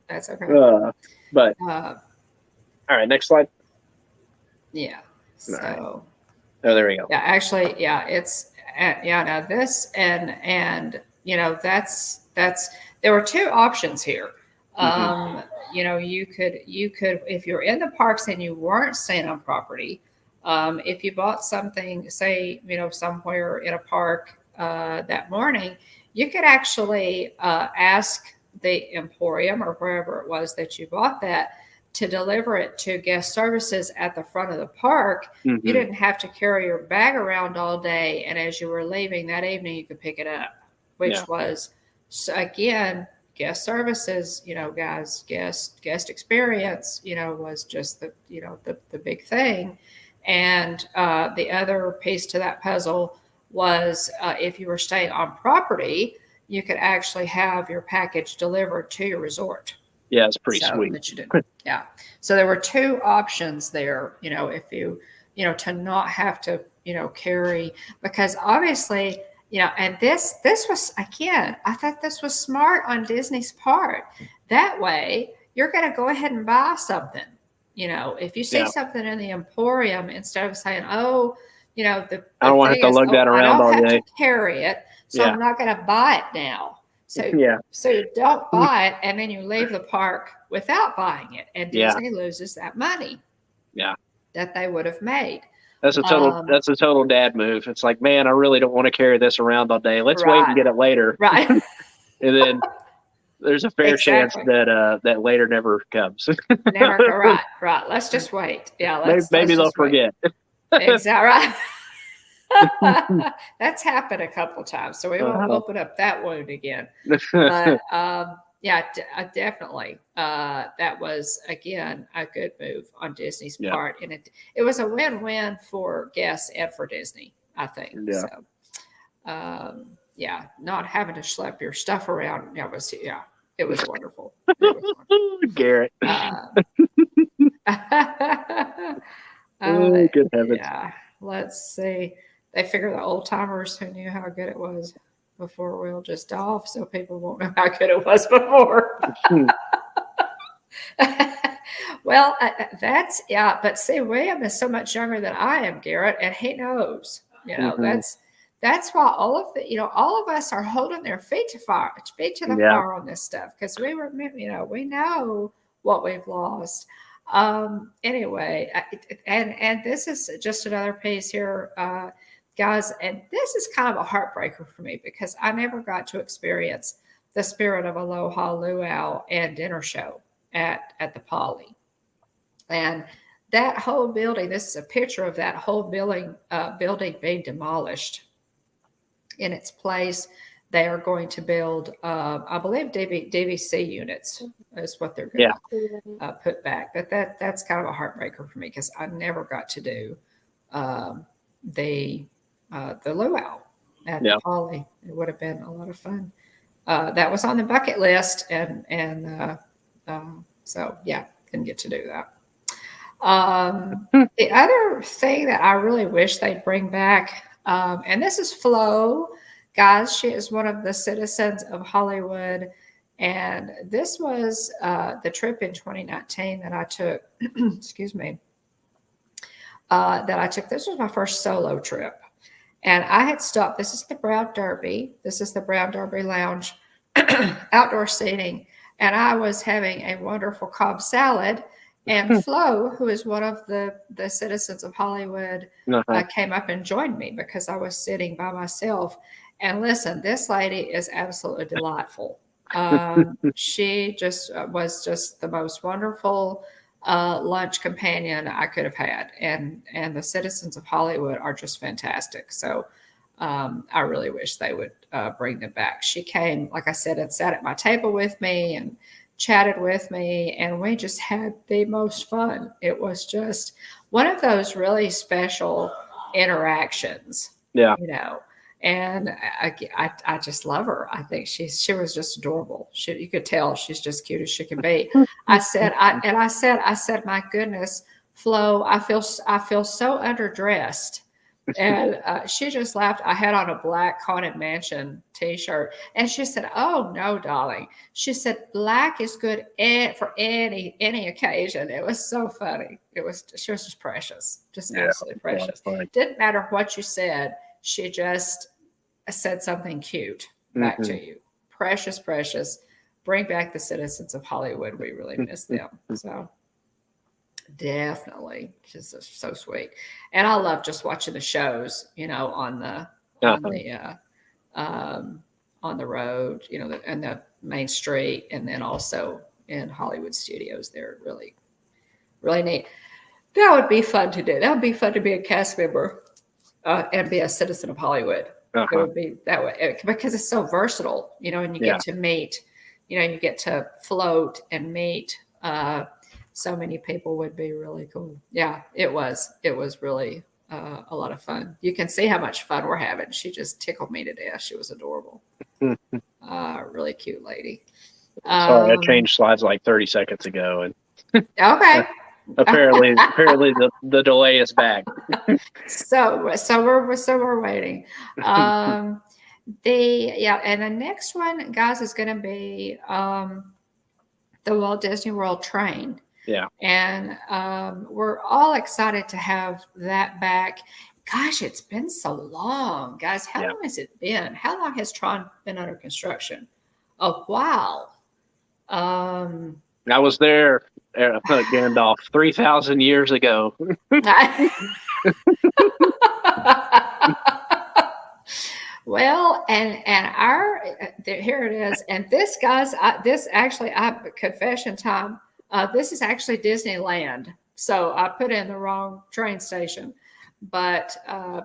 That's okay. But all right, next slide. Yeah. So. Right. Oh, there we go. Yeah, actually, it's now this and that's there were two options here. You could if you're in the parks and you weren't staying on property. If you bought something, say, somewhere in a park that morning, you could actually ask the Emporium or wherever it was that you bought that to deliver it to guest services at the front of the park. You didn't have to carry your bag around all day. And as you were leaving that evening, you could pick it up, which was So again, guest services, guys, guest experience, was just the big thing. And the other piece to that puzzle was if you were staying on property, you could actually have your package delivered to your resort. Yeah, it's pretty sweet. That you didn't. Yeah. So there were two options there, if you, to not have to, carry, because obviously, and this was, again, I thought this was smart on Disney's part. That way you're going to go ahead and buy something. If you see something in the Emporium, instead of saying, oh, the I don't want to have to lug that around all day. I don't have to carry it, so I'm not going to buy it now. So you don't buy it, and then you leave the park without buying it, and Disney loses that money. Yeah, that they would have made. That's a total dad move. It's like, man, I really don't want to carry this around all day. Let's wait and get it later. Right. And then there's a fair chance that later never comes. Right. Let's just wait. Yeah. Maybe they'll forget. Exactly. Right. That's happened a couple times, so we won't open up that wound again. But definitely, that was again a good move on Disney's part, and it was a win-win for guests and for Disney, I think. Yeah. So, not having to schlep your stuff around, it was wonderful. Garrett. Good heavens. Yeah. Let's see. They figure the old timers who knew how good it was before will just off, so people won't know how good it was before. Well, but see, William is so much younger than I am, Garrett, and he knows. That's why all of us are holding their feet to the fire on this stuff, because we know what we've lost. Anyway, and this is just another piece here, guys, and this is kind of a heartbreaker for me because I never got to experience the Spirit of Aloha Luau and dinner show at the Poly. And that whole building, this is a picture of that whole building being demolished. In its place, they are going to build, I believe, DVC units is what they're going to put back. But that's kind of a heartbreaker for me because I never got to do the luau at the Poly. It would have been a lot of fun. That was on the bucket list, and so couldn't get to do that. The other thing that I really wish they'd bring back, and this is Flo. Guys, she is one of the citizens of Hollywood. And this was the trip in 2019 that I took. Excuse me. This was my first solo trip. And I had stopped. This is the Brown Derby. This is the Brown Derby Lounge, outdoor seating. And I was having a wonderful Cobb salad. And Flo, who is one of the citizens of Hollywood, came up and joined me because I was sitting by myself. And listen, this lady is absolutely delightful. She was just the most wonderful lunch companion I could have had. And the citizens of Hollywood are just fantastic. So I really wish they would bring them back. She came, like I said, and sat at my table with me and chatted with me, and we just had the most fun. It was just one of those really special interactions. Yeah. And I just love her. I think she was just adorable. You could tell she's just cute as she can be. I said, my goodness, Flo, I feel so underdressed. And she just laughed. I had on a black Haunted Mansion T-shirt, and she said, "Oh no, darling." She said, "Black is good for any occasion." It was so funny. She was just precious, just absolutely precious. Didn't matter what you said. She just said something cute back to you. Precious. Bring back the citizens of Hollywood. We really miss them. So definitely, just so sweet. And I love just watching the shows, on the road, and the main street, and then also in Hollywood studios. They're really, really neat. That would be fun to do. That would be fun to be a cast member and be a citizen of Hollywood. It would be that way because it's so versatile, and you get to meet, you get to float and meet so many people. Would be really cool. Yeah, it was really a lot of fun. You can see how much fun we're having. She just tickled me to death. She was adorable. Really cute lady. Sorry, I changed slides like 30 seconds ago, and okay. apparently the delay is back. So we're waiting. And the next one, guys, is going to be the Walt Disney World train. Yeah. And we're all excited to have that back. Gosh, it's been so long, guys. How long has it been? How long has Tron been under construction? A while. I was there, Gandalf, 3,000 years ago. Well, and here it is. And this, guys, confession time. This is actually Disneyland. So I put in the wrong train station. But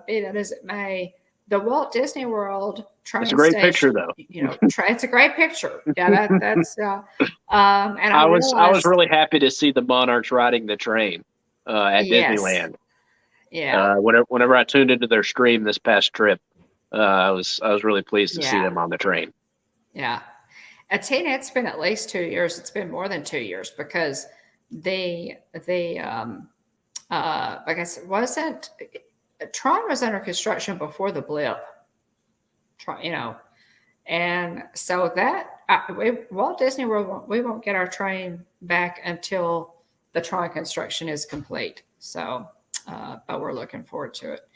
be that as it may, the Walt Disney World train station. It's a great picture, though. It's a great picture. Yeah, that's. And I was really happy to see the monarchs riding the train at Disneyland. Yeah. Whenever I tuned into their stream this past trip, I was really pleased to see them on the train. Yeah. Tina, it's been at least 2 years. It's been more than 2 years because I guess it wasn't. Tron was under construction before the blip. And so Walt Disney World, we won't get our train back until the Tron construction is complete. So, but we're looking forward to it.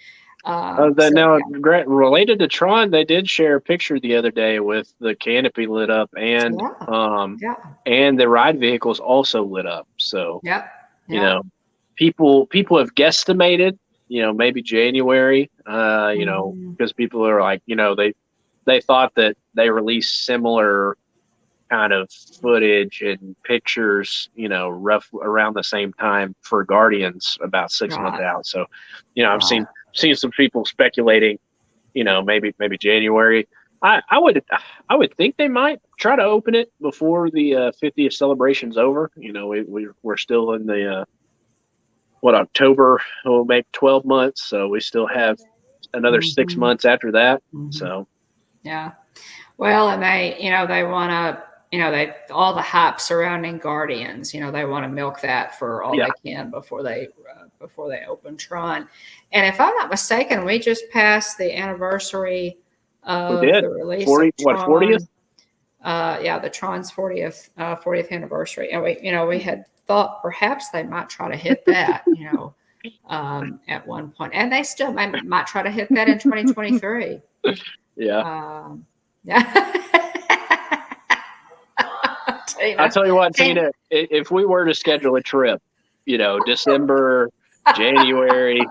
Related to Tron, they did share a picture the other day with the canopy lit up and the ride vehicles also lit up. So, people have guesstimated, maybe January, because people are like, they thought that they released similar kind of footage and pictures, rough around the same time for Guardians about 6 months out. So, I've seen some people speculating, maybe January. I would think they might try to open it before the 50th celebration's over. We're still in the October will make 12 months, so we still have another 6 months after that. So well, and they want to, all the hype surrounding Guardians, they want to milk that for all they can before they open Tron. And if I'm not mistaken, we just passed the anniversary of the release of Tron. 40th? The Tron's 40th anniversary. And we had thought perhaps they might try to hit that, at one point. And they still might try to hit that in 2023. Yeah. Tina. I'll tell you what, Tina, if we were to schedule a trip, December, January,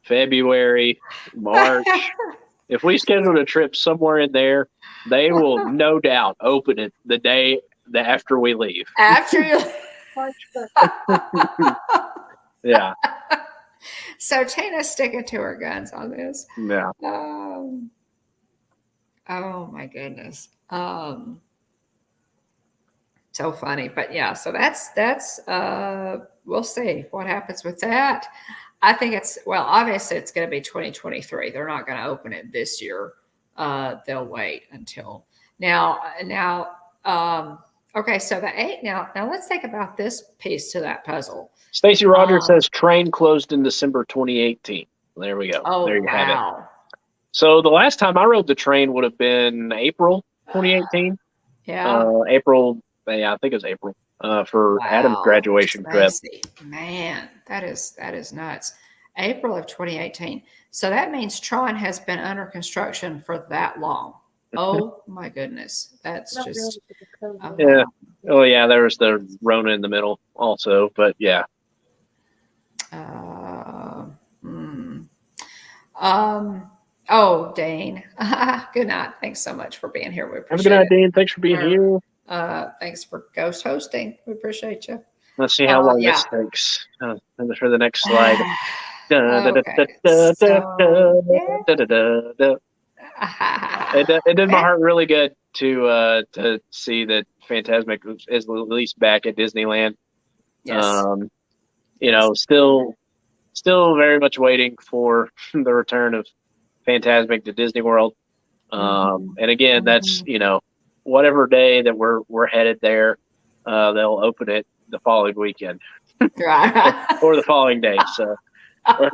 February, March, if we scheduled a trip somewhere in there, they will no doubt open it the day after we leave. After you Yeah. So Tina's sticking to her guns on this. Yeah. Oh my goodness. So funny. But yeah, so that's we'll see what happens with that. I think obviously it's going to be 2023. They're not going to open it this year. They'll wait until now. Okay, so now let's think about this piece to that puzzle. Stacy Rogers says train closed in December 2018. There we go. Oh, there you have it. So the last time I rode the train would have been April 2018. Yeah. April. Yeah, I think it was April for Adam's graduation trip. Man, that is nuts. April of 2018. So that means Tron has been under construction for that long. Oh my goodness. That's just yeah. Oh yeah, there was the Rona in the middle also, but yeah. Oh, Dane. Good night. Thanks so much for being here. We appreciate it. Have a good night, Dane. Thanks for being here. Thanks for ghost hosting. We appreciate you. Let's see how long this takes for the next slide. It did my heart really good to see that Fantasmic is at least back at Disneyland. Yes. Still very much waiting for the return of Fantasmic to Disney World. And again, that's whatever day that we're headed there, they'll open it the following weekend, Right. or the following day. So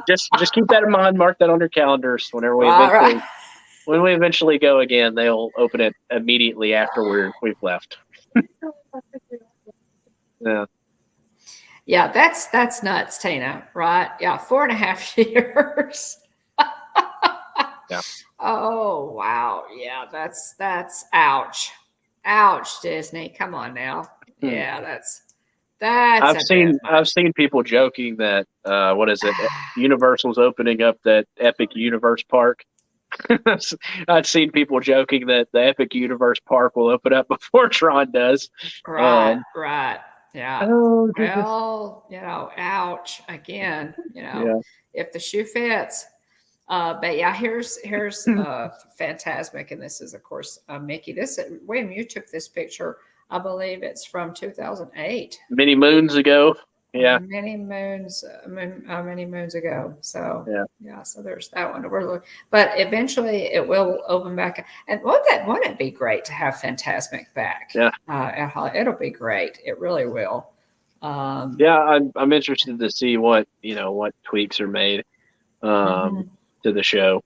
just keep that in mind. Mark that on your calendars. Whenever we when we eventually go again, they'll open it immediately after we've left. Yeah. Yeah, that's nuts, Tina. Right? Yeah, 4.5 years. Yeah. Oh wow. Yeah, that's ouch. Ouch, Disney. Come on now. Yeah, that's I've seen people joking that what is it? Universal's opening up that Epic Universe Park. I've seen people joking that the Epic Universe Park will open up before Tron does. Right. Yeah. Oh, Well, ouch again. Yeah. If the shoe fits. But yeah, here's Fantasmic, and this is of course Mickey. William, you took this picture. I believe it's from 2008. Many moons ago. Yeah. Many moons ago. So yeah. So there's that one. But eventually it will open back. And wouldn't it be great to have Fantasmic back? Yeah. It'll be great. It really will. I'm interested to see what tweaks are made to the show.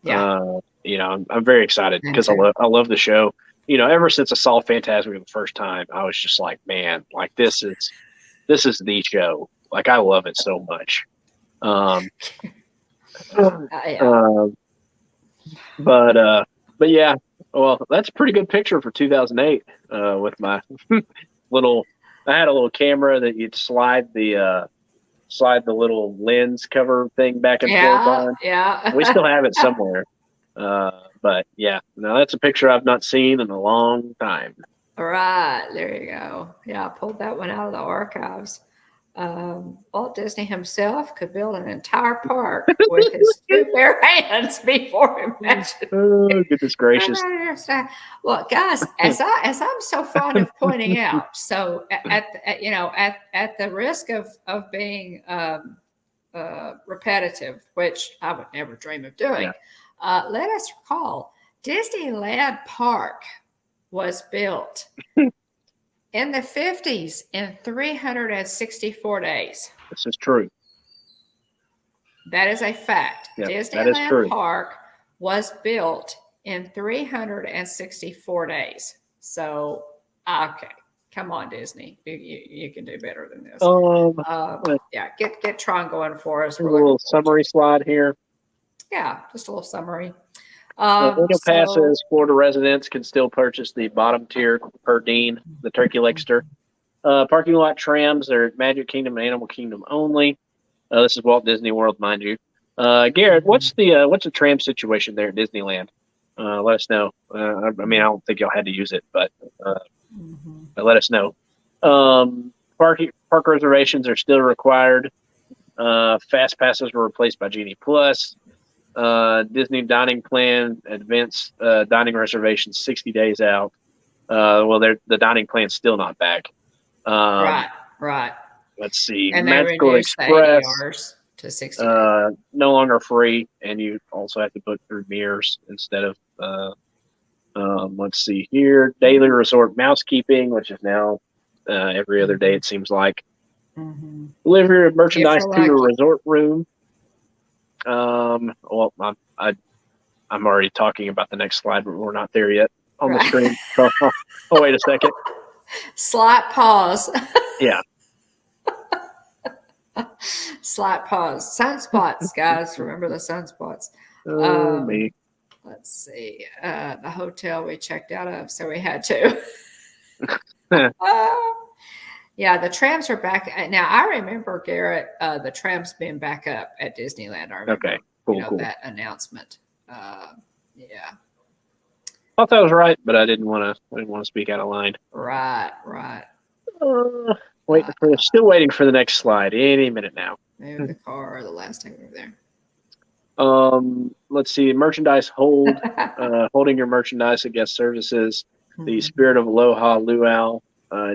Yeah. I'm very excited because I love the show. Ever since I saw Fantasmic the first time, I was just like, man, like this is the show. Like I love it so much. But yeah, well, that's a pretty good picture for 2008. With my I had a little camera that you'd slide the little lens cover thing back and forth on. Yeah. We still have it somewhere. But yeah, no, that's a picture I've not seen in a long time. All right, there you go. Yeah, I pulled that one out of the archives. Walt Disney himself could build an entire park with his two bare hands before imagining. Oh, goodness gracious! Well, guys, as I'm so fond of pointing out, so at the risk of being repetitive, which I would never dream of doing. Let us recall Disneyland Park was built in the 50s in 364 days. This is true. That is a fact. Yep, Disneyland Park was built in 364 days. So, okay. Come on, Disney. You can do better than this. Get Tron going for us. A little summary slide here. Yeah, just a little summary. Annual passes, Florida residents can still purchase the bottom tier per Dean, the Turkey Legster. Parking lot trams are Magic Kingdom and Animal Kingdom only. This is Walt Disney World, mind you. Garrett, what's the tram situation there at Disneyland? Let us know. I don't think y'all had to use it, but let us know. Park reservations are still required. Fast passes were replaced by Genie Plus. Disney dining plan, advanced dining reservations 60 days out. The dining plan's still not back. Right. Let's see. And Magical they Express the ADRs to 60 days. No longer free, and you also have to book through Mears instead of. Let's see here. Daily Resort Mousekeeping, which is now every other day. It seems like. Delivery of merchandise to your resort room. I'm already talking about the next slide, but we're not there yet on the screen. Oh, wait a second. Slight pause. Yeah. Slight pause. Sunspots, guys. Remember the sunspots. Me. Let's see. The hotel we checked out of, so we had to. Yeah, the trams are back. Now, I remember, Garrett, the trams being back up at Disneyland. I remember, okay, cool. That announcement. I thought that was right, but I didn't want to speak out of line. Right. Still waiting for the next slide. Any minute now. Move the car. The last time we were there. Let's see, merchandise hold, holding your merchandise at guest services, the Spirit of Aloha Luau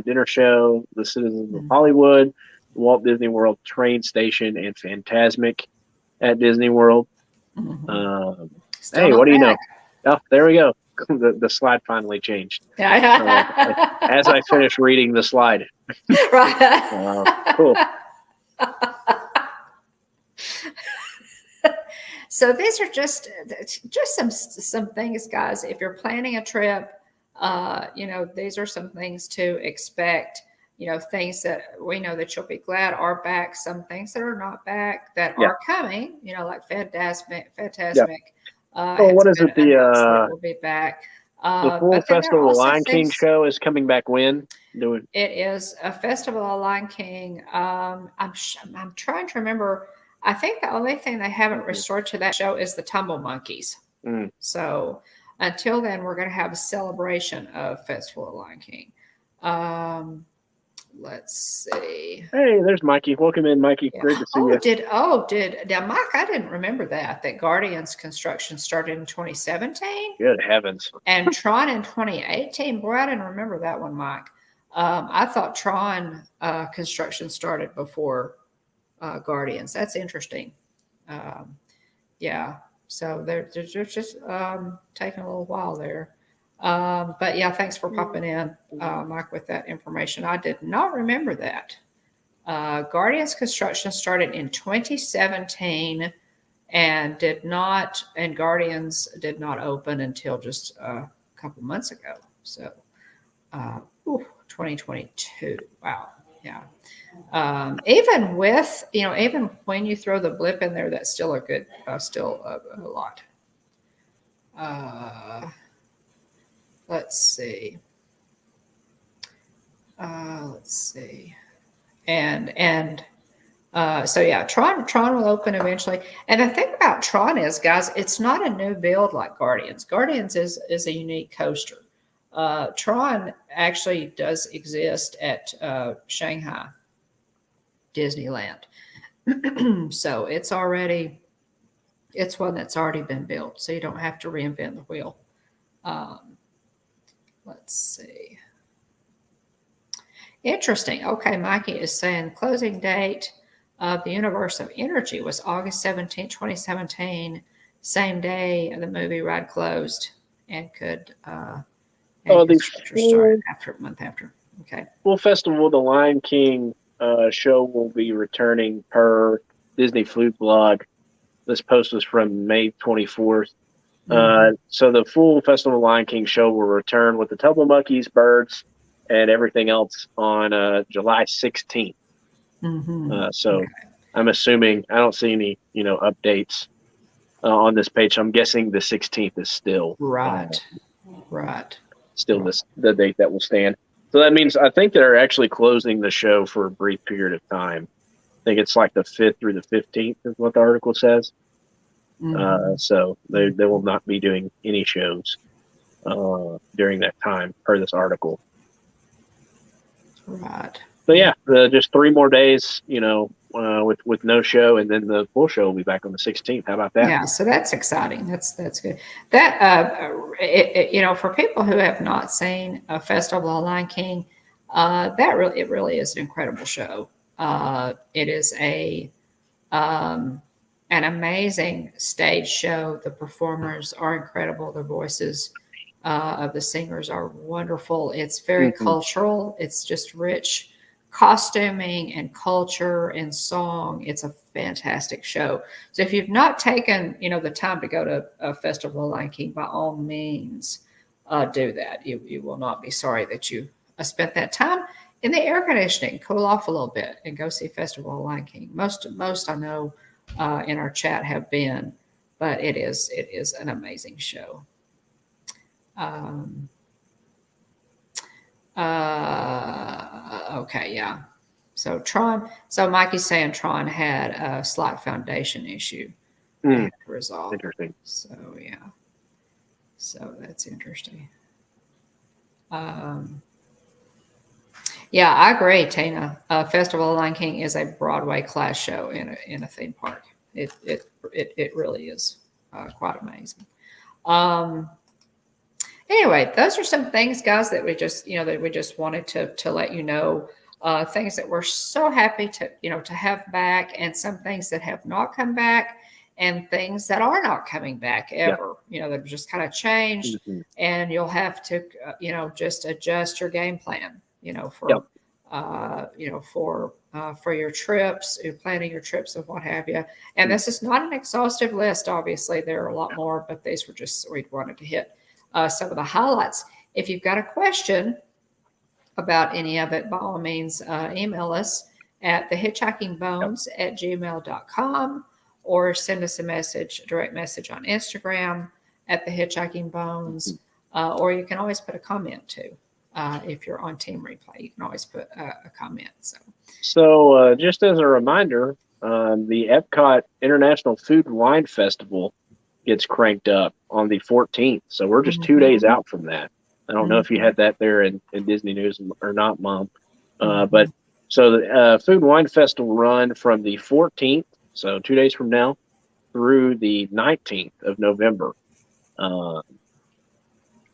dinner show, the Citizens of Hollywood, Walt Disney World train station, and Fantasmic at Disney World. Hey, what do you know? Oh, there we go. The slide finally changed. As I finished reading the slide. Right. Cool. So these are just some things, guys. If you're planning a trip, these are some things to expect. Things that we know that you'll be glad are back. Some things that are not back that are coming. Like Fantasmic. What is it? Will be back. The full Festival of Lion King show is coming back when? It is a Festival of Lion King. I'm trying to remember. I think the only thing they haven't restored to that show is the Tumble Monkeys. So until then, we're going to have a celebration of Festival of Lion King. Let's see. Hey, there's Mikey. Welcome in, Mikey. Great to see you. Now, Mike, I didn't remember that Guardians construction started in 2017. Good heavens. And Tron in 2018. Boy, I didn't remember that one, Mike. I thought Tron construction started before Guardians. That's interesting. So they're just taking a little while there. But yeah, thanks for popping in, Mike, with that information. I did not remember that. Guardians construction started in 2017 and Guardians did not open until just a couple months ago. So 2022. Wow. Yeah. Even with, even when you throw the blip in there, that's still a good, still a lot. Let's see. So yeah, Tron will open eventually. And the thing about Tron is, guys, it's not a new build like Guardians. Guardians is a unique coaster. Tron actually does exist at Shanghai Disneyland. So it's one that's already been built. So you don't have to reinvent the wheel. Let's see. Interesting. Okay, Mikey is saying closing date of the Universe of Energy was August 17, 2017. Same day the movie ride closed and could start after a month after. Okay. Full Festival of the Lion King show will be returning per Disney Food Blog. This post was from May 24th. So the full Festival of the Lion King show will return with the Tumble Monkeys, birds, and everything else on July 16th. So I'm assuming I don't see any, updates on this page. So I'm guessing the 16th is still right. Still the date that will stand. So that means I think they're actually closing the show for a brief period of time. I think it's like the 5th through the 15th is what the article says. So they will not be doing any shows during that time per this article. Right. So yeah, just 3 more days, with no show, and then the full show will be back on the 16th. How about that? Yeah, so that's exciting. That's good. That for people who have not seen a Festival of Lion King, it really is an incredible show. It is an amazing stage show. The performers are incredible. The voices of the singers are wonderful. It's very cultural. It's just rich costuming and culture and song. It's a fantastic show. So if you've not taken, the time to go to a Festival of Lion King, by all means, do that. You will not be sorry that you spent that time in the air conditioning, cool off a little bit, and go see Festival of Lion King. Most I know in our chat have been, but it is an amazing show. Okay, yeah. So Mikey's saying Tron had a slight foundation issue to resolve. Interesting. So yeah. So that's interesting. Yeah, I agree, Tina. Festival of Lion King is a Broadway class show in a theme park. It really is quite amazing. Anyway, those are some things, guys, that we just wanted to let you know. Things that we're so happy to have back, and some things that have not come back, and things that are not coming back ever. That just kind of changed, and you'll have to just adjust your game plan. For your trips, planning your trips and what have you. And this is not an exhaustive list. Obviously, there are a lot more, but these were just, we wanted to hit some of the highlights. If you've got a question about any of it, by all means, email us at thehitchhikingbones@gmail.com, or send us a direct message on Instagram at thehitchhikingbones, or you can always put a comment too. If you're on Team Replay, you can always put a comment. So just as a reminder, the Epcot International Food and Wine Festival gets cranked up on the 14th. So we're just 2 days out from that. I don't know if you had that there in Disney News or not, Mom. But so the Food and Wine Festival run from the 14th, so 2 days from now, through the 19th of November.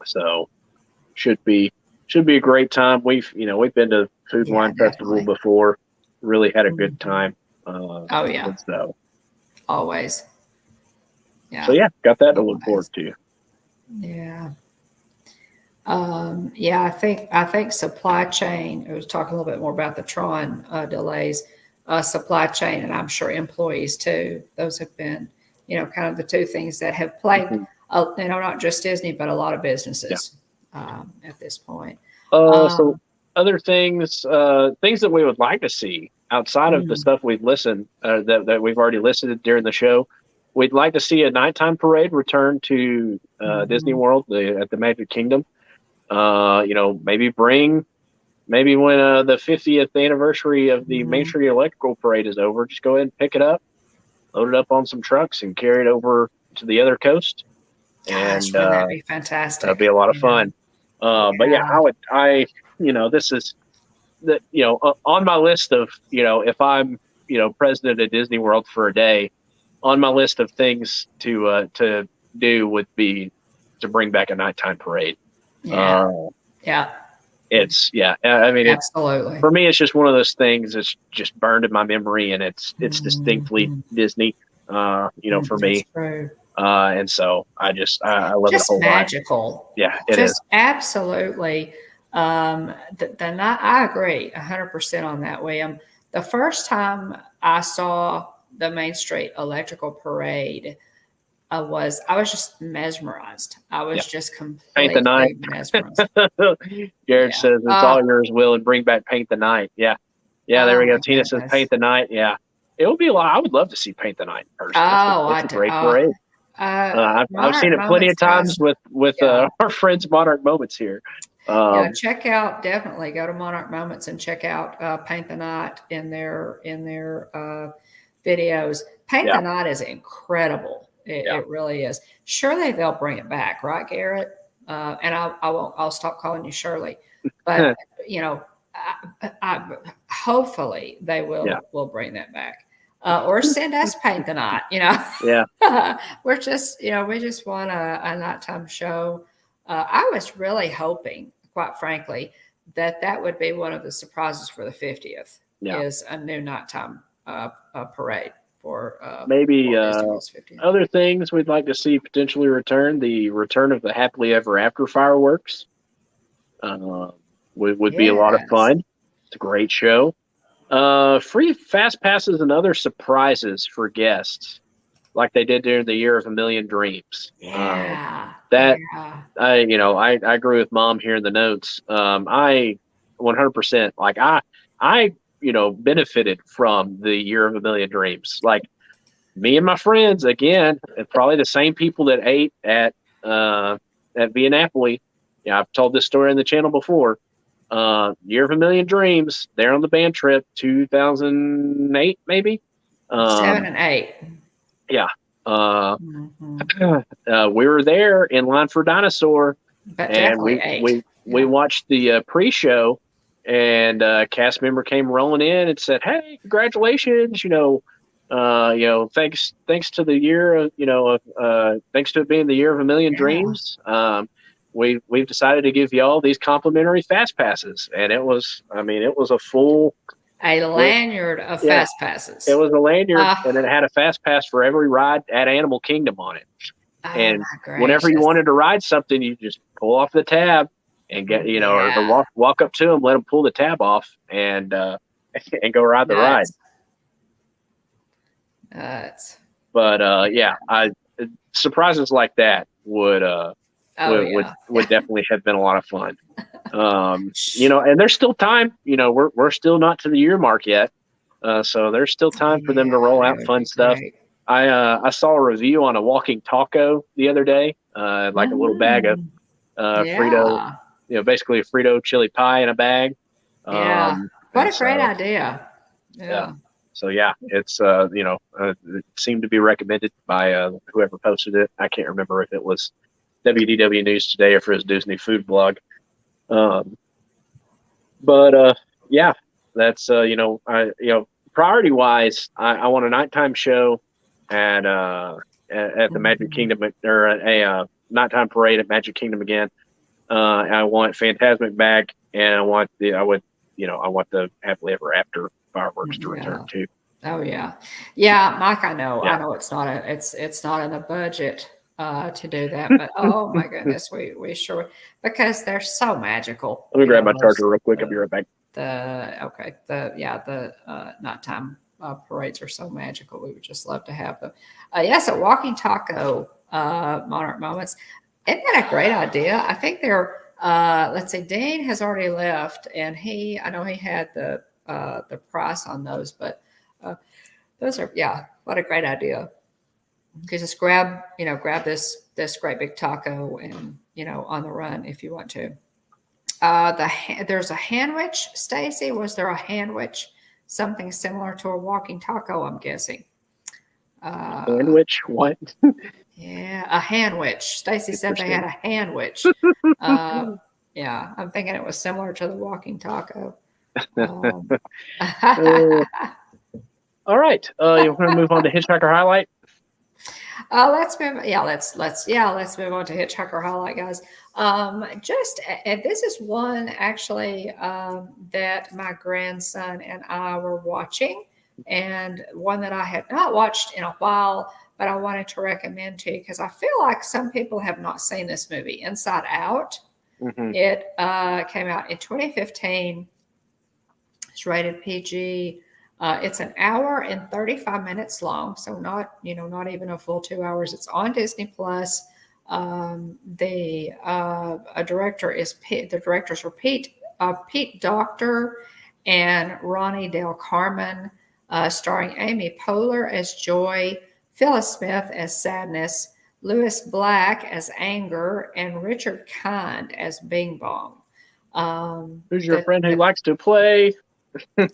So should be a great time. We've been to Food and Wine Festival before. Really had a good time. So always. Yeah. So got that to look forward to. Yeah. I think supply chain. I was talking a little bit more about the Tron delays. Supply chain, and I'm sure employees too. Those have been, kind of the two things that have plagued, not just Disney, but a lot of businesses at this point. So other things that we would like to see outside of the stuff we've listened, that we've already listed during the show, we'd like to see a nighttime parade return to Disney World at the Magic Kingdom. Maybe when the 50th anniversary of the Main Street Electrical Parade is over, just go ahead and pick it up, load it up on some trucks, and carry it over to the other coast. Gosh, wouldn't that be fantastic? That'd be a lot of fun. But this is that, on my list of, if I'm, president of Disney World for a day, on my list of things to do would be to bring back a nighttime parade. Absolutely. For me, it's just one of those things that's just burned in my memory, and it's distinctly Disney, for me. True. And so I love it a whole magical. lot. Yeah, it is. Absolutely. I agree 100% on that, William. The first time I saw the Main Street Electrical Parade, I was just mesmerized. I was just completely Paint the Night. Mesmerized. Jared says it's all yours, Will, and bring back Paint the Night. Yeah. There we go. Tina says Paint the Night. Yeah. It would be a lot. I would love to see Paint the Night in person. It's a great parade. I've seen it plenty of times with our friends Monarch Moments here. Definitely go to Monarch Moments and check out Paint the Night in their videos. Paint the Night is incredible. It really is. Surely they'll bring it back, right, Garrett? And I'll stop calling you Shirley. But hopefully they will bring that back. Or send us Paint the Night, We're just, we just want a nighttime show. I was really hoping, quite frankly, that would be one of the surprises for the 50th is a new nighttime parade for maybe other things we'd like to see potentially return. The return of the Happily Ever After fireworks would be a lot of fun. It's a great show. Free fast passes and other surprises for guests, like they did during the Year of a Million Dreams. I agree with Mom here in the notes. I 100%, like I benefited from the Year of a Million Dreams. Like me and my friends, again, and probably the same people that ate at Via Napoli. Yeah, I've told this story on the channel before. Year of a Million Dreams, there on the band trip, 2008, maybe 7 and 8. Yeah. We were there in line for Dinosaur, and we watched the pre-show, and a cast member came rolling in and said, "Hey, congratulations! Thanks to the year, thanks to it being the year of a million Yeah. dreams, we've decided to give y'all these complimentary fast passes, and it was a full, A lanyard of yeah, fast passes. it was a lanyard, Oh, and it had a fast pass for every ride at Animal Kingdom on it. oh And my whenever you gracious. wanted to ride something, you just pull off the tab and get, or the Yeah. walk up to them, let them pull the tab off, and and go ride the ride. Nuts. Nuts. But surprises like that would Oh yeah. would definitely have been a lot of fun. And there's still time. We're still not to the year mark yet, so there's still time for them to roll Yeah, out that would fun be stuff. great. I saw a review on a walking taco the other day, like a little bag of Frito, Yeah. basically a Frito chili pie in a bag. Yeah. What And a great so, idea. yeah. Yeah. So yeah, it's it seemed to be recommended by whoever posted it. I can't remember if it was WDW News Today or if it was Disney Food Blog. But yeah, that's priority wise, I want a nighttime show at the Magic Kingdom, or a nighttime parade at Magic Kingdom again. I want Fantasmic back, and I want the Happily Ever After fireworks to return too. Oh yeah. Yeah, Mike, I Yeah. know it's not in the budget to do that, but oh my goodness, we sure, because they're so magical. Let me grab my charger real quick. I'll be right back. The nighttime parades are so magical. We would just love to have them. Yes, a walking taco Monarch Moments. Isn't that a great idea? I think they're let's see, Dean has already left, and I know he had the price on those, but those are, what a great idea. You could just grab this great big taco and on the run if you want to. There's a handwich, Stacy. Was there a handwich? Something similar to a walking taco, I'm guessing. Sandwich? What? Yeah, a handwich. Stacy said they had a handwich. Yeah, I'm thinking it was similar to the walking taco. All right. You want to move on to Hitchhiker Highlight? Let's move. Yeah, let's move on to Hitchhiker Highlight, guys. And this is one actually that my grandson and I were watching, and one that I had not watched in a while, but I wanted to recommend to you because I feel like some people have not seen this movie, Inside Out. Mm-hmm. It came out in 2015. It's rated PG. It's an hour and 35 minutes long, so not even a full 2 hours. It's on Disney Plus. The directors are Pete Docter and Ronnie Del Carmen, starring Amy Poehler as Joy, Phyllis Smith as Sadness, Louis Black as Anger, and Richard Kind as Bing Bong. Who's your friend who likes to play? Yeah.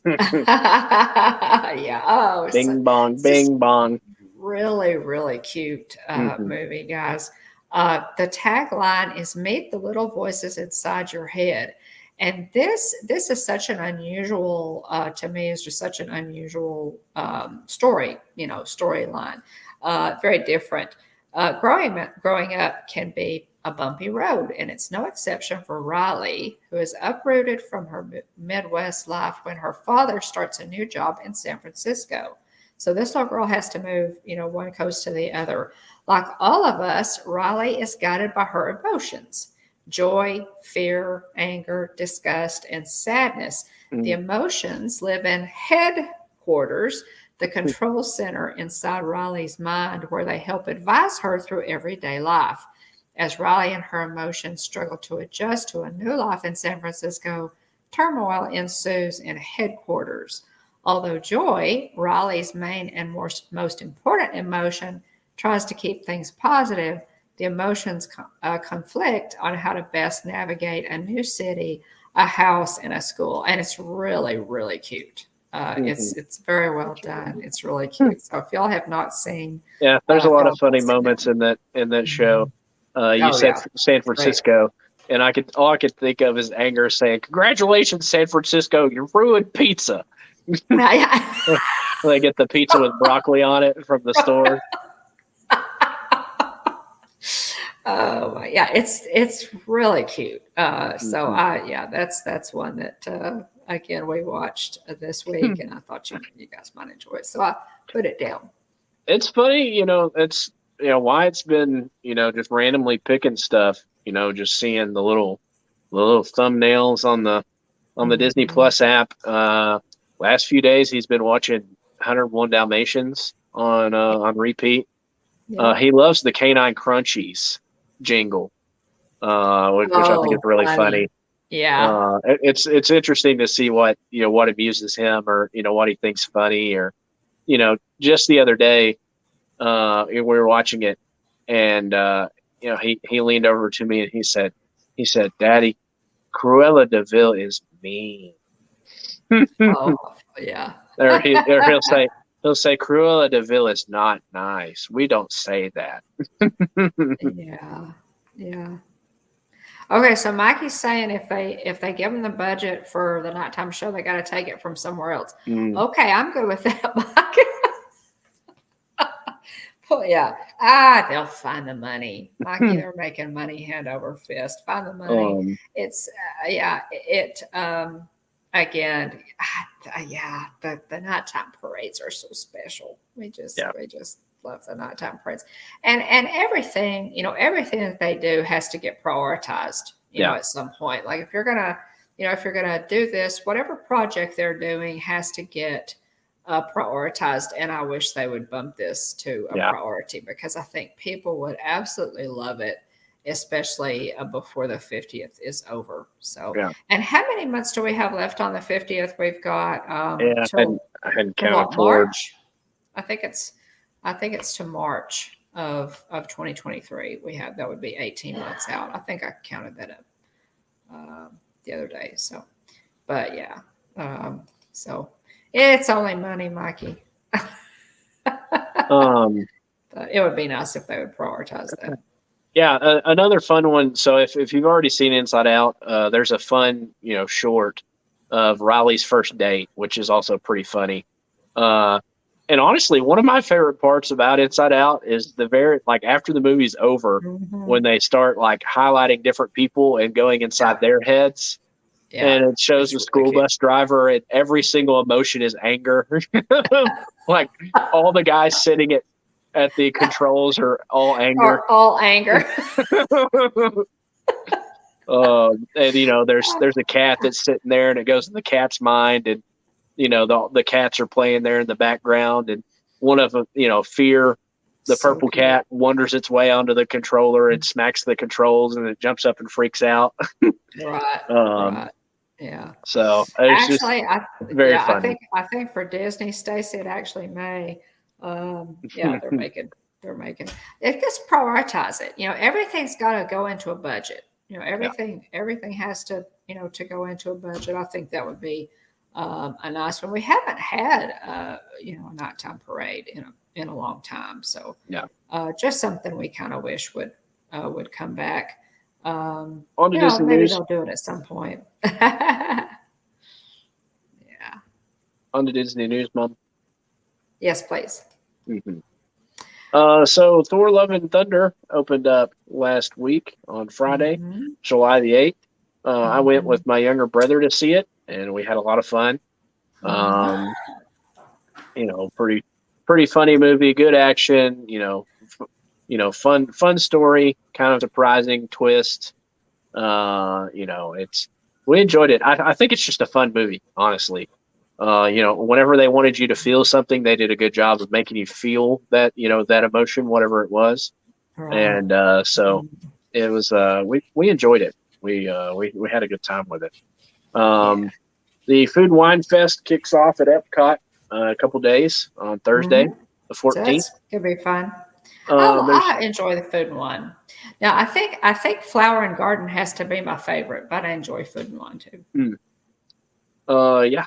Oh, Bing bong, bing bong. Really, really cute movie, guys. The tagline is "Meet the little voices inside your head," and this is such an unusual to me. Is just such an unusual storyline. Very different. Growing up can be a bumpy road, and it's no exception for Riley, who is uprooted from her Midwest life when her father starts a new job in San Francisco. So this little girl has to move, one coast to the other. Like all of us, Riley is guided by her emotions: joy, fear, anger, disgust, and sadness. The emotions live in headquarters, the control center inside Riley's mind, where they help advise her through everyday life. As Riley and her emotions struggle to adjust to a new life in San Francisco, turmoil ensues in headquarters. Although joy, Riley's main and most important emotion, tries to keep things positive, the emotions conflict on how to best navigate a new city, a house, and a school. And it's really, really cute. It's very well done. It's really cute. So if y'all have not seen, there's a lot of funny moments in that show. You said San Francisco, and all I could think of is Anger saying, "Congratulations, San Francisco! You ruined pizza." They get the pizza with broccoli on it from the store. Oh yeah, it's really cute. So Mhm. that's one that again we watched this week, and I thought you guys might enjoy it, so I put it down. It's funny, it's why it's been, just randomly picking stuff, just seeing the little thumbnails on the Disney Mhm. Plus app. Last few days he's been watching 101 Dalmatians on repeat. Yep. He loves the Canine Crunchies jingle, which I think is Oh, really funny. funny. Yeah. It's interesting to see what amuses him, or what he thinks funny, or just the other day we were watching it, and he leaned over to me and he said, "Daddy, Cruella de Vil is mean." Oh, yeah. Or he'll say Cruella de Vil is not nice. We don't say that. Yeah. Yeah. Okay, so Mikey's saying if they give them the budget for the nighttime show, they got to take it from somewhere else. Mm. Okay, I'm good with that, Mikey. Oh yeah, they'll find the money, Mikey. They're making money hand over fist. Find the money. Um, It's yeah. It again, yeah. The nighttime parades are so special. yeah, We just love the nighttime parades, and everything everything that they do has to get prioritized. yeah, At some point, like if you're gonna do this, whatever project they're doing has to get prioritized, and I wish they would bump this to a yeah, priority because I think people would absolutely love it, especially before the 50th is over. So, yeah. and how many months do we have left on the 50th? We've got Yeah, till I hadn't till counted what, forward. March? I think it's to March of 2023. We have that would be 18 months out. I think I counted that up the other day. So, but yeah, so it's only money, Mikey. Um, But it would be nice if they would prioritize that. yeah, another fun one. So if you've already seen Inside Out, there's a fun short of Riley's first date, which is also pretty funny. Uh, and honestly, one of my favorite parts about Inside Out is the very after the movie's over, Mhm. when they start highlighting different people and going inside Yeah, their heads, yeah, and it shows it's the really school cute. bus driver, and every single emotion is anger. Like all the guys sitting at the controls are all anger. Or all anger. And there's a cat that's sitting there, and it goes in the cat's mind, and the cats are playing there in the background, and one of them, Fear, the So purple cute. cat, wanders its way onto the controller and smacks the controls, and it jumps up and freaks out. Right, um, right. Yeah. so it's just Actually, very yeah, funny. I think for Disney, Stacy, it actually may. Yeah, they're making it. Just prioritize it. Everything's got to go into a budget. Yeah, Everything has to go into a budget. I think that would be a nice one. We haven't had a nighttime parade in a long time, so yeah. just something we kind of wish would come back. On to Disney Maybe News. they'll do it at some point. Yeah. On to Disney News, Mom. Yes, please. Mm-hmm. So Thor: Love and Thunder opened up last week on Friday, Hmm. July the 8th. I went Hmm. with my younger brother to see it, and we had a lot of fun. Hmm. Pretty funny movie, good action, fun story, kind of surprising twist. We enjoyed it. I think it's just a fun movie, honestly. Whenever they wanted you to feel something, they did a good job of making you feel that emotion, whatever it was. Right. And so it was. We enjoyed it. We had a good time with it. Yeah. The Food and Wine Fest kicks off at Epcot a couple days on Thursday, Hmm. the So 14th. that's gonna be fun. There's I enjoy the food and wine. Now, I think Flower and Garden has to be my favorite, but I enjoy food and wine too. hmm, yeah,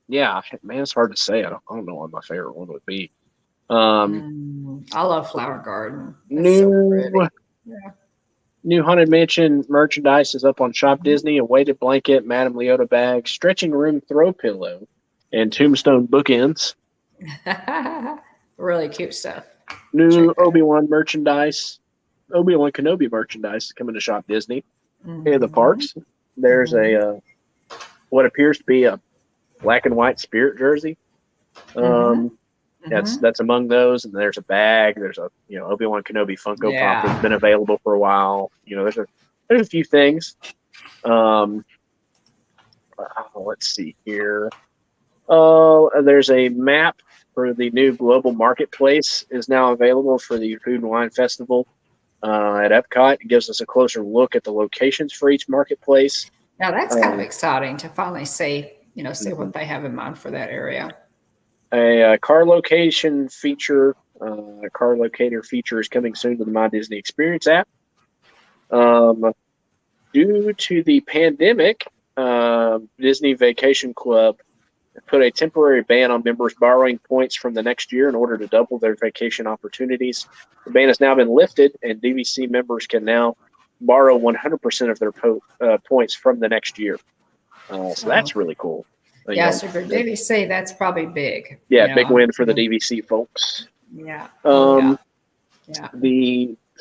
yeah, man, it's hard to say. I don't know what my favorite one would be. Um, I love Flower Garden. It's so new pretty. Yeah. New Haunted Mansion merchandise is up on Shop Mhm. Disney. A weighted blanket, Madame Leota bag, stretching room throw pillow, and Tombstone bookends. Really cute stuff. New Check that. Obi-Wan merchandise, Obi-Wan Kenobi merchandise is coming to Shop Disney in the parks. There's a what appears to be a black and white Spirit jersey. That's among those, and there's a bag. There's a Obi-Wan Kenobi Funko Pop that's been available for a while. There's a few things. Let's see here. There's a map for the new global marketplace is now available for the Food and Wine Festival at Epcot. It gives us a closer look at the locations for each marketplace. Now that's kind of exciting to finally see what they have in mind for that area. A car location feature, car locator feature is coming soon to the My Disney Experience app. Due to the pandemic, Disney Vacation Club put a temporary ban on members borrowing points from the next year in order to double their vacation opportunities. The ban has now been lifted, and DVC members can now borrow 100% of their points from the next year. So that's really cool. So for DVC, that's probably big. Yeah, big win for the DVC folks. Yeah. The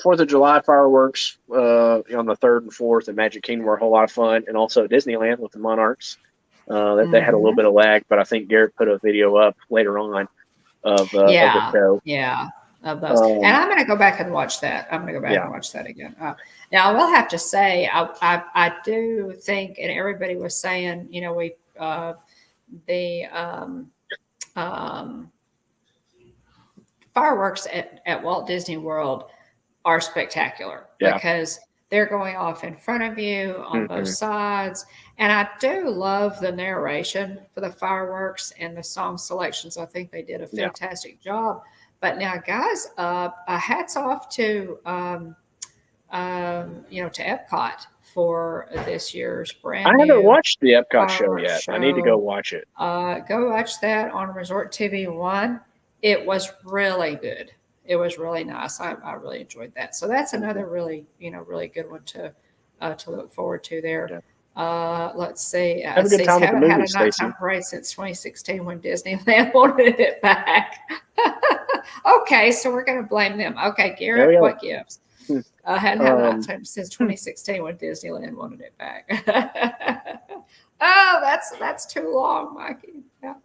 4th of July fireworks on the 3rd and 4th at Magic Kingdom were a whole lot of fun, and also at Disneyland with the Monarchs. They had a little bit of lag, but I think Garrett put a video up later on of the show. Yeah, of those. And I'm going to go back and watch that. I'm going to go back and watch that again. Now, I will have to say, I do think, and everybody was saying, the fireworks at Walt Disney World are spectacular because they're going off in front of you on both sides. And I do love the narration for the fireworks and the song selections. I think they did a fantastic job. But now, guys, hats off to Epcot for this year's brand new. I haven't watched the Epcot show yet. I need to go watch it. Go watch that on Resort TV 1. It was really good. It was really nice. I really enjoyed that. So that's another really good one to look forward to there. Let's see. Have a good time with the movie, Stacey. Haven't had a nighttime parade since 2016 when Disneyland wanted it back. Okay, so we're going to blame them. Okay, Garrett, what gives? I hadn't had a nighttime since 2016 when Disneyland wanted it back. Oh, that's too long, Mikey. Yeah.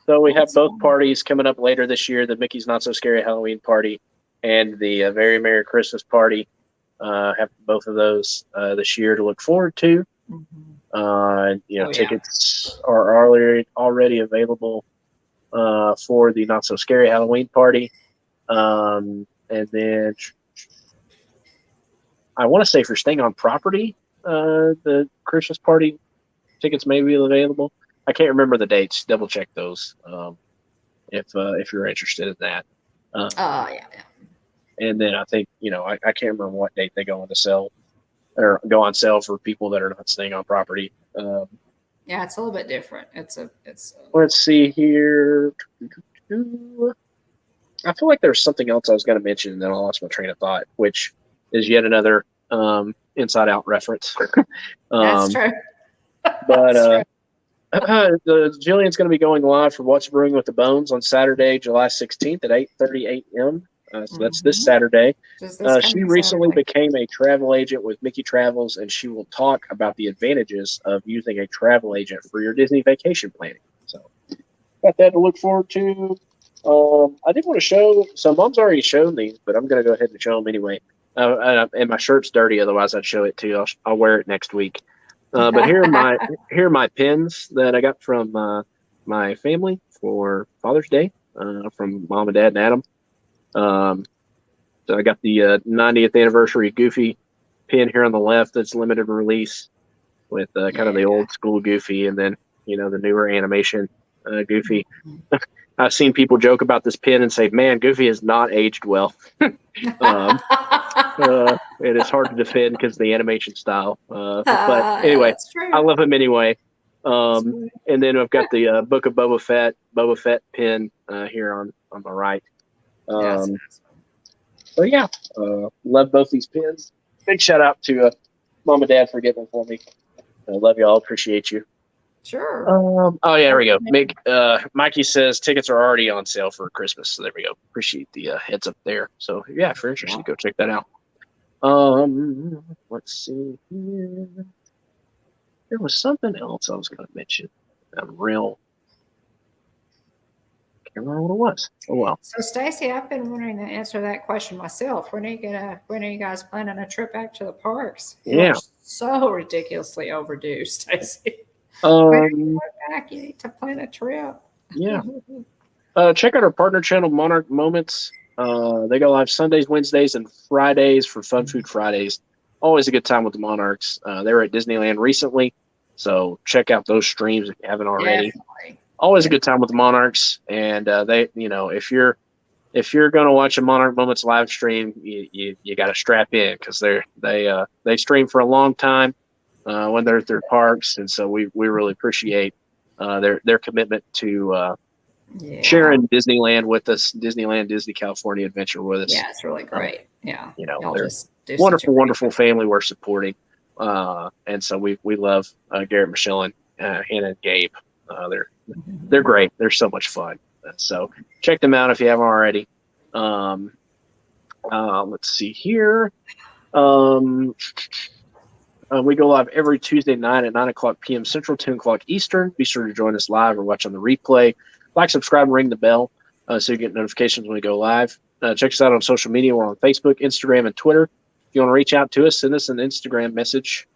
So we have both parties coming up later this year, the Mickey's Not So Scary Halloween Party and the Very Merry Christmas Party. Have both of those this year to look forward to. Tickets are already available for the Not So Scary Halloween Party. And then I want to say for staying on property, the Christmas Party tickets may be available. I can't remember the dates. Double check those if you're interested in that. And then I think I can't remember what date they go on sale for people that are not staying on property. It's a little bit different. Let's see here. I feel like there's something else I was going to mention, and then I lost my train of thought, which is yet another Inside Out reference. That's true. But the Jillian's going to be going live for What's Brewing with the Bones on Saturday, July 16th at 8:30 a.m. So that's this Saturday. She recently became a travel agent with Mickey Travels, and she will talk about the advantages of using a travel agent for your Disney vacation planning. So got that to look forward to. I did want to show. So Mom's already shown these, but I'm going to go ahead and show them anyway. And my shirt's dirty, otherwise I'd show it too. I'll wear it next week. But here are my pins that I got from my family for Father's Day from Mom and Dad and Adam. So I got the 90th anniversary Goofy pin here on the left. That's limited release with kind of the old school Goofy, and then the newer animation Goofy. I've seen people joke about this pin and say, "Man, Goofy has not aged well." It is hard to defend because of the animation style. But anyway, I love him anyway. And then I've got the Book of Boba Fett pin here on my right. But yeah, love both these pins. Big shout out to Mom and Dad for getting them for me. I love y'all. Appreciate you. Sure. Oh yeah, there we go. Mikey says tickets are already on sale for Christmas. So there we go. Appreciate the heads up there. So yeah, if you're interested, go check that out. Let's see here. There was something else I was going to mention. I'm real. Can't remember what it was. Oh well. So Stacy, I've been wanting to answer that question myself. When are you guys planning a trip back to the parks? You Yeah. are so ridiculously overdue, Stacy. Back, you need to plan a trip. Yeah. Check out our partner channel, Monarch Moments. They go live Sundays, Wednesdays, and Fridays for Fun Food Fridays. Always a good time with the Monarchs. They were at Disneyland recently, so check out those streams if you haven't already. Definitely. Always a good time with the Monarchs, and they, if you're going to watch a Monarch Moments live stream, you got to strap in because they stream for a long time when they're at their parks, and so we really appreciate their commitment to sharing Disneyland with us, Disney California Adventure with us. Yeah, it's really great. Yeah, they're wonderful family we're supporting, and so we love Garrett, Michelle, and Hannah and Gabe. They're great. They're so much fun. So check them out if you haven't already. Let's see here. We go live every Tuesday night at 9:00 p.m. Central, 10 o'clock Eastern. Be sure to join us live or watch on the replay. Like, subscribe, and ring the bell so you get notifications when we go live. Check us out on social media. We're on Facebook, Instagram, and Twitter. If you want to reach out to us, send us an Instagram message,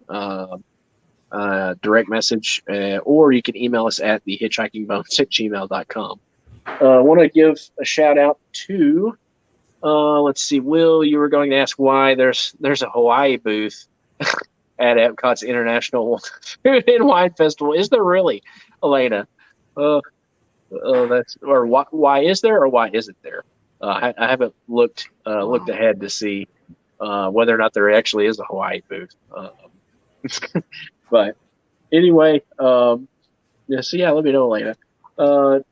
direct message, or you can email us at the hitchhikingbones@gmail.com. I want to give a shout out to, let's see, Will, you were going to ask why there's a Hawaii booth at Epcot's International Food and Wine Festival. Is there really, Elena? Why is there or why isn't there? I haven't looked ahead to see whether or not there actually is a Hawaii booth. But anyway, so yeah, let me know, Elena.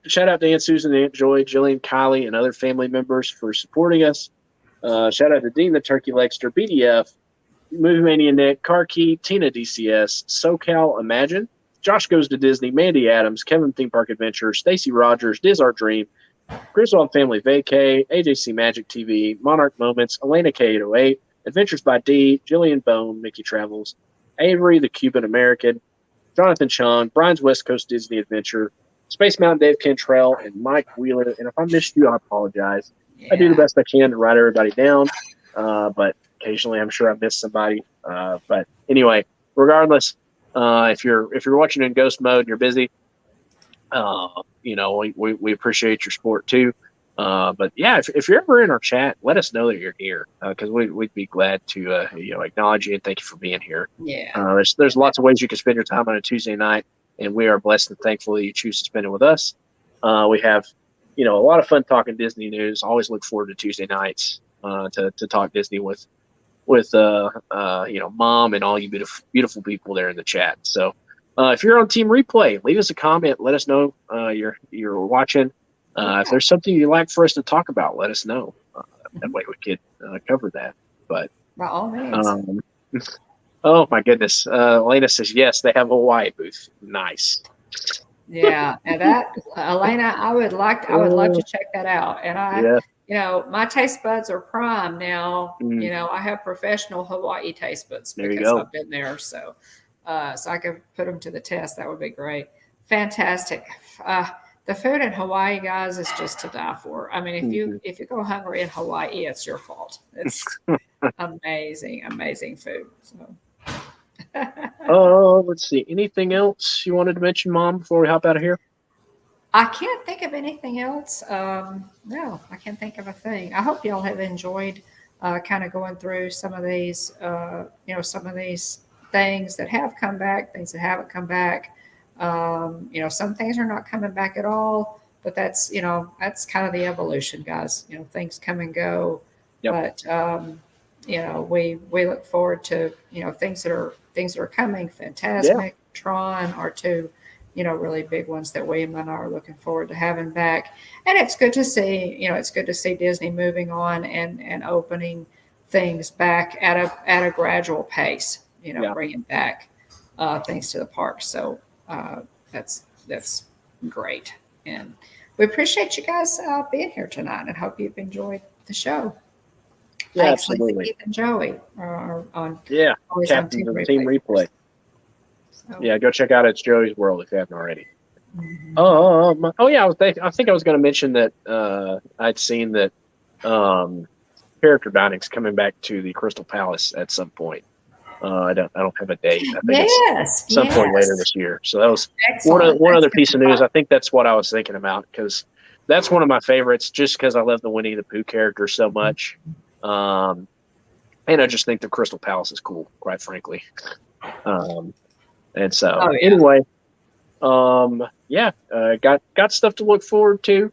Shout out to Aunt Susan, Aunt Joy, Jillian, Kylie, and other family members for supporting us. Shout out to Dean the Turkey Legster, BDF, Movie Mania Nick, Car Key, Tina DCS, SoCal Imagine, Josh Goes to Disney, Mandy Adams, Kevin Theme Park Adventure, Stacy Rogers, Diz Our Dream, Griswold Family Vacay, AJC Magic TV, Monarch Moments, Elena K808, Adventures by D, Jillian Bone, Mickey Travels, Avery the Cuban American, Jonathan Chung, Brian's West Coast Disney Adventure, Space Mountain Dave Cantrell, and Mike Wheeler. And if I missed you, I apologize. Yeah. I do the best I can to write everybody down, but occasionally I'm sure I missed somebody. But anyway, regardless, if you're watching in ghost mode and you're busy, we appreciate your support too. But yeah, if you're ever in our chat, let us know that you're here because we'd be glad to acknowledge you and thank you for being here. Yeah. There's lots of ways you can spend your time on a Tuesday night, and we are blessed and thankful that you choose to spend it with us. We have a lot of fun talking Disney news. Always look forward to Tuesday nights to talk Disney with Mom and all you beautiful people there in the chat. So if you're on Team Replay, leave us a comment. Let us know you're watching. If there's something you'd like for us to talk about, let us know. That way we could cover that. But by all means. Oh my goodness, Elena says yes, they have a Hawaii booth. Nice. Yeah, and that Elena, I would love to check that out. And my taste buds are prime now. I have professional Hawaii taste buds because I've been there. So I could put them to the test. That would be great. Fantastic. The food in Hawaii, guys, is just to die for. I mean, if you go hungry in Hawaii, it's your fault. It's amazing food. So. Let's see. Anything else you wanted to mention, Mom, before we hop out of here? I can't think of anything else. No, I can't think of a thing. I hope y'all have enjoyed kind of going through some of these, some of these things that have come back, things that haven't come back. Some things are not coming back at all, but that's kind of the evolution, guys. Things come and go, but we look forward to things that are coming. Fantasmic, Tron are two really big ones that William and I are looking forward to having back. And it's good to see Disney moving on and opening things back at a gradual pace. Bringing back things to the park. So that's great. And we appreciate you guys being here tonight, and hope you've enjoyed the show. Yeah, Thanks, absolutely. Lisa, Keith, and Joey. On Yeah, always Captains on of Team Replay. So, Yeah, go check out It's Joey's World if you haven't already. mhm. Oh yeah, I think I was going to mention that I'd seen that character dining's coming back to the Crystal Palace at some point. I don't have a date. I think it's some point later this year. So that was Excellent. one That's other piece of news. fun. I think that's what I was thinking about, because that's one of my favorites, just because I love the Winnie the Pooh character so much. And I just think the Crystal Palace is cool, quite frankly. And so anyway, got stuff to look forward to.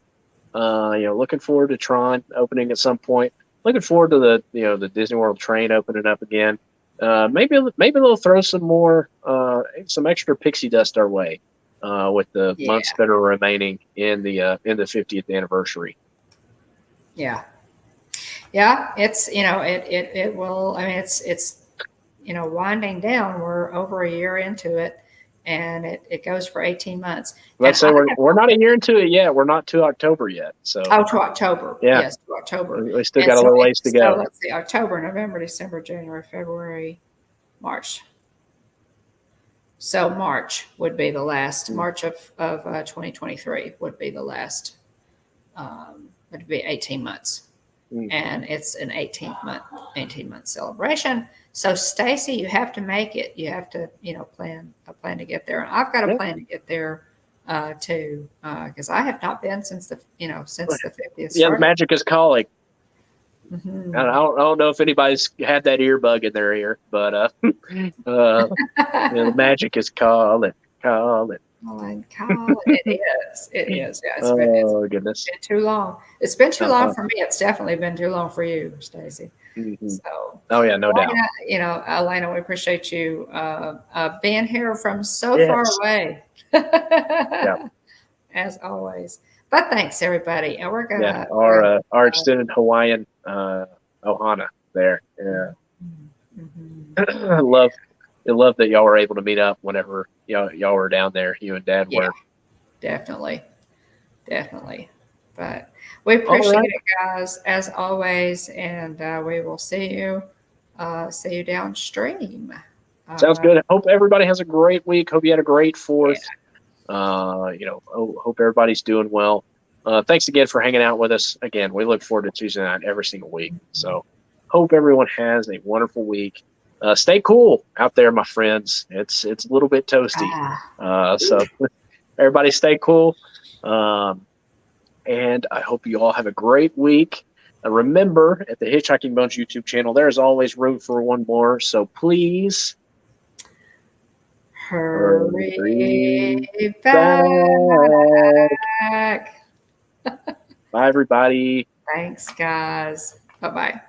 Looking forward to Tron opening at some point. Looking forward to the Disney World train opening up again. Maybe they'll throw some extra pixie dust our way with the months that are remaining in the 50th anniversary. Yeah. It's it will. I mean, it's winding down. We're over a year into it, and it goes for 18 months. Let's say we're not a year into it yet. We're not to October yet. So to October. Yeah. Yes, to October. We still got a little ways to go. So let's see: October, November, December, January, February, March. So March would be the last. March of 2023 would be the last. Would be 18 months. And it's an 18 month celebration. So Stacy, you have to make it. You have to, plan to get there. And I've got a plan to get there too, because I have not been since the 50th. Yeah, the magic is calling. Mm-hmm. I don't know if anybody's had that earbug in their ear, but the magic is calling. It is. Yeah, goodness. Been too long. It's been too long for me. It's definitely been too long for you, Stacy. Mm-hmm. So, no doubt. Leno, we appreciate you being here from so far away. As always. But thanks, everybody. And we're gonna our extended Hawaiian ohana there. Yeah. Mm-hmm. I love that y'all were able to meet up whenever y'all were down there. You and Dad were. Definitely. But we appreciate it, guys, as always, and we will see you downstream. Sounds good. Hope everybody has a great week. Hope you had a great 4th. Hope everybody's doing well. Thanks again for hanging out with us. Again, we look forward to Tuesday night every single week. So hope everyone has a wonderful week. Stay cool out there, my friends. It's a little bit toasty. So everybody stay cool. And I hope you all have a great week. Remember, at the Hitchhiking Bones YouTube channel, there's always room for one more. So please hurry back. Bye, everybody. Thanks, guys. Bye-bye.